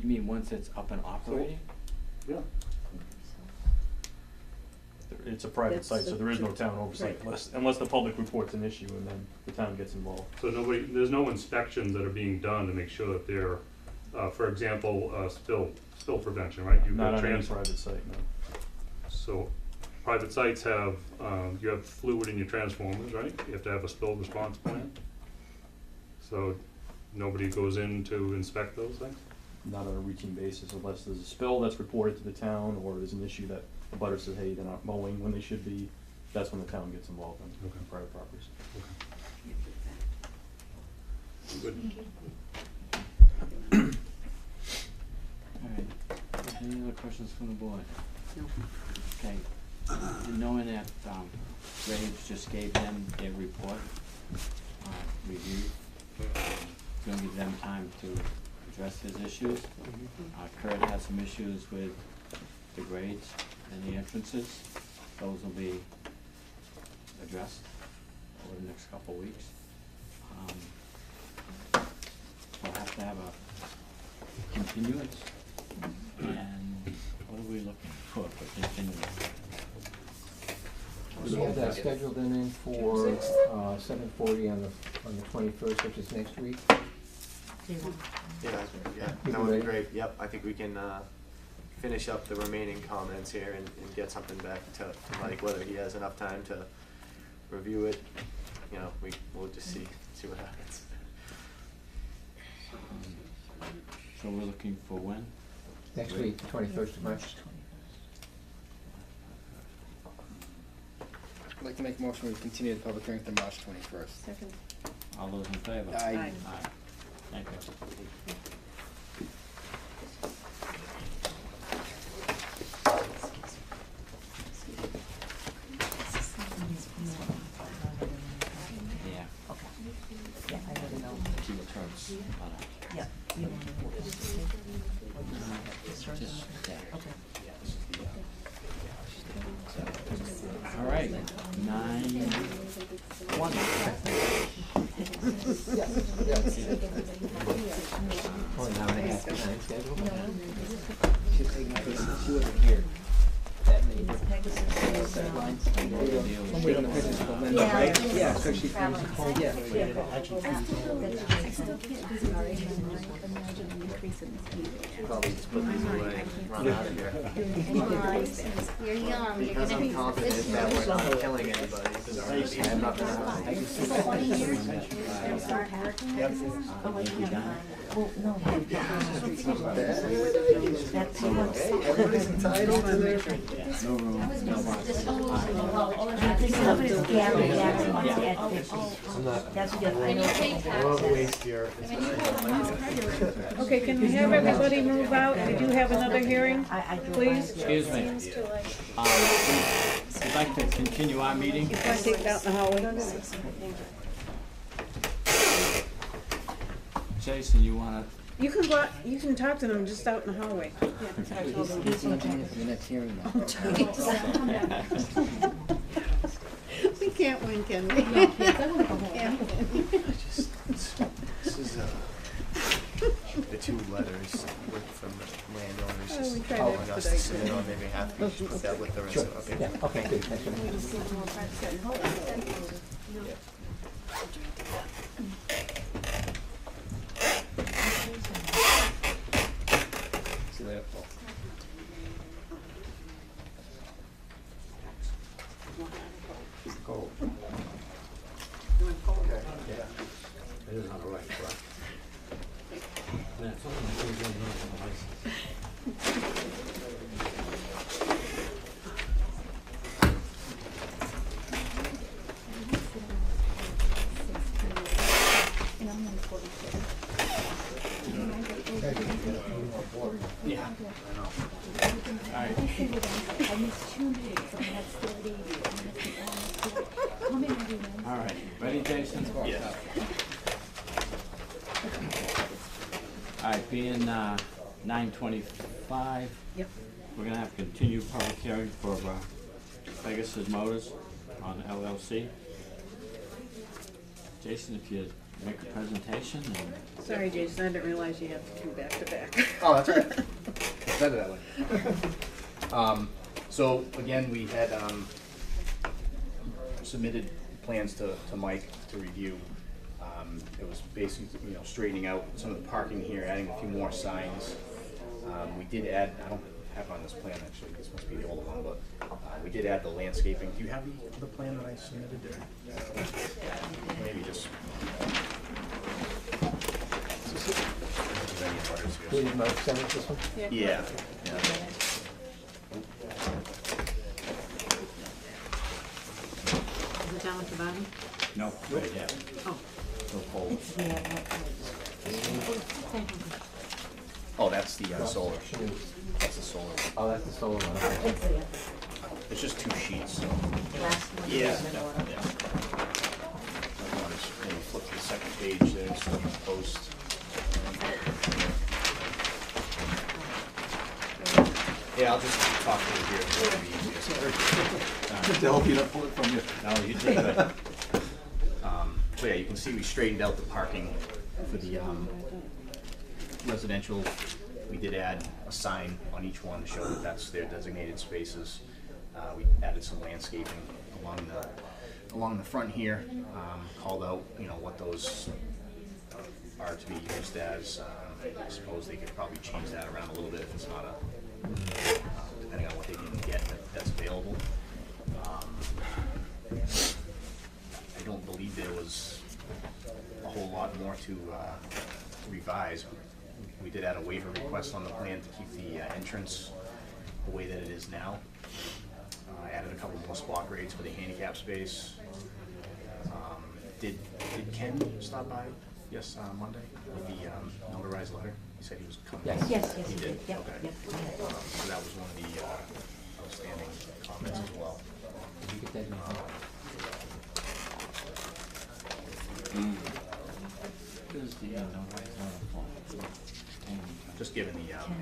You mean once it's up and operating? Yeah. It's a private That's site, so there is no the- town oversight right. unless the public reports an issue and then the town gets involved. So there's no inspections that are being done to make sure that they're, for example, spill prevention, right? You've Not got on any private site, no. So private sites have, you have fluid in your transformers, right? You have to have a spill response plan. So nobody goes in to inspect those things? Not on a routine basis unless there's a spill that's reported to the town or there's an issue that the butter says, hey, they're not mowing when they should be. That's when the town gets involved in private properties. Good. All right, any other questions from the board? No. Okay, and knowing that, Graves just gave them their report, review, gonna give them time to address his issues. Kurt has some issues with the grades and the entrances. Those will be addressed over the next couple of weeks. We'll have to have a continuance, and what are we looking for continuance? We have that scheduled in for 7:40 on the 21st, which is next week. Yeah, You that can would be wait. great. Yep, I think we can finish up the remaining comments here and get something back to Mike, whether he has enough time to review it. You know, we'll just see what happens. So we're looking for when? Next week, the 21st of March. I'd like to make a motion, we continue the public hearing to March 21st. Second. All those in favor? Aye. Aye. Thank you. Yeah. Okay. Yeah, I don't know. Keep it turns. Yeah. Just, yeah. Okay. All right, 9:01. Only an hour and a half behind schedule. She wasn't here. That many deadlines. I'm waiting on the pictures for Linda, Yeah. right? Yeah, so she finished. Yeah. I still can't visualize imagine an increase in this heat. Probably just put these away, run out of here. You're young, you're Because I'm gonna confident that we're not killing anybody. I have nothing Well, no. That's everybody's entitled to their. No room, no I think somebody's Gary Jackson wants to add 50. That's good. I know. Love waste here. Okay, can we have everybody move out? We do have another hearing, please. Excuse me. We'd like to continue our meeting. You want to take it out in the hallway? Jason, you wanna, You can go out, you can talk to them just out in the hallway. The next hearing now. We can't win, can we? This is the two letters from landowners Oh, we just tried to calling us to expedite submit that. on their behalf. We should put that with the rest Sure, of the yeah, paper. okay, good, thanks. See you later, Paul. it is on the right track. That's something that goes in the license. And I'm only 42. Yeah, I know. All right. I missed 2 meetings, and I had still 80. Come in every Wednesday. All right, ready, Jason? Yes. All right, being 9:25. Yep. We're gonna have continued public hearing for Pegasus Motors on LLC. Jason, if you make a presentation and. Sorry, Jason, I didn't realize you had the two back to back. Oh, that's all right. It's better that way. So again, we had submitted plans to Mike to review. It was basically, straightening out some of the parking here, adding a few more signs. We did add, I don't have it on this plan actually, this must be the older one, but we did add the landscaping. Do you have the plan that I submitted there? Maybe just. the butters here. Did Mark send us this one? Yeah. Is it down at the bottom? No, right, yeah. Oh. So cold. Oh, that's the solar. That's the solar. Oh, that's the solar one. Okay. It's just 2 sheets, so. Last Yeah. Yeah. I want to maybe flip to the second page there instead of the post. Yeah, I'll just talk to you here. It'll be easiest. Just to help you not pull it from you. No, you did good. So yeah, you can see we straightened out the parking for the residential. We did add a sign on each one to show that that's their designated spaces. We added some landscaping along the front here, called out, you know, what those are to be used as. I suppose they could probably change that around a little bit if it's not depending on what they can get that's available. I don't believe there was a whole lot more to revise. We did add a waiver request on the plan to keep the entrance the way that it is now. I added a couple more spot grades for the handicap space. Did Ken stop by? Yes, Monday with the notarized letter. He said he was coming. Yes, He did. Yep, Okay. yep. So that was one of the outstanding comments as well. Did you get that email? Who's the notarized letter for? Just giving the applicant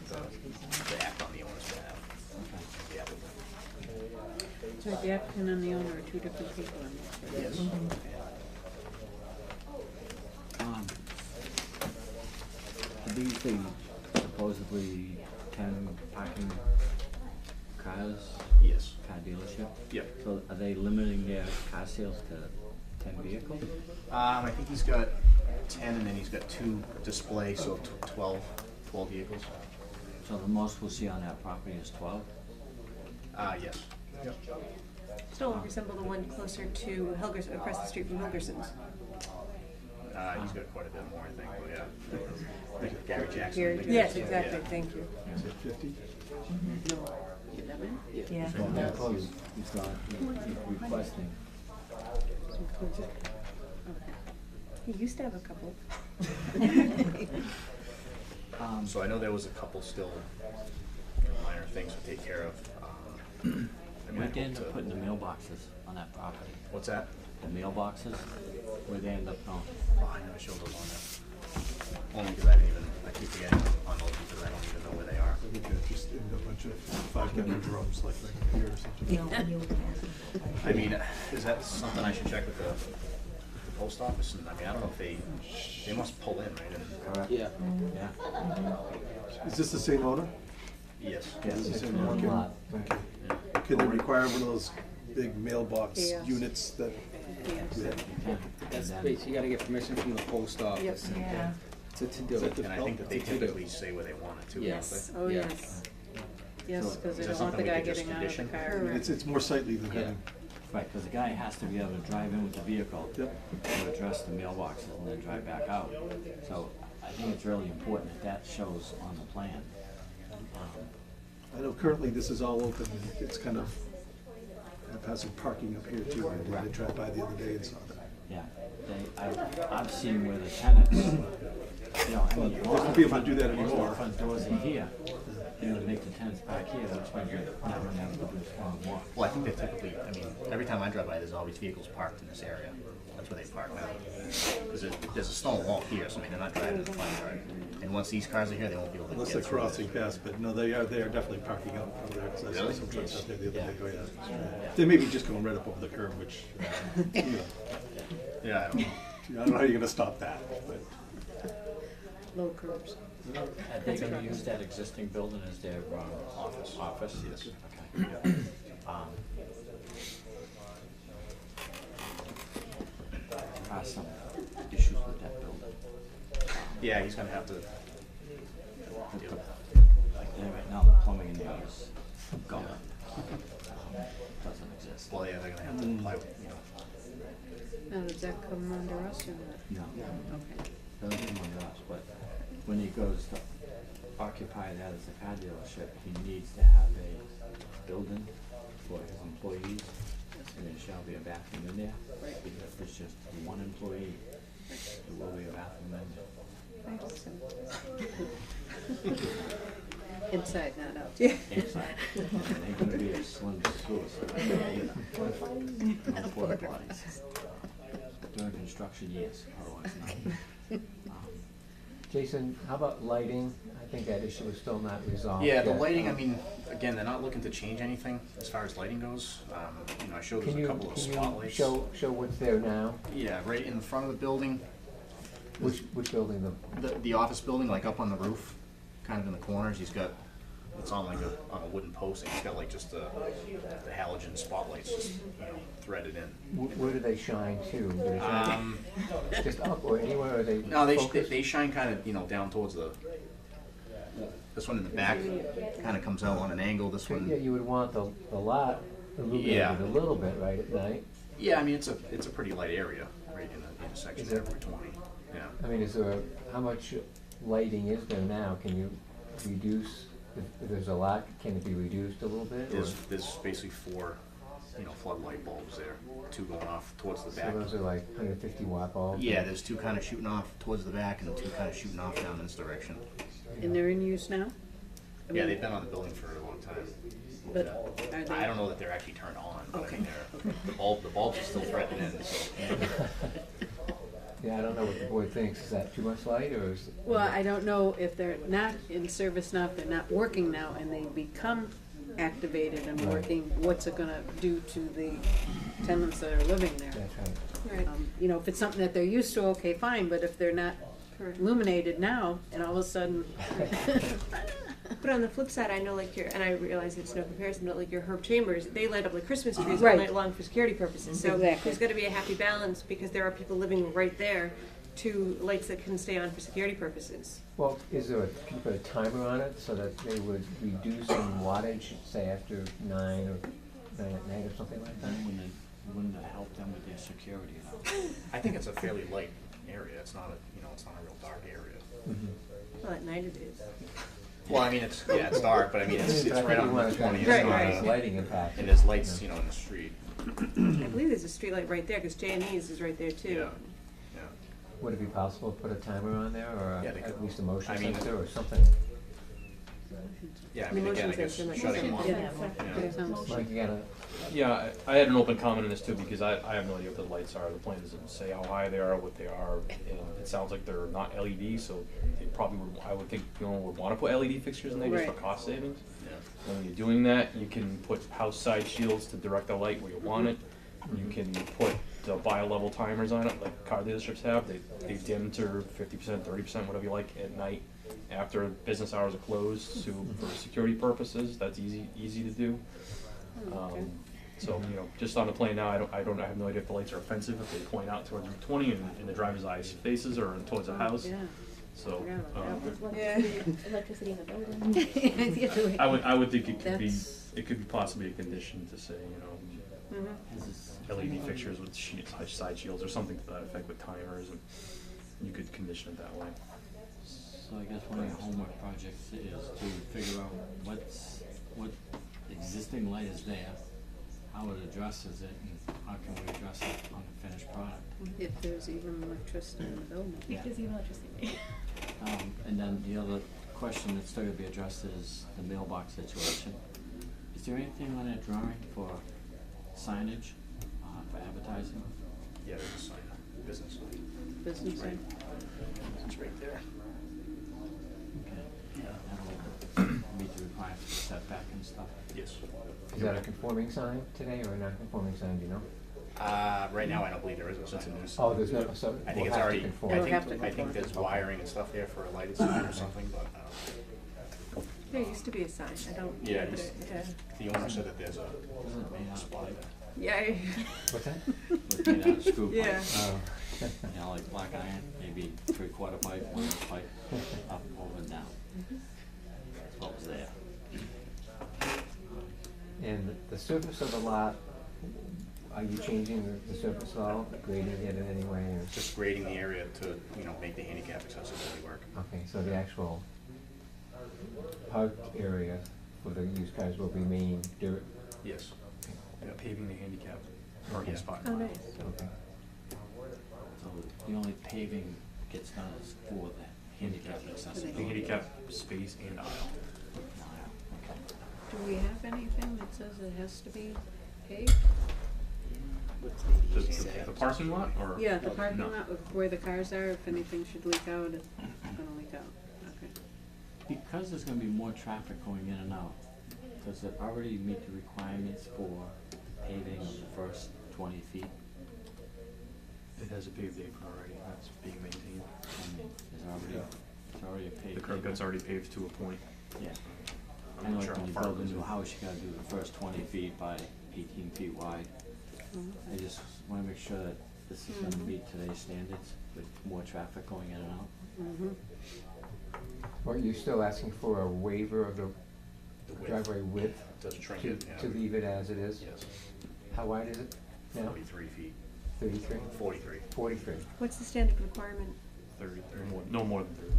the act on the owner's behalf. The applicant. So the applicant and the owner are two different people in this. Yes. Are these the supposedly 10 parking cars? Yes. Car dealership? Yep. So are they limiting their car sales to 10 vehicles? I think he's got 10 and then he's got 2 display, so 12 vehicles. So the most we'll see on that property is 12? Yes. Yep. Still resemble the one closer to Helgerson, across the street from Helgerson's. He's got quite a bit more, I think, but yeah. Gary Jackson. Gary- big yes, guy, exactly, yeah. thank you. Is it 50? No. 11? Yeah. So that's close. He's not requesting. He used to have a couple. So I know there was a couple still, minor things to take care of. I mean, Where'd I they hope end up to- putting the mailboxes on that property? What's that? The mailboxes? Where'd they end up going? Oh, I never showed those on there. Only because I keep forgetting on those because I don't even know where they are. I think I just ended a bunch of 5-gallon drums like right here or something. I mean, is that something I should check with the post office? And I mean, I don't know if they must pull in, right? Correct. Yeah. Yeah. Is this the same owner? Yes. Yes, Is it's this one okay. lot. Okay. Can they require one of those big mailbox Yes. units that? Yes. That's basically, you gotta get permission from the post office. Yeah. To do Is that it. the And I think that they To do. typically say where they want it to. Yes. don't Oh, Yeah. yes. Yes, So, because they is that don't want the something we guy could just getting out of the condition? car. It's more sightly than Yeah. having. Right, because the guy has to be able to drive in with the vehicle Yep. to address the mailboxes and then drive back out. So I think it's really important that that shows on the plan. I know currently this is all open, and it's kind of haphazard parking up here too. I drove by the other day and saw that. Yeah, I've seen where the tenants, you know, I mean. They won't be able to do that most of anymore. the front doors are here, you know, to make the tenants park here, which means you're not gonna have to do this long walk. Well, I think they typically, I mean, every time I drive by, there's always vehicles parked in this area. That's where they park now. Because there's a stone wall here, so I mean, they're not driving in the front yard. And once these cars are here, they won't be able to Unless get they're through crossing this. past, but no, they are definitely parking out over there, because I saw Really? some trucks out there the other Yeah. day. Oh, yeah. They may be just going right up over the curb, which, you know, Yeah, I don't know. I don't know how you're gonna stop that, but. Low curbs. Are they gonna use that existing building as their office? Office? Yes. Okay. There are some issues with that building. Yeah, he's gonna have to. deal with Like there right now, the plumbing in there is gone. Doesn't exist. Well, yeah, they're gonna have to apply, you know. Now, does that come under us or not? No. Okay. Doesn't come under us, but when he goes to occupy that as a car dealership, he needs to have a building for his employees, and there shall be a bathroom in there. Because if it's just one employee, there will be a bathroom in there. Inside, not out. Inside. And ain't gonna be a slim suicide. No porta potties. During construction, yes, otherwise not. Jason, how about lighting? I think that issue is still not resolved Yeah, the yet. lighting, I mean, again, they're not looking to change anything as far as lighting goes. You know, I showed there's a couple of spotlights. Show what's there now? Yeah, right in the front of the building. Which building? The office building, like up on the roof, kind of in the corners. He's got, it's on like on a wooden post, and he's got like just the halogen spotlights just, you know, threaded in. Where do they shine to? Do they shine just up or anywhere? Or they No, focus? they shine kind of, you know, down towards the. This one in the back kind of comes out on an angle. This one. Yeah, you would want the lot illuminated a little bit, right, at night? Yeah, I mean it's a pretty light area right in the intersection there, Route 20. Yeah. I mean, how much lighting is there now? Can you reduce, if there's a lot, can it be reduced a little bit? There's basically 4, you know, floodlight bulbs there, 2 going off towards the back. So those are like 150 watt bulbs? Yeah, there's 2 kind of shooting off towards the back and 2 kind of shooting off down this direction. And they're in use now? Yeah, they've been on the building for a long time. But are they? I don't know that they're actually turned on, but Okay. I mean, the bulbs are still threaded in, so. Yeah, I don't know what the board thinks. Is that too much light, or is? Well, I don't know if they're not in service now, if they're not working now, and they become activated and working, what's it gonna do to the tenants that are living there? That's Right. You know, if it's something that they're used to, okay, fine, but if they're not illuminated now, and all of a sudden. But on the flip side, I know like and I realize it's no comparison, but like your Herb Chambers, they light up like Christmas trees all Right. night long for security purposes. So Exactly. there's got to be a happy balance because there are people living right there to lights that can stay on for security purposes. Well, can you put a timer on it so that they would reduce in wattage, say after 9 or 9 at night or something like that? Wouldn't it help them with their security though? I think it's a fairly light area. It's not it's not a real dark area. Well, at night it is. Well, I mean, it's dark, but I mean, it's But I right think on you wanna the 20. try to It's not minimize lighting impact. And there's lights, you know, in the street. I believe there's a street light right there because J&E's is right there too. Yeah. Would it be possible to put a timer on there, or Yeah, they could. at least a motion I mean- sensor or something? Yeah, I mean, again, I guess shutting them off. Mike, you gotta, Yeah, I had an open comment on this too, because I have no idea what the lights are. The plan doesn't say how high they are, what they are. It sounds like they're not LED, so they probably would, I would think people would wanna put LED fixtures in there just for Right. cost savings. And when you're doing that, you can put house side shields to direct the light where you want it. You can put bi-level timers on it, like car dealerships have. They dim to 50%, 30%, whatever you like at night after business hours are closed for security purposes. That's easy to do. So, you know, just on the plane now, I have no idea if the lights are offensive, if they point out towards Route 20 and the driver's eyes faces or towards the house. Yeah. So, Electricity in the building. I would think it could be, That's- it could be possibly a condition to say, you know, LED fixtures with side shields or something to that effect with timers, and you could condition it that way. So I guess one of your homework projects is to figure out what existing light is there, how it addresses it, and how can we address it on the finished product. If there's even electricity in the building. If there's even electricity. And then the other question that's still gonna be addressed is the mailbox situation. Is there anything on that drawing for signage, for advertising? Yeah, there's a sign, business sign. Business It's right- sign. It's right there. Okay. That'll meet the requirements for setback and stuff? Yes. is that a conforming sign today or a non-conforming sign, do you know? Right now, I don't believe there is a sign. Oh, there's no, so I we'll think it's have to already, conform. I think there's wiring and stuff there for a lighted sign or something, but, There used to be a sign. I don't. yeah, remember it's- it. the owner said that there's a Isn't it made out of spot. Yeah. What's that? It's made out of screw pipe. Yeah. Oh. You know, like black iron, maybe 3/4 pipe, 1/8 pipe, up, over, and down. That's what was there. And the surface of the lot, are you changing the surface at all, grading it in any way, or? Just grading the area to, make the handicap accessibility work. Okay, so the actual parked area for the used cars will remain dirt? Yes. Yeah, paving the handicap parking Okay. spot. Oh, nice. Okay. So the only paving gets done is for the handicap The accessibility. handicap space and aisle. Do we have anything that says it has to be paved? The parking lot, or? Yeah, the parking No. lot of where the cars are, if anything should leak out, it's gonna leak out, okay. Because there's gonna be more traffic going in and out, does it already meet the requirements for paving of the first 20 feet? It has a paved apron already, that's being maintained. I mean, it's already a paved. The curb gut's already paved to a point. Yeah. I'm I know not like sure when how you far build it a goes new in. house, you gotta do the first 20 feet by 18 feet wide. I just wanna make sure that this is gonna meet today's standards with more traffic going in and out. Mm-hmm. Well, you're still asking for a waiver of the width. driveway width? To shrink to- it, yeah. To leave it as it is? Yes. How wide is it now? 43 feet. 33? 43. 43. What's the standard requirement? 30, no more than 30.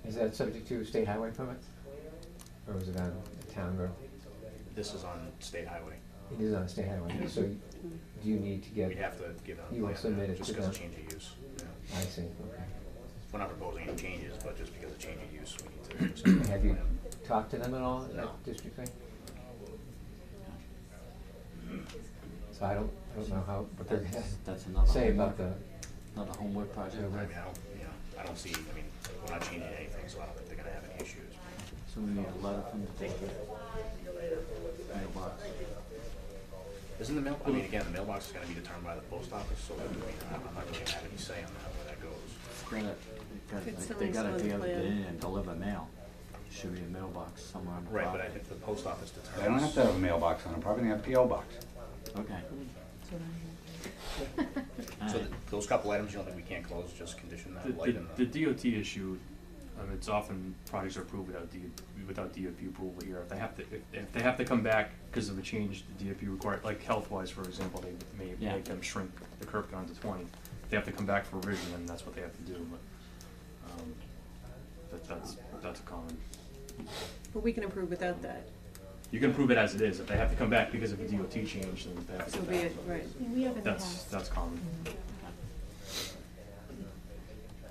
Is that subject to state highway permits? Or is it on a town road? This is on state highway. It is on a state highway, so do you need to get? We'd have to give a You will plan, submit it just to because them? of change of use. Yeah. I see, okay. We're not proposing any changes, but just because of change of use, we need to submit a Have you plan. talked to them at all No. at District Three? So I don't know how, what they're gonna That's another say homework. about the. Another homework project. I mean, I don't see, we're not changing anything, so I don't think they're gonna have any issues. So we need a letter from the district. Mailbox. Isn't the mail, again, the mailbox is gonna be determined by the post office, so I'm not really gonna have any say on that, where that goes. They gotta be able to get in and deliver mail. Should be a mailbox somewhere on the Right, property. but I think the post office determines. They don't have to have a mailbox on it, probably have a P.O. box. Okay. So those couple items, you don't think we can't close, just condition that light in The DOT issue, it's often projects are approved without DOT approval here. If they have to come back because of a change the DOT required, like health-wise, for example, they may Yeah. make them shrink the curb down to 20. If they have to come back for revision, then that's what they have to do, but that's a common. But we can approve without that. You can prove it as it is. If they have to come back because of a DOT change, then they have to So come be back. it, right. We have in the That's, past. that's common.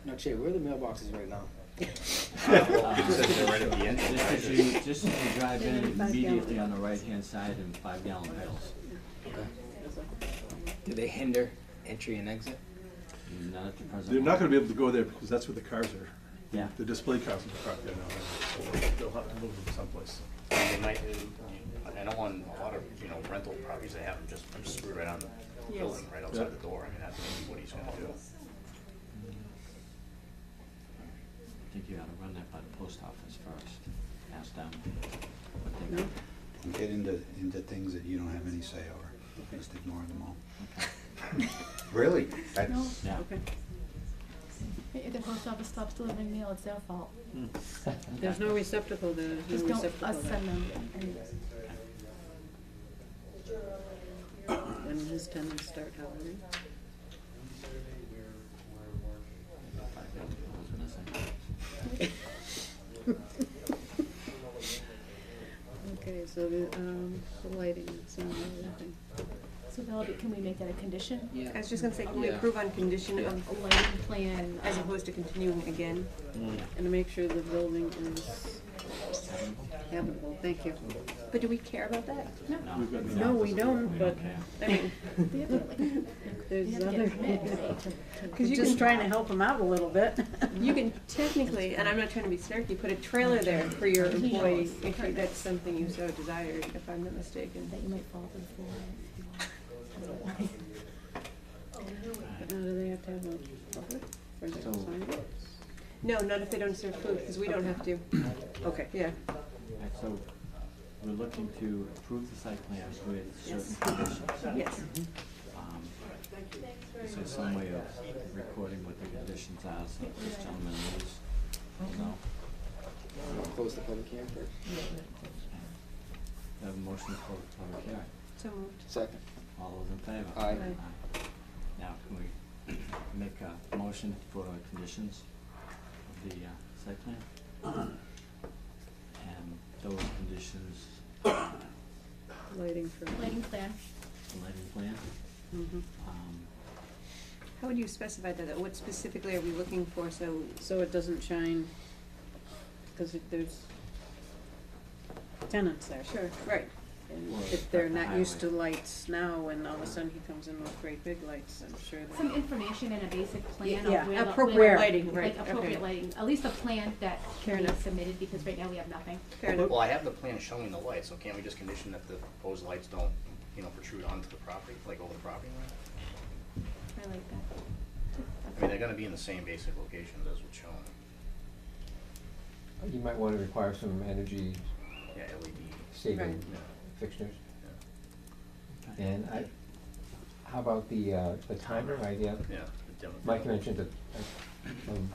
Now, Jay, where are the mailboxes right now? right at the entrance. Just as you drive in, immediately on the right-hand side in 5-gallon pails. Do they hinder entry and exit? Not at the present They're not moment. gonna be able to go there because that's where the cars are. Yeah. The display cars are parked there now, so they'll have to move them someplace. They might, I know on a lot of, rental properties, they have them just screwed right on the Yes. building, right outside the door. I mean, that's maybe what he's gonna do. I think you ought to run that by the post office first. Ask them what they think. And get into things that you don't have any say over, just ignore them all. Okay. Really? No. That's, Yeah. Okay. If the post office stops delivering mail, it's their fault. There's no receptacle there, there's Just no don't receptacle us there. send them. When his tenants start hovering. Okay, so the lighting, it's not everything. So Melody, can we make that a condition? Yeah. I was just gonna say, can we Yeah. approve on condition Yeah. of A lighting plan. as opposed to continuing again? And to make sure the building is habitable, thank you. But do we care about that? No. No, we don't, but, I mean, They have to, like, there's they have to other, get a permit, right, to- Because you just can, trying to help them out a little bit. you can technically, and I'm not trying to be snarky, put a trailer there for your He employee knows. if that's something you so desired, if I'm not mistaken. that you might fall to the floor. But now do they have to have a public for the So- sign? No, not if they don't serve food, because we don't have to. Okay. Yeah. Alright, so we're looking to approve the site plan with certain Yes. conditions. Yes. Is there some way of recording what the conditions are, so this gentleman knows? No? Close the public hearing first. Have a motion motion for public hearing? So moved. Second. All those in favor? Aye. Now, can we make a motion for conditions of the site plan? And those conditions, Lighting for. Lighting plan. the lighting plan, Mhm. How would you specify that? What specifically are we looking for? So it doesn't shine, because there's tenants there. Sure, right. And Well, if they're at the not used to highway. lights now, and all of a sudden he comes in with great big lights, I'm sure that. Some information in a basic plan Yeah, of where the. appropriate where- lighting, right, Like appropriate okay. lighting, at least a plan that Fair can be enough. submitted, because right now we have nothing. Fair enough. Well, I have the plan showing the lights, so can't we just condition that the proposed lights don't, protrude onto the property, like over the property line? I like that. I mean, they're gonna be in the same basic locations as what's shown. You might want to require some energy Yeah, LED. saving Right. fixtures. Okay. And how about the timer idea? Yeah. the demo- Mike mentioned that,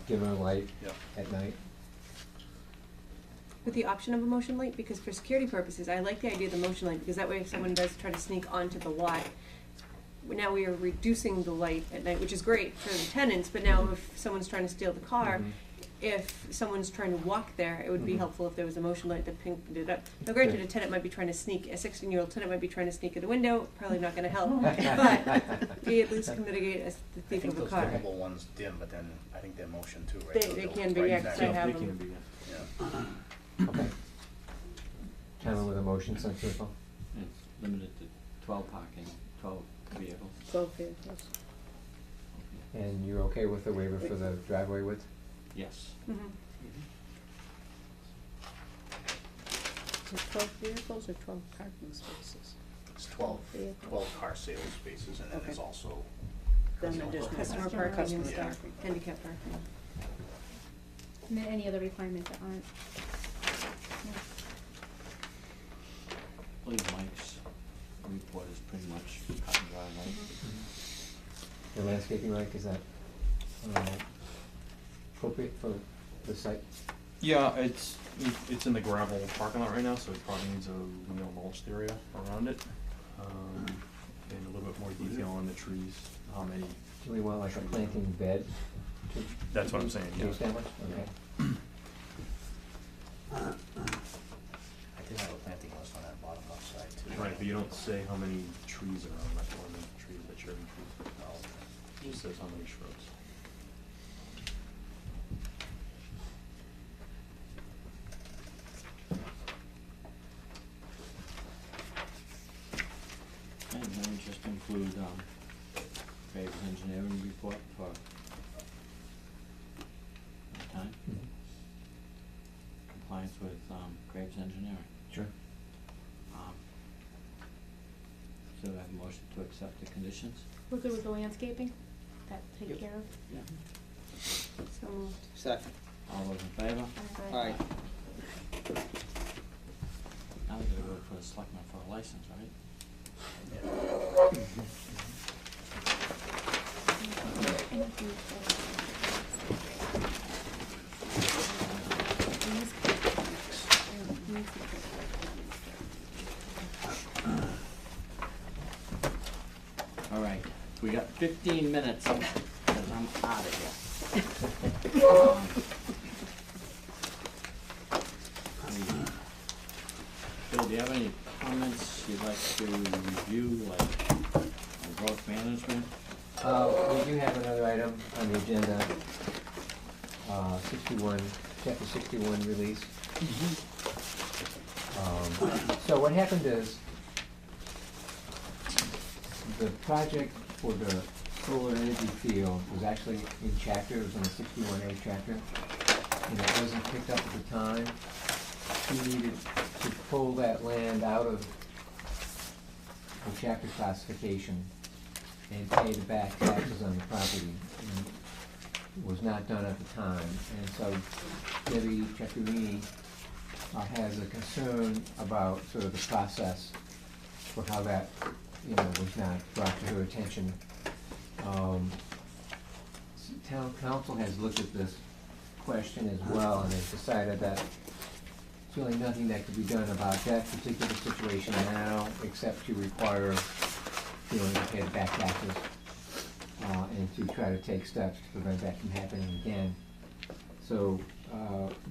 giving a light Yeah. at night. With the option of a motion light, because for security purposes, I like the idea of the motion light, because that way if someone does try to sneak onto the lot, now we are reducing the light at night, which is great for the tenants, but now if someone's trying to steal the car, Mhm. if someone's trying to walk there, it would be Mhm. helpful if there was a motion light that pinked it up. Now granted, a tenant might be trying to sneak, a 16-year-old tenant might be trying to sneak in a window, probably not gonna help, but we at least can mitigate the I thief think of a those car. dimmable ones dim, but then I think they're motion too, right? They- Those they don't- can be, right, yeah, 'cause I exactly. have They them. can be, Yeah. Okay. Gentlemen with a motion, some people. It's limited to 12 parking, 12 vehicles. 12 vehicles. And you're okay with the waiver for the driveway width? Yes. Mhm. Is it 12 vehicles or 12 parking spaces? It's 12 Vehicles. car sales spaces, and then there's Okay. also Then customer additional Customer Customer parking and parking. stuff, handicap parking. And then any other requirements that aren't. I believe Mike's report is pretty much cut and dry, right? The landscaping, Mike, is that appropriate for the site? Yeah, it's in the gravel parking lot right now, so it probably needs a mulched area around it. And a little bit more detail on the trees, how many. Do we want like a planting bed to? That's what I'm saying, To yeah. establish, okay. I did have a planting list on that bottom left side too. Right, but you don't say how many trees are on that one, the trees, the cherry trees. Oh, It just says how many shrubs. And then we just include, Graves Engineering report for the time. Mhm. Compliance with, Graves Engineering. Sure. So I have a motion to accept the conditions? We're good with the landscaping? That take care of? Yeah. So moved. Second. All those in favor? Aye. Now we gotta go for the selectmen for a license, right? All right, we got 15 minutes, and I'm out of here. Bill, do you have any comments you'd like to review, like on growth management? We do have another item on the agenda, 61, chapter 61 release. So what happened is, the project for the solar energy field was actually in chapter, it was on the 61A chapter, and it wasn't picked up at the time. We needed to pull that land out of the chapter classification and pay the back taxes on the property. And it was not done at the time, and so Debbie Ceccarini has a concern about sort of the process for how that, was not brought to her attention. Town council has looked at this question as well and has decided that really nothing that could be done about that particular situation now, except to require, you know, to pay the back taxes, and to try to take steps to prevent that from happening again. So,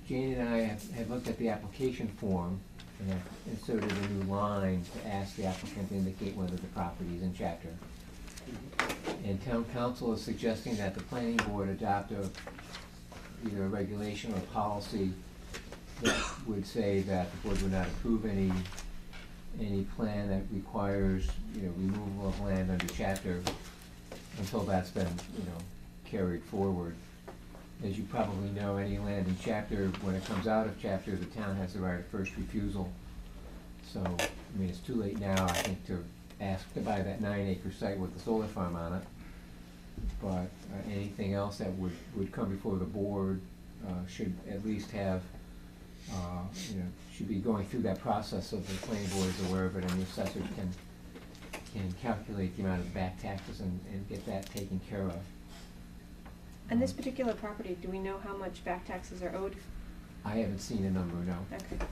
Jane and I have looked at the application form and have inserted a new line to ask the applicant to indicate whether the property is in chapter. And town council is suggesting that the planning board adopt either a regulation or policy that would say that the board would not approve any plan that requires, you know, removal of land under chapter until that's been, you know, carried forward. As you probably know, any land in chapter, when it comes out of chapter, the town has the right of first refusal. So, I mean, it's too late now, I think, to ask to buy that 9-acre site with the solar farm on it. But anything else that would come before the board should at least have, you know, should be going through that process so the planning board is aware of it and the assessors can calculate the amount of back taxes and get that taken care of. On this particular property, do we know how much back taxes are owed? I haven't seen a number, no. Okay.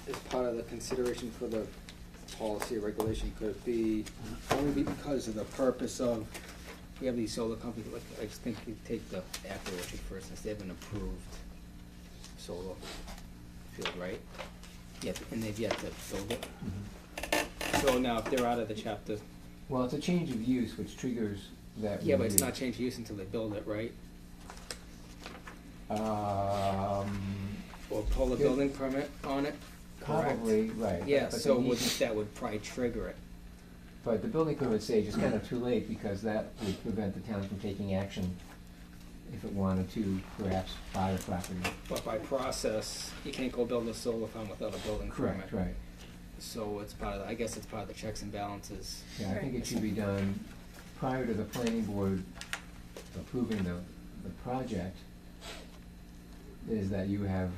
As part of the consideration for the policy or regulation, could it be only because of the purpose of, we have these solar companies, like, I just think you take the Apple Orchard for instance, they have an approved solar field, right? Yet, and they've yet to build it. So now, if they're out of the chapter. Well, it's a change of use which triggers that. Yeah, but it's review. not change of use until they build it, right? Or pull a building permit on it, correct? Probably, right. Yeah, but so they need- that would probably trigger it. But the building permit stage is kind of too late because that would prevent the town from taking action if it wanted to perhaps buy the property. But by process, you can't go build a solar farm without a building permit. Correct, right. So it's part of, I guess it's part of the checks and balances. Yeah, I think it should be done prior to the planning board approving the project, is that you have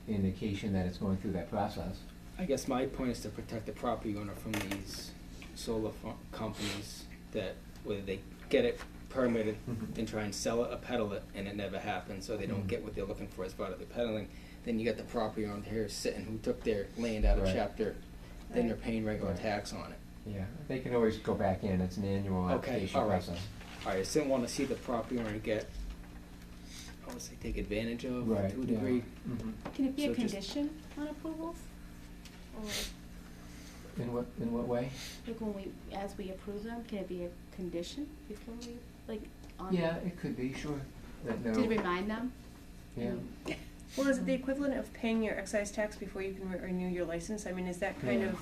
indication that it's going through that process. I guess my point is to protect the property owner from these solar companies that, whether they get it permitted and try and sell it or peddle it, and it never happens, so they don't get what they're looking for as part of the peddling. Then you got the property owner here sitting who took their land out of Right. chapter, then they're paying regular Right. tax on it. Yeah, they can always go back in, it's an annual Okay, application all right. process. All right, I just didn't want to see the property owner get, I would say, take advantage of Right, to a yeah. degree. Can it be So a just- condition on approvals? Or, In what way? like when as we approve them, can it be a condition before we, like, on? Yeah, it could be, sure. That no. To remind them? Yeah. Well, is it the equivalent of paying your excise tax before you can renew your license? I mean, is that kind Yeah. of,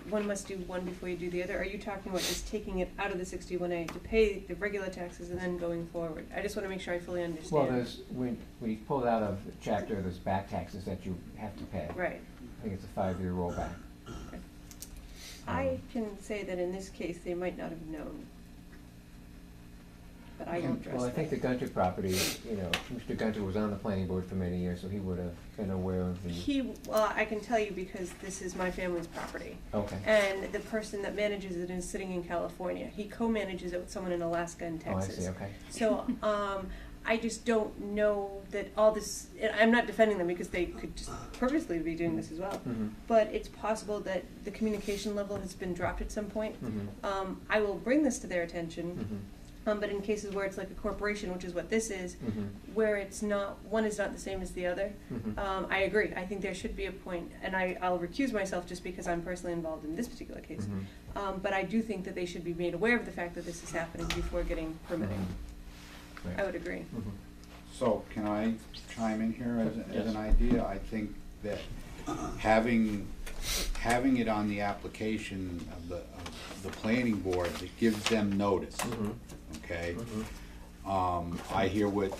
one must do one before you do the other? Are you talking about just taking it out of the 61A to pay the regular taxes and then going forward? I just want to make sure I fully understand. Well, there's, when you pull it out of the chapter, there's back taxes that you have to pay. Right. I think it's a 5-year rollback. I can say that in this case, they might not have known. But I don't trust Well, I think the Gunter property, you know, Mr. Gunter was on the planning board for many years, so he would have been aware of the. Well, I can tell you because this is my family's property. Okay. And the person that manages it is sitting in California. He co-manages it with someone in Alaska and Oh, I Texas. see, okay. So, I just don't know that all this, I'm not defending them because they could just purposely be doing this as well. Mhm. But it's possible that the communication level has been dropped at some point. Mhm. I will bring this to their attention. Mhm. But in cases where it's like a corporation, which is what this is, Mhm. where it's not, one is not the same as the other, Mhm. I agree. I think there should be a point, and I'll recuse myself just because I'm personally involved in this particular case. Mhm. But I do think that they should be made aware of the fact that this is happening before getting permitting. Right. I would agree. So can I chime in here as Yes. an idea? I think that having it on the application of the planning board, that gives them notice, okay? I hear what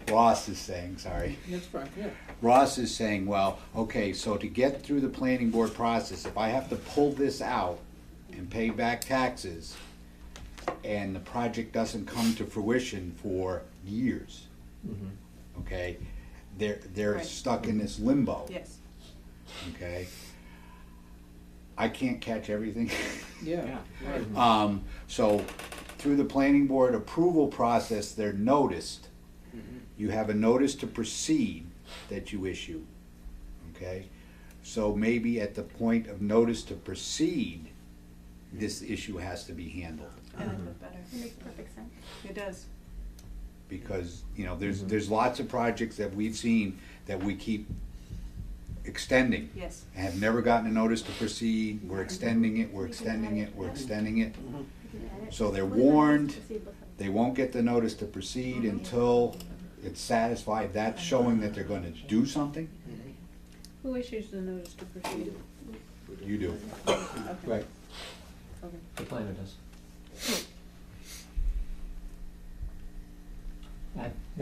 Ross is saying, sorry. That's fine, yeah. Ross is saying, well, okay, so to get through the planning board process, if I have to pull this out and pay back taxes, and the project doesn't come to fruition for years, okay? They're Right. stuck in this limbo, Yes. okay? I can't catch everything. Yeah. Right. So through the planning board approval process, they're noticed. You have a notice to proceed, that you issue, okay? So maybe at the point of notice to proceed, this issue has to be handled. I like that better. It makes perfect sense. It does. Because, you know, there's lots of projects that we've seen that we keep extending. Yes. And have never gotten a notice to proceed, we're extending it, we're extending it, we're extending it. So they're warned, they won't get the notice to proceed until it's satisfied, that's showing that they're gonna do something. Who issues the notice to proceed? You do. Right, Okay. the planner does.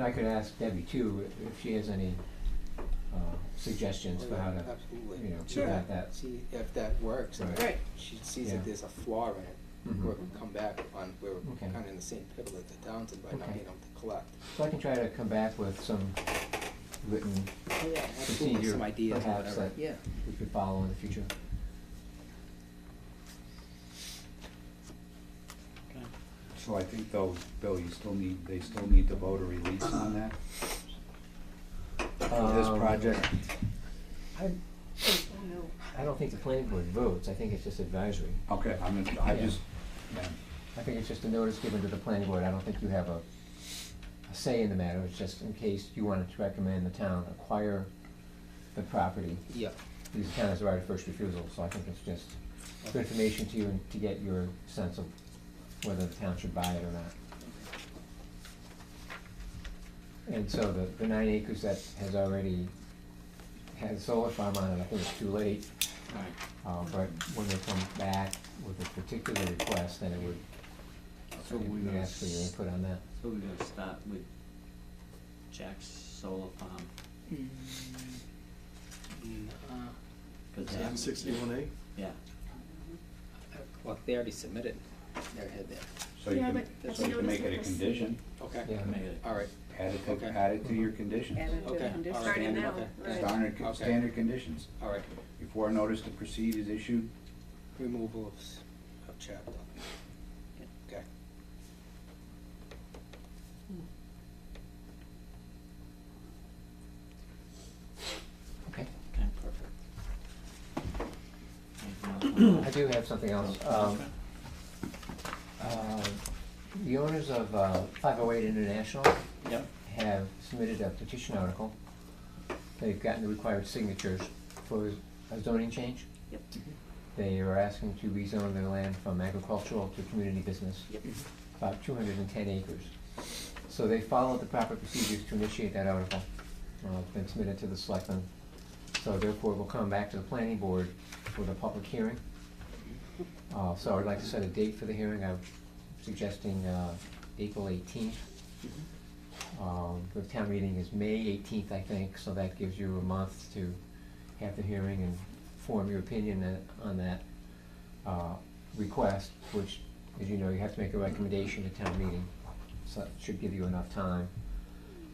I could ask Debbie too, if she has any suggestions for how to, Absolutely. you know, Sure. prevent that. See if that works. and Right. She sees Yeah. that there's a flaw in it. Mhm. We're gonna come back on, we're Okay. kinda in the same pivotal at the Downton by not Okay. being able to collect. So I can try to come back with some written Oh, yeah, absolutely. procedure, Some ideas or perhaps, whatever. that Yeah. we could follow in the future. So I think though, Bill, they still need to vote a release on that? For this project? I don't think the planning board votes, I think it's just advisory. Okay, I Yeah. just, yeah. I think it's just a notice given to the planning board, I don't think you have a say in the matter, it's just in case you wanted to recommend the town acquire the property. Yeah. Because the town has the right of first refusal, so I think it's just good information to you and to get your sense of whether the town should buy it or not. And so the 9 acres that has already had a solar farm on it, I think it's too late. But when they come back with a particular request, then it would, So we we're would gonna ask for your input on that. So we're gonna start with Jack's solar farm. Cause they have- 61A? Yeah. Well, they already submitted their head there. So you Yeah, can, but so I you think can make it a notice was- condition, Okay. Yeah. Make it- All right. Okay. add it to your conditions. Add it to the Okay, condition. all right. Starting now, Okay. right. Okay. Standard conditions. All right. Before a notice to proceed is issued, Removal of chapter. Okay. Okay. Okay, perfect. I do have something else. The owners of 508 International Yep. have submitted a petition article. They've gotten the required signatures for a zoning change. Yep. They are asking to rezone their land from agricultural to community business, about 210 acres. So they followed the proper procedures to initiate that article. It's been submitted to the selectmen. So therefore, we'll come back to the planning board for the public hearing. So I'd like to set a date for the hearing. I'm suggesting April 18th. The town meeting is May 18th, I think, so that gives you a month to have the hearing and form your opinion on that request, which, as you know, you have to make a recommendation to town meeting, so that should give you enough time.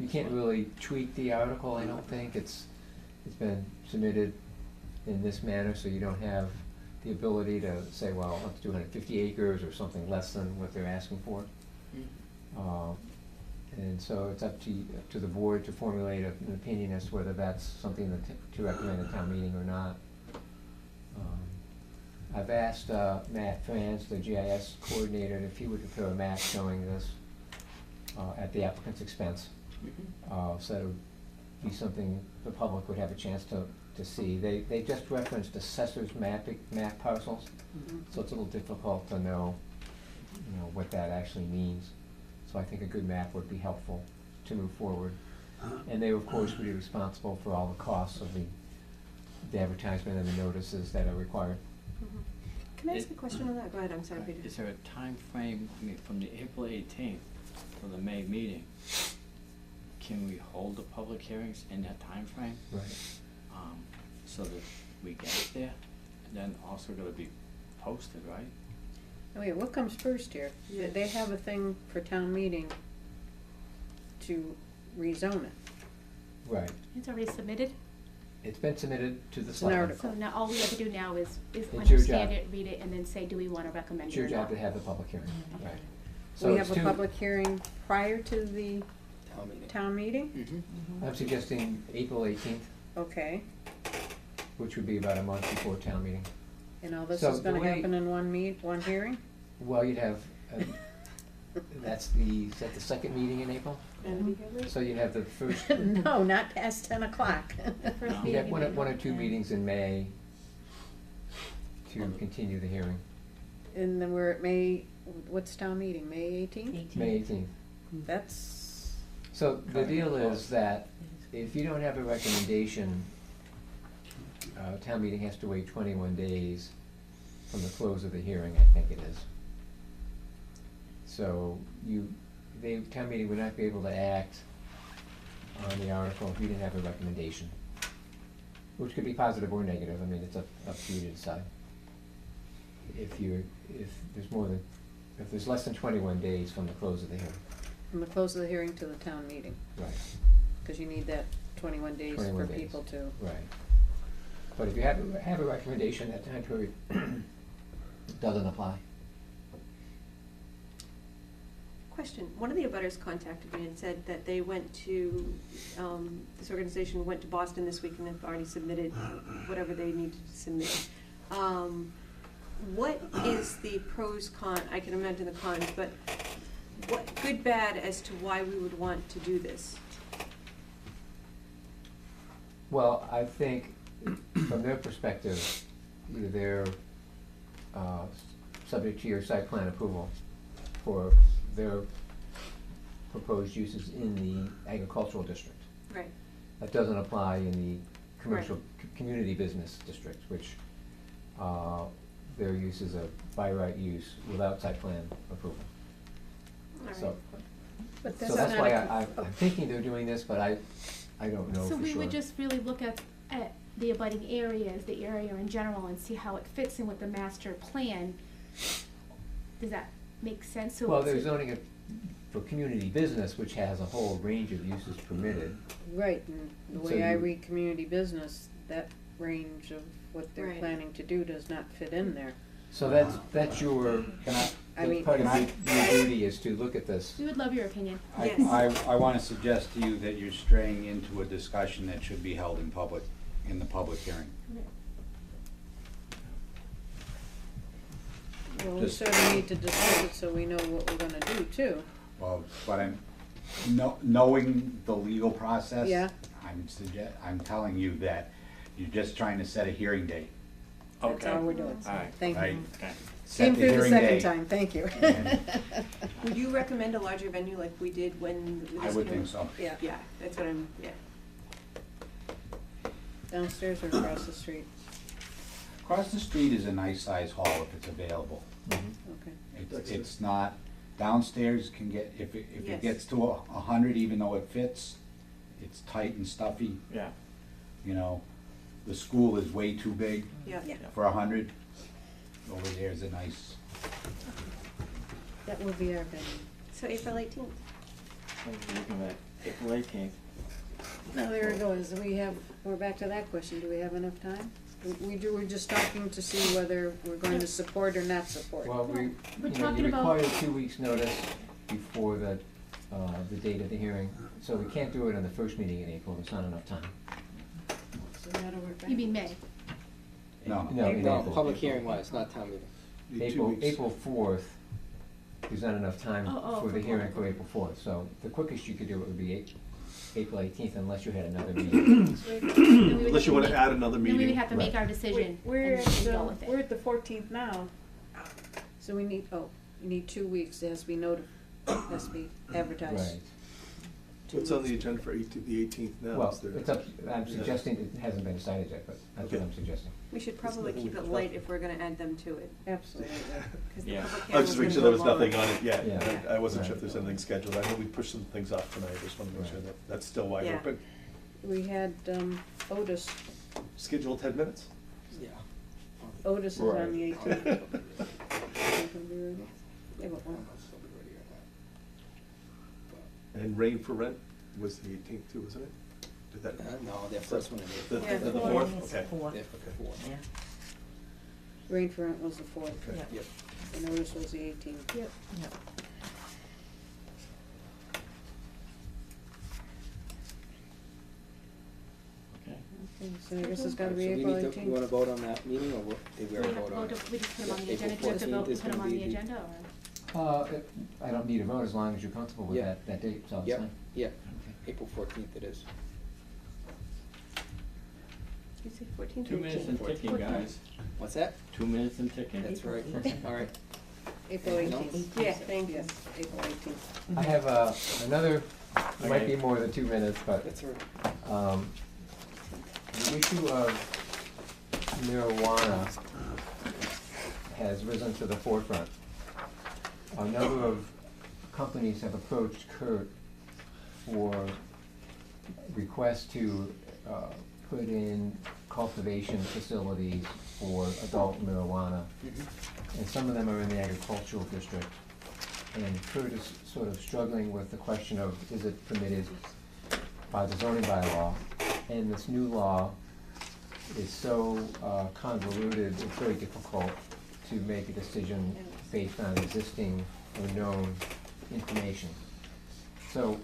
You can't really tweak the article, I don't think. It's been submitted in this manner, so you don't have the ability to say, well, let's do 150 acres or something less than what they're asking for. And so it's up to the board to formulate an opinion as to whether that's something to recommend at town meeting or not. I've asked Matt Franz, the GIS coordinator, if he would prepare a map showing this at the applicant's expense. So it would be something the public would have a chance to see. They just referenced assessor's map parcels, so it's a little difficult to know, what that actually means. So I think a good map would be helpful to move forward. And they, of course, would be responsible for all the costs of the advertisement and the notices that are required. Can I ask a question on that? Go ahead, I'm sorry, Peter. Is there a time frame? I mean, from the April 18th for the May meeting? Can we hold the public hearings in that time frame? Right. So that we get it there, and then also gonna be posted, right? Oh, yeah, what comes first here? They have a thing for town meeting to rezone it. Right. It's already submitted, It's been submitted to the It's an selectmen. so now all we have to do now is It's your understand job. it, read it, and then say, do we wanna recommend It's it or your not? job to have the public hearing, right. We So have it's a public hearing prior to the town meeting. Town meeting? Mm-hmm. I'm suggesting April 18th, Okay, which would be about a month before town meeting. and all this So is gonna the way- happen in one hearing? Well, you'd have, is that the second meeting in April? So you have the first, No, not past 10 o'clock. you have one or two meetings in May to continue the hearing, And then we're at what's town meeting, May 18th? May 18th. That's, So the deal is that if you don't have a recommendation, town meeting has to wait 21 days from the close of the hearing, I think it is. So town meeting would not be able to act on the article if you didn't have a recommendation, which could be positive or negative. I mean, it's up to you to decide. If there's less than 21 days from the close of the hearing. from the close of the hearing to the town meeting. Right. Because you need that 21 days 21 for days. people to. Right. But if you have a recommendation, that time period doesn't apply. Question, one of the abutters contacted me and said that they went to, this organization went to Boston this week and they've already submitted whatever they needed to submit. What is the pros, I can imagine the cons, but what, good, bad as to why we would want to do this? Well, I think from their perspective, either they're subject to your site plan approval for their proposed uses in the agricultural district. Right. That doesn't apply in the commercial community business district, which their use is a by right use without site plan approval. So, But so that's that's not why a- I'm thinking they're doing this, but I don't know for So sure. we would just really look at the abutting areas, the area in general, and see how it fits in with the master plan. Does that make sense? So Well, it's- they're zoning it for community business, which has a whole range of uses permitted. Right, and the So way I you- read community business, that range of what they're Right. planning to do does not fit in there. So that's your, I mean, part of if your duty is to look at this. We would love your opinion. I want to suggest to you that you're straying into a discussion that should be held in public, in the public hearing. Well, we Just- sort of need to discuss it so we know what we're gonna do too. Well, but knowing the legal process. Yeah. I'm telling you that you're just trying to set a hearing date. That's all we're doing. All right. Thank Right. you. Okay. Set Came the through the hearing second date. time, thank you. And Would you recommend a larger venue like we did when? I would think so. Yeah. Yeah, that's what I'm, yeah. Downstairs or across the street? Across the street is a nice size hall if it's available. Okay. It's not, downstairs can get, if Yes. it gets to 100, even though it fits, it's tight and stuffy. Yeah. You know, the school is way too big Yeah. for 100. Over there is a nice, That will be our venue. So April 18th. So we're looking at April 18th. Now, there it goes, we're back to that question, do we have enough time? We're just talking to see whether we're going to support or not support. Well, We're you talking about- require 2 weeks' notice before the date of the hearing, so we can't do it on the first meeting in April, there's not enough time. So that'll work You mean May? no. No, in No, April. public hearing wise, not town meeting. Need 2 weeks. April 4th, there's not enough time Oh, for the for hearing public. for April 4th, so the quickest you could do it would be April 18th unless you had another meeting. Unless you want to add another Then we would meeting. have to make our decision We're and at, go with it. we're at the 14th now, so we need 2 weeks, it has to be has to be advertised. Right. What's on the agenda for the 18th now? Well, Is there- it's up, I'm suggesting, it hasn't been decided yet, but that's what Okay. I'm suggesting. We should probably keep it light if we're gonna add them to it. Absolutely. 'Cause the Yeah. public I hearing was just making is sure there was gonna go nothing on it yet. Yeah. I wasn't sure if Right. there's anything scheduled. I know we pushed some things off tonight. I just want to make sure Right. that that's still wide Yeah. open. We had Otis, Scheduled 10 minutes? Yeah. Otis is on Right. the 18th. Yeah, but one. And Rain for Rent was the 18th too, wasn't it? Did that? No, their first one in The, April. the, the Yeah, 4th? it's Okay. They're fourth. Rain for Rent was the 4th, Okay. Yep. and Otis was the 18th. Yep. So I guess it's gotta So be we April need to, 18th. you wanna vote on that meeting, or did we already vote on it? We just put them on the Yeah, agenda, do you have to April vote 14th to is put them gonna on be the the- agenda, or? I don't need a vote as long as you're comfortable with Yeah. that date, so it's Yep, fine. yeah, April 14th it is. You say 14 to 2 minutes 18. and ticking, guys. What's that? 2 minutes and ticking. That's right, all right. April Anything 18th. else? Yeah, thank you. Yes, April 18th. I have another, it might Okay. be more than 2 minutes, but That's all right. the issue of marijuana has risen to the forefront. A number of companies have approached Kurt for requests to put in cultivation facilities for adult marijuana. And some of them are in the agricultural district. And Kurt is sort of struggling with the question of, is it permitted by the zoning bylaw? And this new law is so convoluted, it's very difficult to make a decision based on existing or known information. So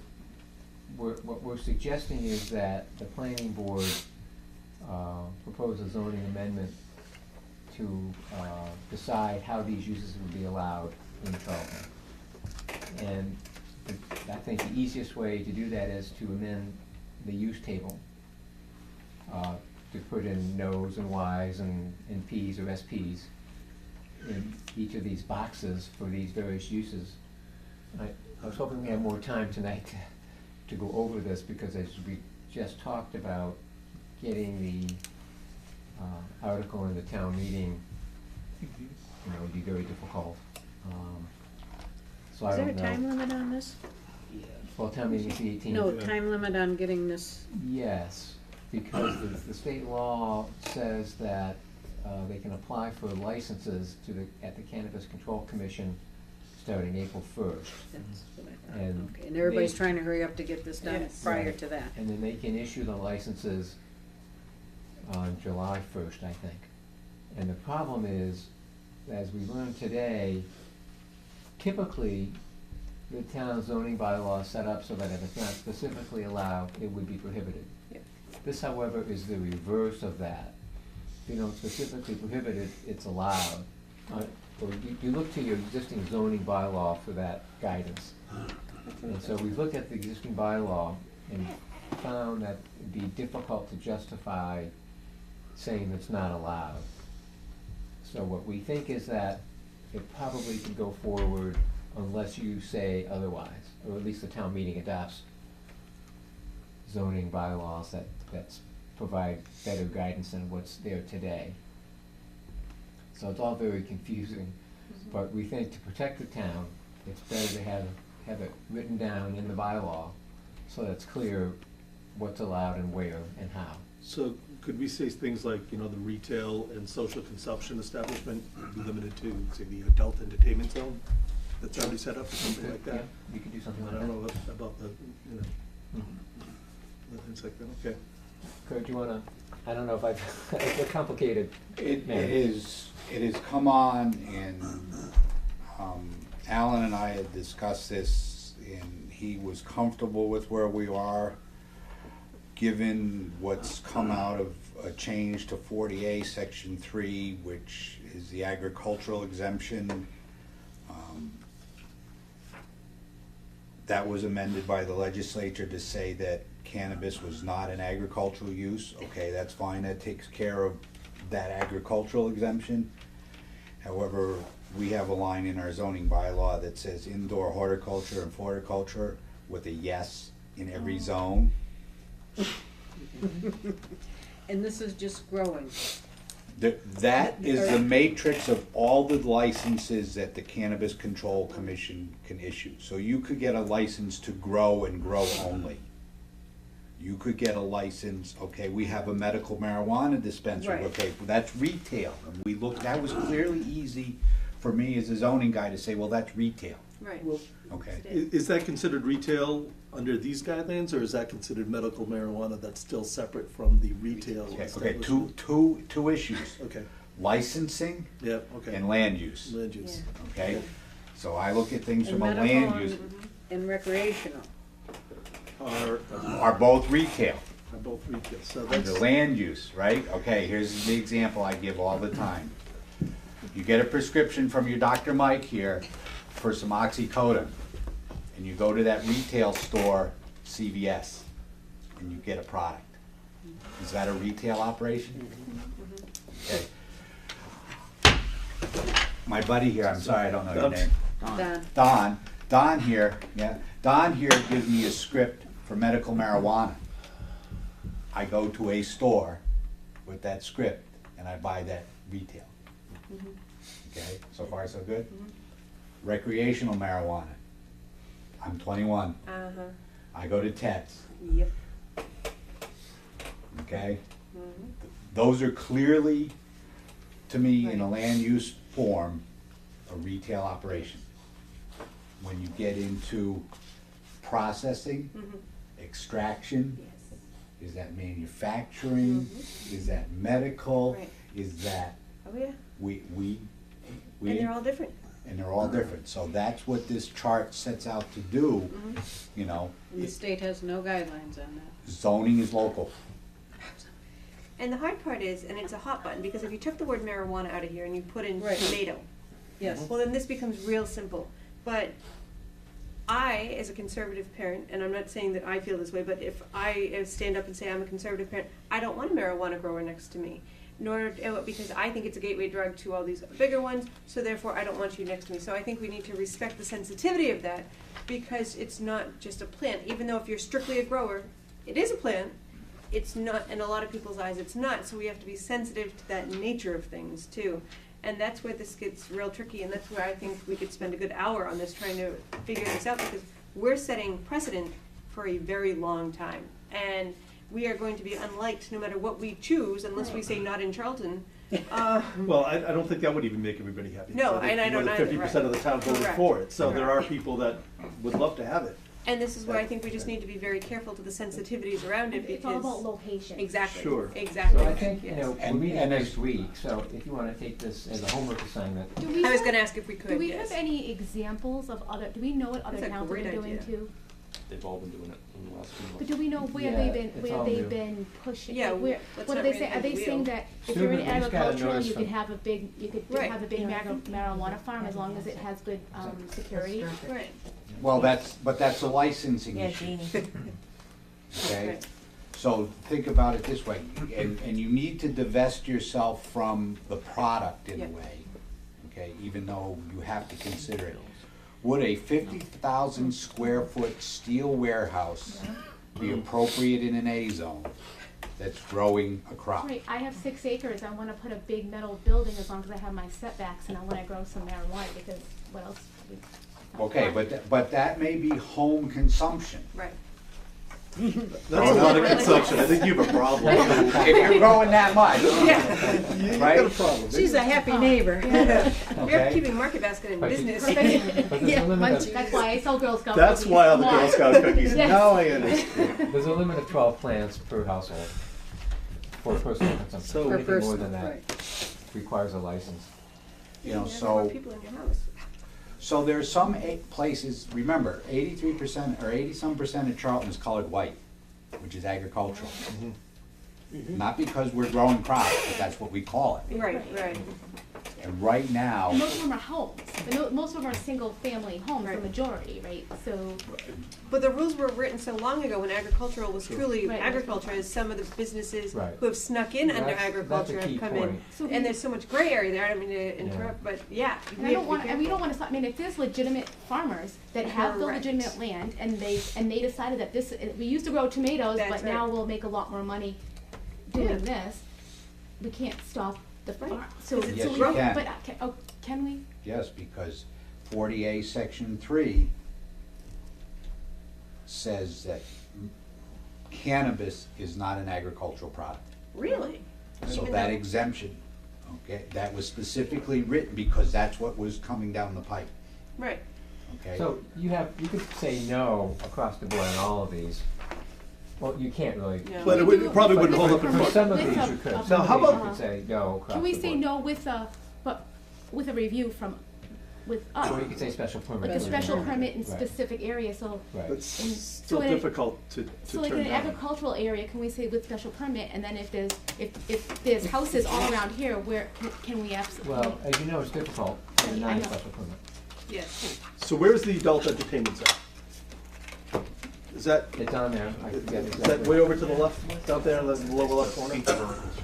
what we're suggesting is that the planning board propose a zoning amendment to decide how these uses would be allowed in Charlton. And I think the easiest way to do that is to amend the use table to put in no's and y's and p's or SP's in each of these boxes for these various uses. I was hoping we had more time tonight to go over this, because as we just talked about, getting the article in the town meeting, would be very difficult. So I Is there don't a know. time limit on this? Well, town meeting is the 18th. No, time limit on getting this. Yes, because the state law says that they can apply for licenses at the Cannabis Control Commission starting April 1st. That's what I thought. And Okay, and everybody's they- trying to hurry up to get this done Yes. prior Right. to that. And then they can issue the licenses on July 1st, I think. And the problem is, as we learned today, typically, the town zoning bylaw is set up so that if it's not specifically allowed, it would be prohibited. Yeah. This, however, is the reverse of that. If you don't specifically prohibit it, it's allowed. Or you look to your existing zoning bylaw for that guidance. And so we've looked at the existing bylaw and found that it'd be difficult to justify saying it's not allowed. So what we think is that it probably can go forward unless you say otherwise, or at least the town meeting adopts zoning bylaws that provide better guidance than what's there today. So it's all very confusing, but we think to protect the town, it's better to have it written down in the bylaw so that it's clear what's allowed and where and how. So could we say things like, the retail and social consumption establishment be limited to, say, the adult entertainment zone that's already set up or something like that? Yeah, you could do something I like that. don't know about the, Mhm. the things like that, okay. Kurt, do you wanna, I don't know if I've, it's a complicated It matter. has come on, and Alan and I had discussed this, and he was comfortable with where we are, given what's come out of a change to 40A, Section 3, which is the agricultural exemption. That was amended by the legislature to say that cannabis was not an agricultural use. Okay, that's fine, that takes care of that agricultural exemption. However, we have a line in our zoning bylaw that says indoor horticulture and floriculture with a yes in every zone. And this is just growing. That is the matrix of all the licenses that the Cannabis Control Commission can issue. So you could get a license to grow and grow only. You could get a license, okay, we have a medical marijuana dispensary, Right. okay, that's retail. And we looked, that was clearly easy for me as a zoning guy to say, well, that's retail, Right. Well, okay? is that considered retail under these guidelines, or is that considered medical marijuana that's still separate from the retail Okay, establishment? two issues. Okay. Licensing Yeah, okay. and land use, Land use. okay? So I look at things And from a medical land use, and recreational. are both retail. They're both retail, so Under that's. land use, right? Okay, here's the example I give all the time. You get a prescription from your Dr. Mike here for some oxycodone, and you go to that retail store, CVS, and you get a product. Is that a retail operation? Okay. My buddy here, I'm sorry, I don't know your name. Don here, yeah. Don here gives me a script for medical marijuana. I go to a store with that script and I buy that retail. Okay, so far so good? Recreational marijuana. I'm 21. I go to Ted's. Yep. Okay? Those are clearly, to me, in a land use form, a retail operation. When you get into processing, extraction, is that manufacturing? Is that medical? Right. Is that Oh, yeah. we And they're all different. and they're all different. So that's what this chart sets out to do. You know, And the state has no guidelines on that. zoning is local. And the hard part is, and it's a hot button, because if you took the word marijuana out of here and you put in Right. tomato, Yes. well, then this becomes real simple. But I, as a conservative parent, and I'm not saying that I feel this way, but if I stand up and say I'm a conservative parent, I don't want a marijuana grower next to me. Because I think it's a gateway drug to all these bigger ones, so therefore I don't want you next to me. So I think we need to respect the sensitivity of that, because it's not just a plant. Even though if you're strictly a grower, it is a plant, it's not, in a lot of people's eyes, it's not. So we have to be sensitive to that nature of things too. And that's where this gets real tricky, and that's where I think we could spend a good hour on this trying to figure this out, because we're setting precedent for a very long time. And we are going to be unliked no matter what we choose, unless we say not in Charlton. Well, I don't think that would even make everybody happy. No, and I don't either, 50% right. of the town voted Correct. for it, so there are Correct. people that would love to have it. And this is where I think we just need to be very careful to the sensitivities around it, because. It's all about location. Exactly. Sure. Exactly. So I think, you know, And- we're meeting and next as- week, so if you wanna take this as a homework assignment, Do we I was have- gonna ask if we could, Do we yes. have any examples of other, do we know what other That's a towns have great been doing idea. too? They've all been doing it in the last few months. But do we know where Yeah, they've been, it's where all they've new. been pushing? Yeah, Like, where, let's what are not they saying? Are reinvent they the saying wheel. that if Susan, you're in we just got a agricultural, notice you could from- have a big, you could Right. have a big marijuana farm as long as it has good, security? Right. Well, that's a licensing Yeah, issue. Jeannie. Okay? Right. So think about it this way, and you need to divest yourself from the product in a Yeah. way, okay, even though you have to consider it. Would a 50,000 square foot steel warehouse be appropriate in an A zone that's growing a crop? Right, I have 6 acres, I wanna put a big metal building as long as I have my setbacks and I wanna grow some marijuana, because what else? Okay, but that may be home consumption. Right. That's a lot of consumption, I think you have a problem. If you're growing that much, You right? got a problem. She's a happy neighbor. You're Okay. keeping Market Basket in But- business. but there's a limit of, That's why I sell Girl Scout That's cookies. why all the Girl Scout cookies, Yes. now I understand. there's a limit of 12 plants per household for personal consumption. So- Anything Per more person, than that requires a license. You know, have more so. people in your house. So there are some places, remember, 83% or 80-some% of Charlton is colored white, which is agricultural. Not because we're growing crops, but that's what we call it. Right, right. And right now, And most of them are homes, most of them are single-family homes, the Right. majority, right, so. But the rules were written so long ago when agricultural was truly Right. agriculture, as some of the businesses Right. who have snuck in under That's a agriculture key have come point. in. So And there's so much gray area there, I don't mean to Yeah. interrupt, but yeah. And I don't want, and we don't wanna stop, I mean, if there's legitimate farmers that have the Correct. legitimate land, and they decided that this, we used to grow tomatoes, That's but right. now we'll make a lot more money doing this, we can't stop the farm, so. Because it's so Yes, we- you can. But, can we? yes, because 40A Section 3 says that cannabis is not an agricultural product. Really? So Even that though- exemption, okay, that was specifically written because that's what was coming down the pipe, Right. okay? So you could say no across the board on all of these. Well, you can't really. No. But it probably wouldn't hold up in For court. some of With these a- you could, a- some Now, how of these you about- could say no across the board. Can we say no with a review from with us. Or you could say special permit. Like a special permit in Right. specific areas, so. Right. It's and still so in a- difficult to So like turn in an down. agricultural area, can we say with special permit, and then if there's houses all around here, where can we Well, as you know, it's difficult to I deny know. special permit. Yes. So where's the adult entertainment center? Is that? It's on there, I forget Is that exactly. way over to the left, down there in the lower left corner?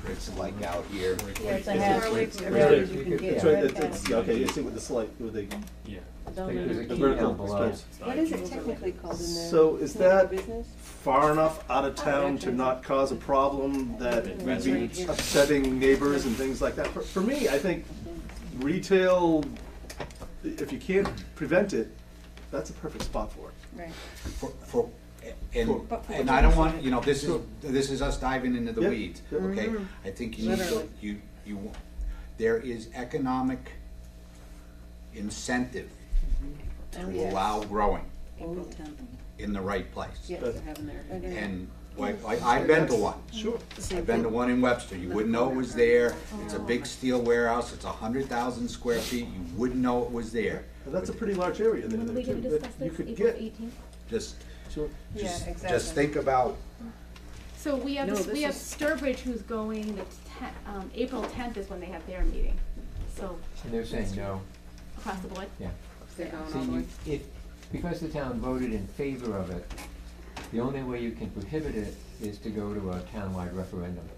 It's like out here. Yeah, it's a Is half, it- it's Yeah, everything you can get. It's right, it's, okay, you see with the slide, with the. Yeah. There's a the key vertical down below. space. What is it technically called in there? So is Neighbor that business? far enough out of town to not cause a problem that would be upsetting neighbors and things like that? For me, I think retail, if you can't prevent it, that's a perfect spot for it. Right. And I don't want, you know, this is us diving into the Yep. weeds, Yep. okay? Mhm. I think you need to, Literally. there is economic incentive Oh, to yes. allow growing April 10th. in the right place. Yes, they're having their. And like I've been to one. Sure. I've been to one in Webster. You wouldn't know it was there. It's a big steel warehouse. It's 100,000 square feet. You wouldn't know it was there. And that's a pretty large area there, When are we too, gonna that discuss you this, could April get. 18th? Just, Sure. Yeah, just exactly. think about, So we have, No, this- this we have is- Sturbridge who's going, April 10th is when they have their meeting, so And they're saying no. across the board. Yeah. They're going See, all the way. because the town voted in favor of it, the only way you can prohibit it is to go to a townwide referendum.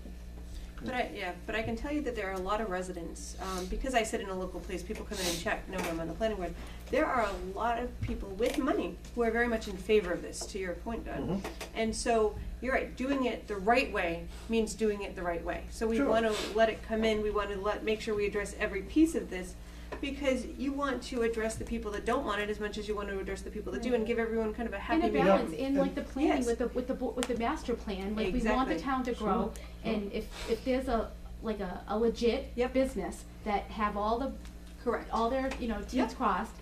But I can tell you that there are a lot of residents, because I sit in a local place, people come in and check, know I'm on the planning board. There are a lot of people with money who are very much in favor of this, to your point, Doug. Mhm. And so, you're right, doing it the right way means doing it the right way. So we Sure. wanna let it come in, we wanna make sure we address every piece of this, because you want to address the people that don't want it as much as you want to address the people that do, and give everyone kind of a happy And a medium. balance in like the planning Yes. with the master plan, like we want the Exactly. town to grow. Sure. And if there's a legit business that have all the, Correct. all their, T's Yep. crossed,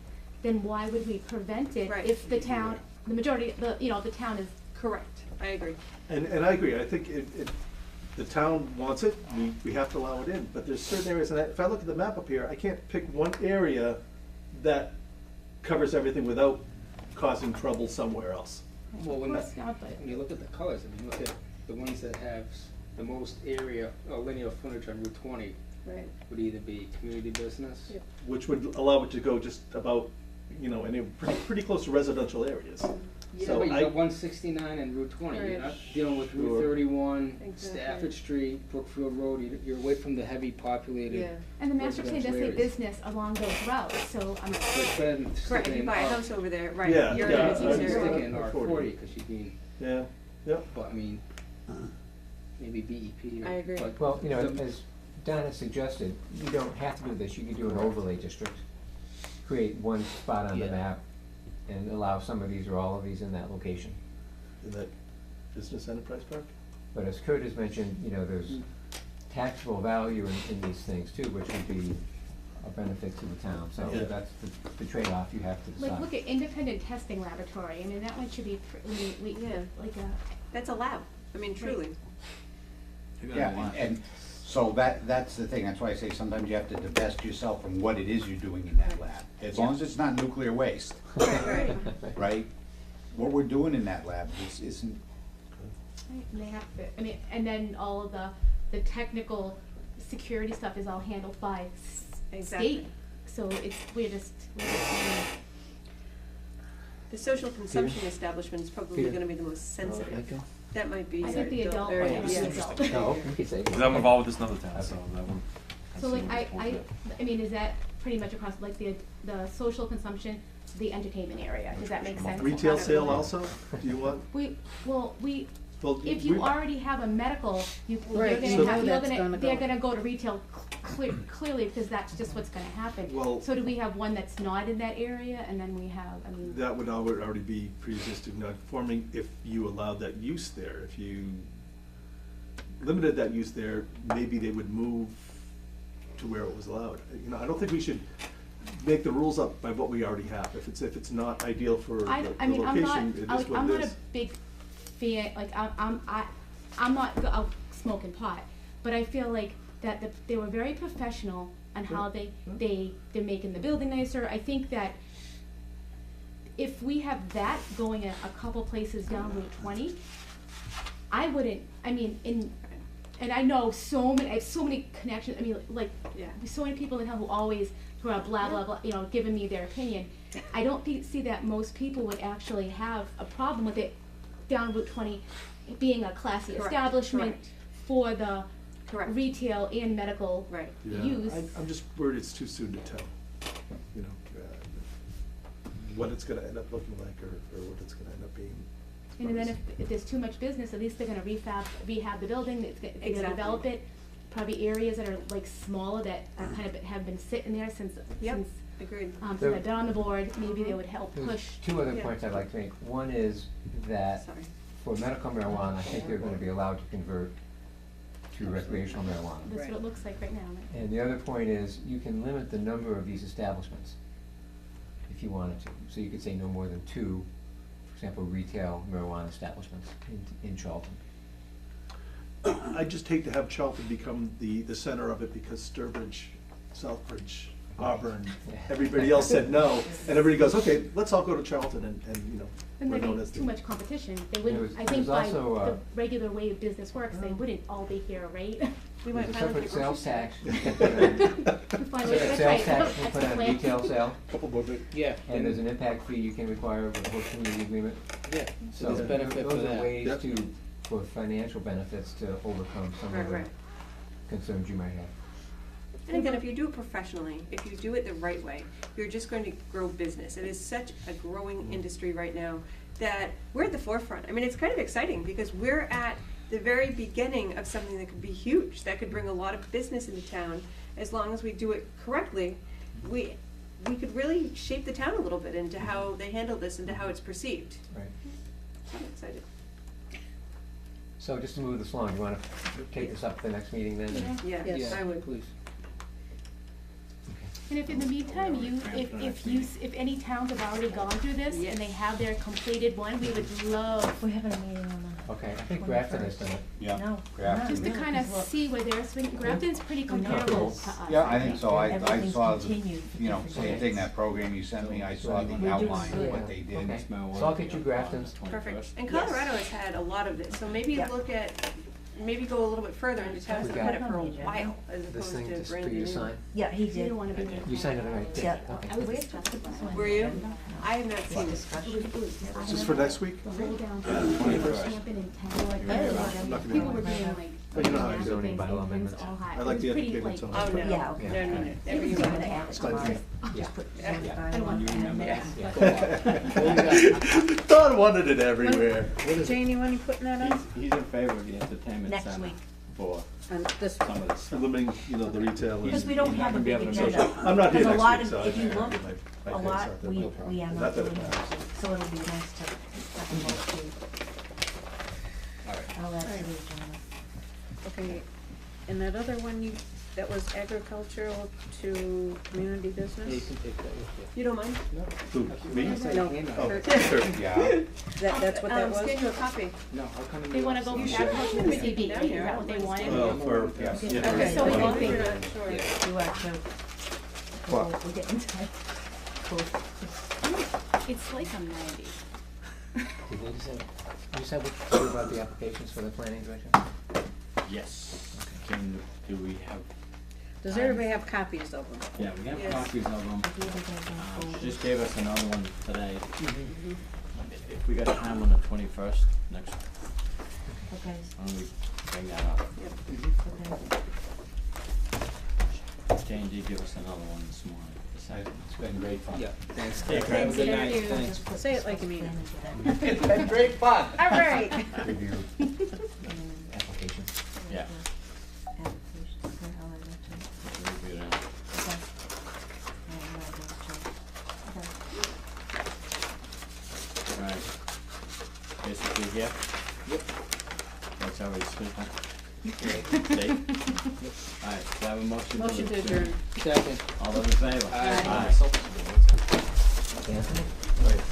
then why would we prevent it Right. if the town, the majority, the town is. Correct, I agree. And I agree, I think the town wants it, we have to allow it in, but there's certain areas, and if I look at the map up here, I can't pick one area that covers everything without causing trouble somewhere else. Well, when Of course not, but- you look at the colors, I mean, look at the ones that have the most area, linear frontage on Route 20 Right. would either be community business. Which would allow it to go just about, in a pretty close to residential areas. Yeah, So but you I- got 169 and Route 20, you're Right. not dealing with Route Sure. 31, Exactly. Stafford Street, Brookfield Road, you're away from the heavy populated. Yeah. And the master plan does say residential areas. business along those routes, so I'm. It's better than Correct, sticking if you in buy a R- house over there, right, Yeah, you're yeah, in a I business understand. area. sticking in R40, because you mean, Yeah. but I mean, maybe BEP or. I agree. but Well, the- as Donna suggested, you don't have to do this, you could do an overlay district. Create one spot on the Yeah. map and allow some of these or all of these in that location. In that business enterprise park? But as Kurt has mentioned, there's taxable value in these things too, which would be a benefit to the town. So Yeah. that's the trade-off you have to decide. Like, look at independent testing laboratory, I mean, that one should be, Yeah. like a. That's a lab, I mean, truly. yeah, and so that's the thing. That's why I say sometimes you have to divest yourself from what it is you're doing in that lab. As long as it's not nuclear waste, Right. right? What we're doing in that lab isn't, Right, and they have to, I mean, and then all of the technical security stuff is all handled by Exactly. state. So we're just The social consumption establishment is probably Peter. gonna be the most sensitive. Michael? That might be. I think the adult area, one is yeah. adult. No, you could say. Because I'm involved with this in other towns, so that one. So like, I mean, is that pretty much across, like, the social consumption, the entertainment area, does that make sense? Retail sale also? Do you want? Well, Well, if you we- already have a medical, you're Right, gonna so- have, that's gonna they're go. gonna go to retail clearly, because that's just what's gonna happen. Well- So do we have one that's not in that area, and then we have, I mean. That would already be pre-existing non-conforming if you allowed that use there. If you limited that use there, maybe they would move to where it was allowed. I don't think we should make the rules up by what we already have. If it's not ideal for I the mean, I'm not, location, it is like, what I'm it not a is. big fan, like, I'm not out smoking pot, but I feel like that they were very professional on how they're making the building nicer. I think that if we have that going a couple places down Route 20, I wouldn't, I mean, and I know I have so many connections, I mean, like, so many people in town who are blah, blah, blah, you know, giving me their opinion. I don't see that most people would actually have a problem with it down Route 20 being a classy establishment for the retail and medical use. I'm just worried it's too soon to tell, you know, what it's gonna end up looking like or what it's gonna end up being. And then if there's too much business, at least they're gonna rehab the building, they're gonna develop it. Probably areas that are like smaller that are kind of have been sitting there since agreed. Since I've been on the board, maybe they would help There's push. two other points I'd like to make. One is that for medical marijuana, I think they're gonna be allowed to convert to recreational marijuana. That's what it looks like right now, right? And the other point is, you can limit the number of these establishments if you wanted to. So you could say no more than 2, for example, retail marijuana establishments in Charlton. I just hate to have Charlton become the center of it because Sturbridge, Southbridge, Auburn, everybody else said no, and everybody goes, okay, let's all go to Charlton, and you know, And we're there'd known be as too the. much competition. They wouldn't, I There's think by also, the regular way of business works, they wouldn't all be here, right? We There's might a find separate a sales grocery tax. store. You can put on- Fine, separate that's sales right. tax you That's put the on plan. retail sale. Couple more big. Yeah. And there's an impact fee you can require with the host community agreement. Yeah, So there's benefit for those are that. ways Yep. for financial benefits to overcome some of the Right. concerns you might have. And again, if you do it professionally, if you do it the right way, you're just going to grow business. It is such a growing industry right now that we're at the forefront. I mean, it's kind of exciting because we're at the very beginning of something that could be huge, that could bring a lot of business into town. As long as we do it correctly, we could really shape the town a little bit into how they handle this and to how it's perceived. Right. I'm excited. So just to move this along, you want to take this up at the next meeting then? Yeah, Yes, I would. please. And if in the meantime, if any towns have already gone through this and they have their completed one, we would love. We're having a meeting on the. Okay, I think Grafton has done it. Yeah. No. Grafton. Just to kind of see where they're swinging. Grafton's pretty comparable to us. Yeah, I think so. I Everything's saw, the continued for you know, different same thing, dates. that program you sent me, I saw We're the doing outline good. of what they did. Okay, so I'll get you Grafton's. Perfect. And Colorado has had a lot of this, so maybe Yeah. look at, maybe go a little bit further into towns We that have got had it for a it. while, as This opposed thing to just for brand you new. to sign? Yeah, he You did. don't want to be there. You signed it already? Yeah. Okay. I was disgusted by it. Were you? I have not seen it. Is this for next week? The whole down Hampton and Town, like, I'm not gonna people be were able doing to. like. But you know how I do. Zoning bylaw things amendments. all high. I like It the was pretty, educated like, zone. Oh, no. Yeah, No, no, no. It Every was year. gonna act It's like- on it. Yeah. I don't want Yeah. Don wanted it everywhere. Jane, you want to put that on? He's in favor of the entertainment Next center week. for On this some of the stuff. Limiting, you know, the retail. and- Because we don't have a big agenda. I'm not here Because a next lot week, of, so if you I- look, my a date's lot, out there, we no problem. are Not not that doing it it, matters. so it'll be nice to, I'll add to the agenda. Okay, and that other one that was agricultural to community Yeah, you business? can take that with You don't mind? Who, me? No, Oh, Kurt. sure. Yeah. That's what that was? Scan you a copy. No, I'll come in. They wanna go You from should. agriculture to Maybe CB, down right? Is here. that what they wanted? For, Yeah. yeah. Okay, so we Well, all if think- you're not sure. You are too. What? We're getting tight. It's like I'm 90. You said what about the applications for the planning direction? Yes. Do we have? Does everybody have copies of them? Yeah, we have Yes. copies of them. She just gave us another one today. If we got time on the 21st, next, Okay. why don't we bring that up? Jane did give us another one this morning. It's been great fun. Yeah, thanks. Take care. Have a good night. Thank you. Thanks. Say it like you mean it. It's been great fun. All right. Review applications. Yeah. Review that. Right. Basically here? Yep. That's how we sleep, huh? Safe? Alright, so I have a motion to. Motion to adjourn. Second. All those in favor? Aye. Aye. Anthony? Right.